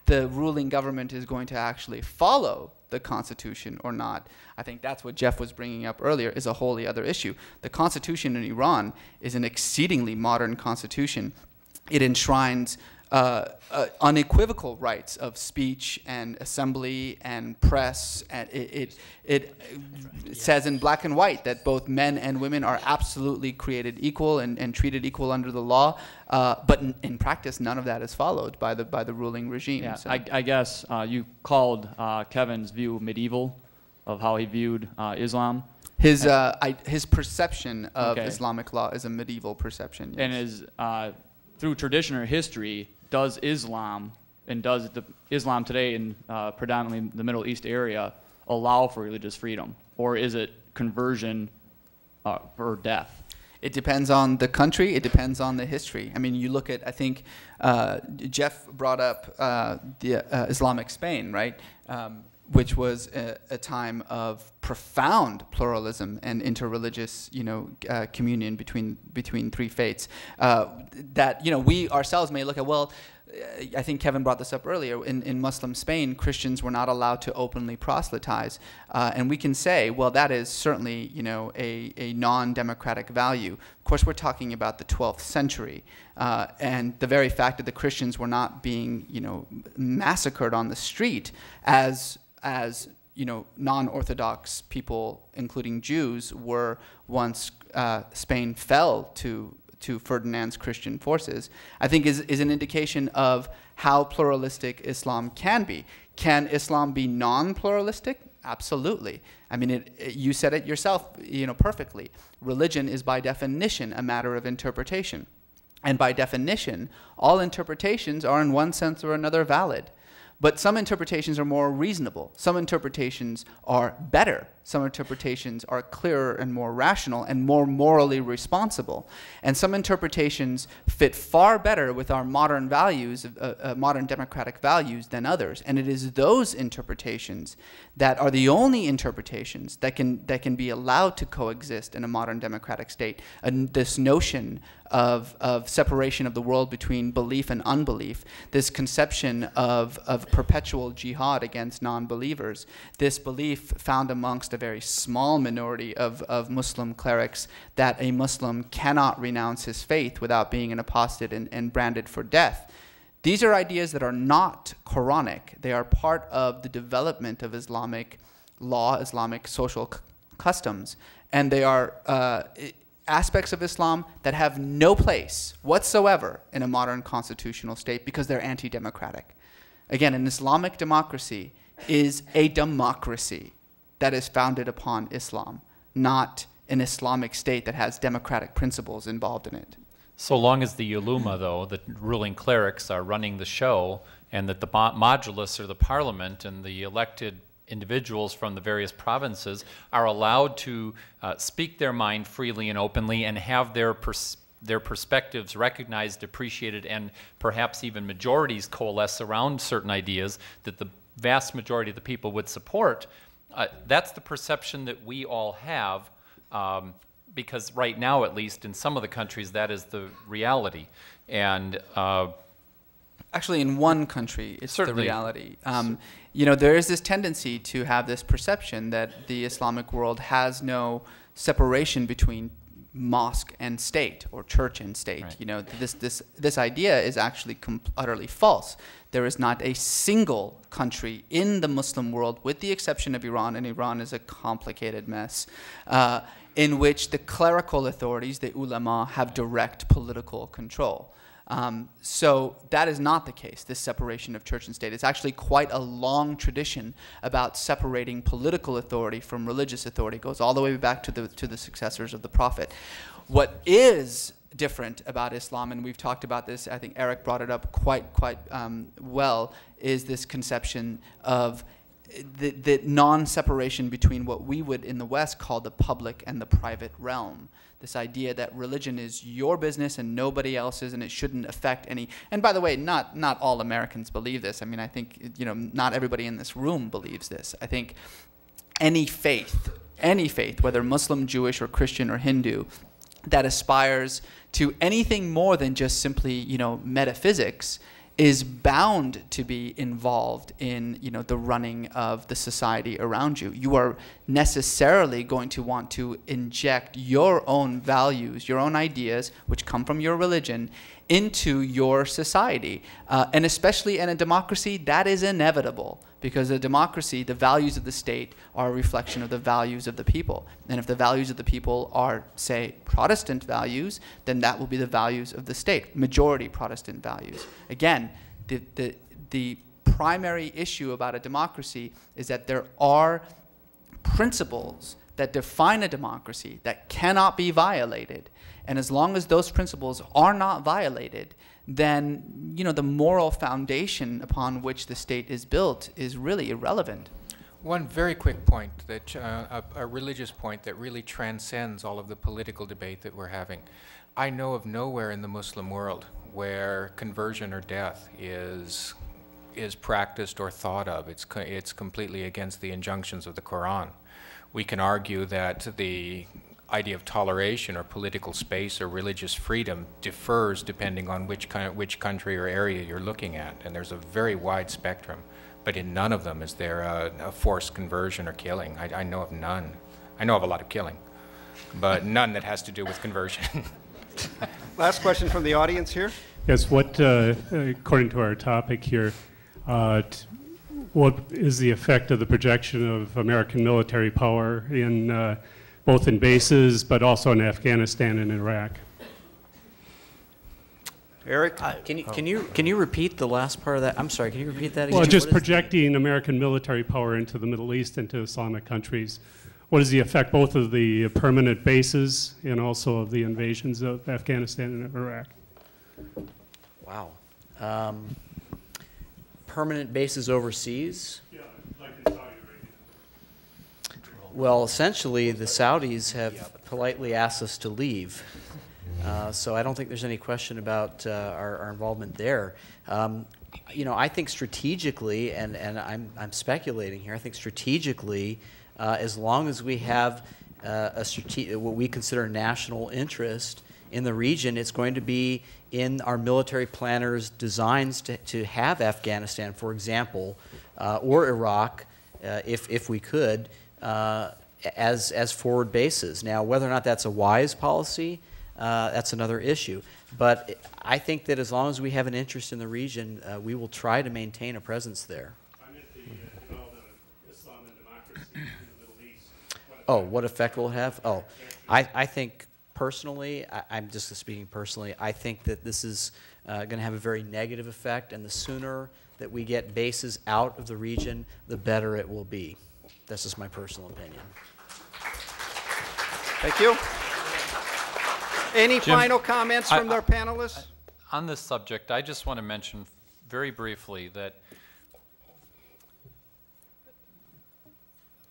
B: the ruling government is going to actually follow the Constitution or not, I think that's what Jeff was bringing up earlier, is a wholly other issue. The Constitution in Iran is an exceedingly modern constitution. It enshrines unequivocal rights of speech and assembly and press. And it says in black and white that both men and women are absolutely created equal and treated equal under the law. But in practice, none of that is followed by the ruling regime.
L: Yeah,
B: so.
L: I guess you called Kevin's view medieval, of how he viewed Islam.
B: His perception of Islamic law is a medieval perception. Yes.
L: And is through tradition or history, does Islam and does the Islam today in predominantly the Middle East area allow for religious freedom, or is it conversion or death?
B: It depends on the country. It depends on the history. I mean, you look at, I think Jeff brought up the Islamic Spain, right? Which was a time of profound pluralism and interreligious, communion between three faiths. That we ourselves may look at. Well, I think Kevin brought this up earlier. In Muslim Spain, Christians were not allowed to openly proselytize, and we can say, well, that is certainly a non-democratic value. Of course, we're talking about the 12th century, and the very fact that the Christians were not being massacred on the street as non-Orthodox people, including Jews, were once Spain fell to Ferdinand's Christian forces, I think is an indication of how pluralistic Islam can be. Can Islam be non-pluralistic? Absolutely. I mean, you said it yourself, perfectly. Religion is by definition a matter of interpretation. And by definition, all interpretations are in one sense or another valid. But some interpretations are more reasonable. Some interpretations are better. Some interpretations are clearer and more rational and more morally responsible. And some interpretations fit far better with our modern values, modern democratic values, than others. And it is those interpretations that are the only interpretations that can be allowed to coexist in a modern democratic state. And this notion of separation of the world between belief and unbelief, this conception of perpetual jihad against non-believers, this belief found amongst a very small minority of Muslim clerics that a Muslim cannot renounce his faith without being an apostate and branded for death. These are ideas that are not Quranic. They are part of the development of Islamic law, Islamic social customs, and they are aspects of Islam that have no place whatsoever in a modern constitutional state because they're anti-democratic. Again, an Islamic democracy is a democracy that is founded upon Islam, not an Islamic state that has democratic principles involved in it.
F: So long as the ulama, though, the ruling clerics, are running the show, and that the modulus or the parliament and the elected individuals from the various provinces are allowed to speak their mind freely and openly and have their perspectives recognized, appreciated, and perhaps even majorities coalesce around certain ideas that the vast majority of the people would support, that's the perception that we all have, because right now, at least in some of the countries, that is the reality. And
B: actually, in one country, it's
F: certainly
B: the reality. You know, there is this tendency to have this perception that the Islamic world has no separation between mosque and state, or church and state.
F: Right.
B: You know, this idea is actually utterly false. There is not a single country in the Muslim world, with the exception of Iran, and Iran is a complicated mess, in which the clerical authorities, the ulama, have direct political control. So that is not the case, this separation of church and state. It's actually quite a long tradition about separating political authority from religious authority. It goes all the way back to the successors of the Prophet. What is different about Islam, and we've talked about this, I think Eric brought it up quite well, is this conception of the non-separation between what we would in the West call the public and the private realm. This idea that religion is your business and nobody else's, and it shouldn't affect any. And by the way, not all Americans believe this. I mean, I think, you know, not everybody in this room believes this. I think any faith, whether Muslim, Jewish, or Christian or Hindu, that aspires to anything more than just simply, you know, metaphysics, is bound to be involved in, you know, the running of the society around you. You are necessarily going to want to inject your own values, your own ideas, which come from your religion, into your society. And especially in a democracy, that is inevitable, because a democracy, the values of the state are a reflection of the values of the people. And if the values of the people are, say, Protestant values, then that will be the values of the state, majority Protestant values. Again, the primary issue about a democracy is that there are principles that define a democracy that cannot be violated. And as long as those principles are not violated, then, you know, the moral foundation upon which the state is built is really irrelevant.
C: One very quick point, that a religious point that really transcends all of the political debate that we're having. I know of nowhere in the Muslim world where conversion or death is practiced or thought of. It's completely against the injunctions of the Quran. We can argue that the idea of toleration or political space or religious freedom differs depending on which country or area you're looking at, and there's a very wide spectrum. But in none of them is there a forced conversion or killing. I know of none. I know of a lot of killing, but none that has to do with conversion.
A: Last question from the audience here.
M: Yes, according to our topic here, what is the effect of the projection of American military power in both in bases, but also in Afghanistan and Iraq?
A: Eric?
G: Can you repeat the last part of that? I'm sorry, can you repeat that again?
M: Well, just projecting American military power into the Middle East, into Islamic countries. What is the effect both of the permanent bases and also of the invasions of Afghanistan and Iraq?
G: Wow. Permanent bases overseas?
M: Yeah, like in Saudi Arabia.
G: Well, essentially, the Saudis have politely asked us to leave. So I don't think there's any question about our involvement there. You know, I think strategically, and I'm speculating here, I think strategically, as long as we have what we consider national interest in the region, it's going to be in our military planners' designs to have Afghanistan, for example, or Iraq, if we could, as forward bases. Now, whether or not that's a wise policy, that's another issue. But I think that as long as we have an interest in the region, we will try to maintain a presence there.
M: I meant the development of Islam and democracy in the Middle East.
G: What effect will it have? Oh, I think personally, I'm just speaking personally, I think that this is going to have a very negative effect, and the sooner that we get bases out of the region, the better it will be. That's just my personal opinion.
A: Thank you. Any final comments from their panelists?
F: On this subject, I just want to mention very briefly that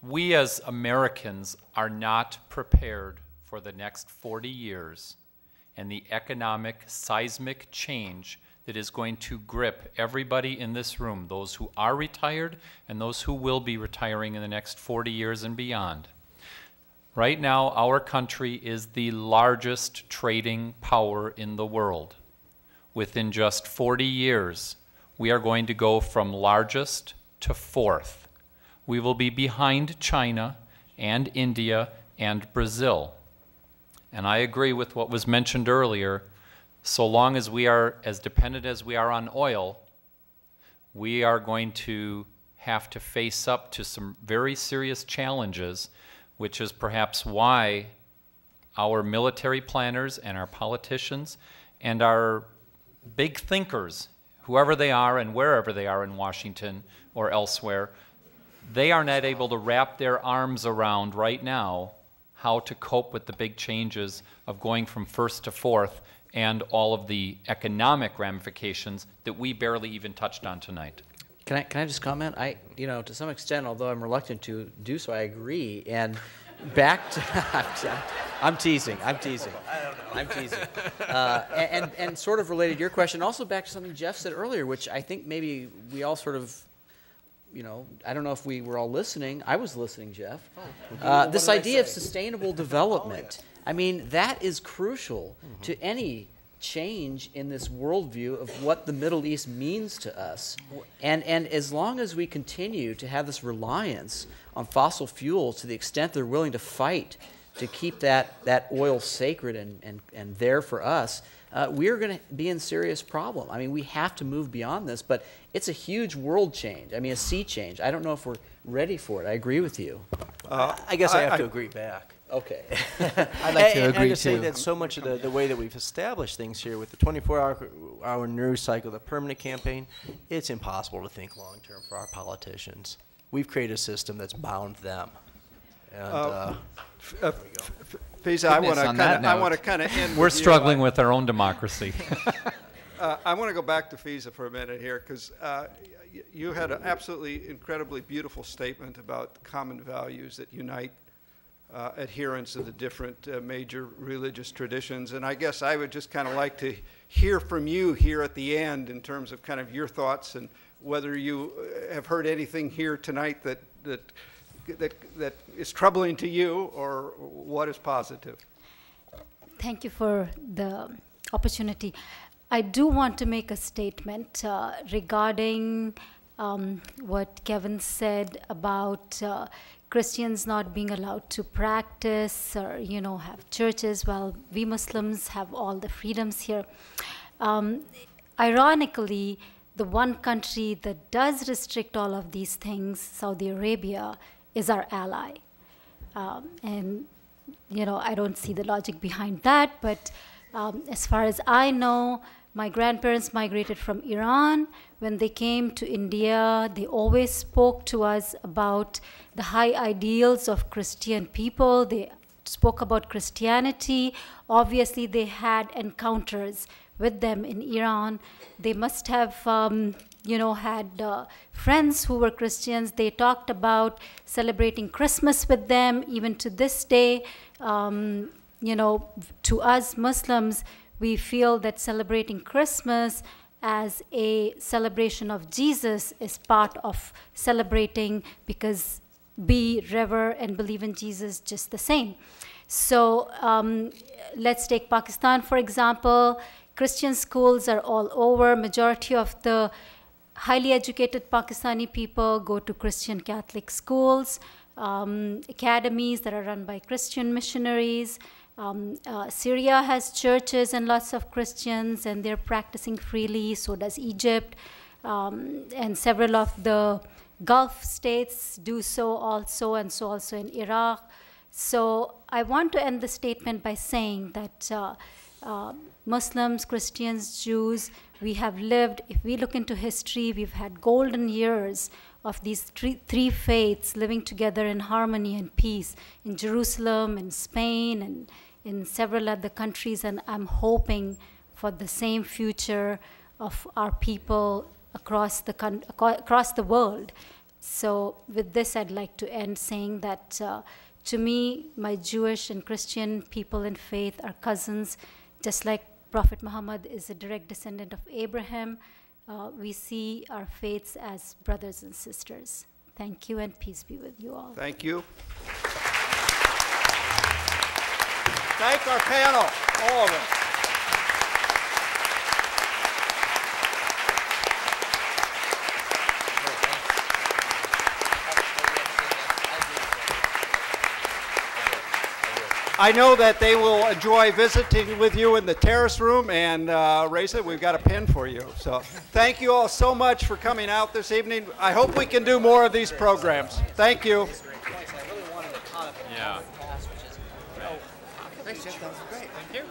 F: We as Americans are not prepared for the next 40 years and the economic seismic change that is going to grip everybody in this room, those who are retired and those who will be retiring in the next 40 years and beyond. Right now, our country is the largest trading power in the world. Within just 40 years, we are going to go from largest to fourth. We will be behind China and India and Brazil. And I agree with what was mentioned earlier. So long as we are as dependent as we are on oil, we are going to have to face up to some very serious challenges, which is perhaps why our military planners and our politicians and our big thinkers, whoever they are and wherever they are in Washington or elsewhere, they are not able to wrap their arms around right now how to cope with the big changes of going from first to fourth and all of the economic ramifications that we barely even touched on tonight.
G: Can I just comment? To some extent, although I'm reluctant to do so, I agree. And back to, I'm teasing. I don't know. I'm teasing. And sort of related to your question, also back to something Jeff said earlier, which I think maybe we all sort of, I don't know if we were all listening. I was listening, Jeff. This idea of sustainable development. I mean, that is crucial to any change in this worldview of what the Middle East means to us. And as long as we continue to have this reliance on fossil fuels to the extent they're willing to fight to keep that oil sacred and there for us, we're going to be in serious problem. I mean, we have to move beyond this, but it's a huge world change. I mean, a sea change. I don't know if we're ready for it. I agree with you.
E: I guess I have to agree back.
G: Okay.
E: I'd like to agree, too. Say that so much of the way that we've established things here with the 24-hour news cycle, the permanent campaign, it's impossible to think long-term for our politicians. We've created a system that's bound them. And
A: Faiza, I want to kind of end.
F: We're struggling with our own democracy.
A: I want to go back to Faiza for a minute here, because you had an absolutely incredibly beautiful statement about common values that unite adherents of the different major religious traditions. And I guess I would just kind of like to hear from you here at the end in terms of kind of your thoughts and whether you have heard anything here tonight that is troubling to you or what is positive.
D: Thank you for the opportunity. I do want to make a statement regarding what Kevin said about Christians not being allowed to practice or, have churches, while we Muslims have all the freedoms here. Ironically, the one country that does restrict all of these things, Saudi Arabia, is our ally. And, I don't see the logic behind that, but as far as I know, my grandparents migrated from Iran. When they came to India, they always spoke to us about the high ideals of Christian people. They spoke about Christianity. Obviously, they had encounters with them in Iran. They must have, had friends who were Christians. They talked about celebrating Christmas with them. Even to this day, to us Muslims, we feel that celebrating Christmas as a celebration of Jesus is part of celebrating, because we revere and believe in Jesus just the same. So let's take Pakistan, for example. Christian schools are all over. Majority of the highly educated Pakistani people go to Christian Catholic schools, academies that are run by Christian missionaries. Syria has churches and lots of Christians, and they're practicing freely. So does Egypt. And several of the Gulf states do so also, and so also in Iraq. So I want to end the statement by saying that Muslims, Christians, Jews, we have lived, if we look into history, we've had golden years of these three faiths living together in harmony and peace in Jerusalem, in Spain, and in several other countries. And I'm hoping for the same future of our people across the world. So with this, I'd like to end saying that to me, my Jewish and Christian people in faith are cousins, just like Prophet Muhammad is a direct descendant of Abraham. We see our faiths as brothers and sisters. Thank you, and peace be with you all.
A: Thank you. Thank our panel, all of us. I know that they will enjoy visiting with you in the terrace room, and Reza, we've got a pin for you. So thank you all so much for coming out this evening. I hope we can do more of these programs. Thank you.
F: Yeah.
G: Thanks, Jeff. That was great.
F: Thank you.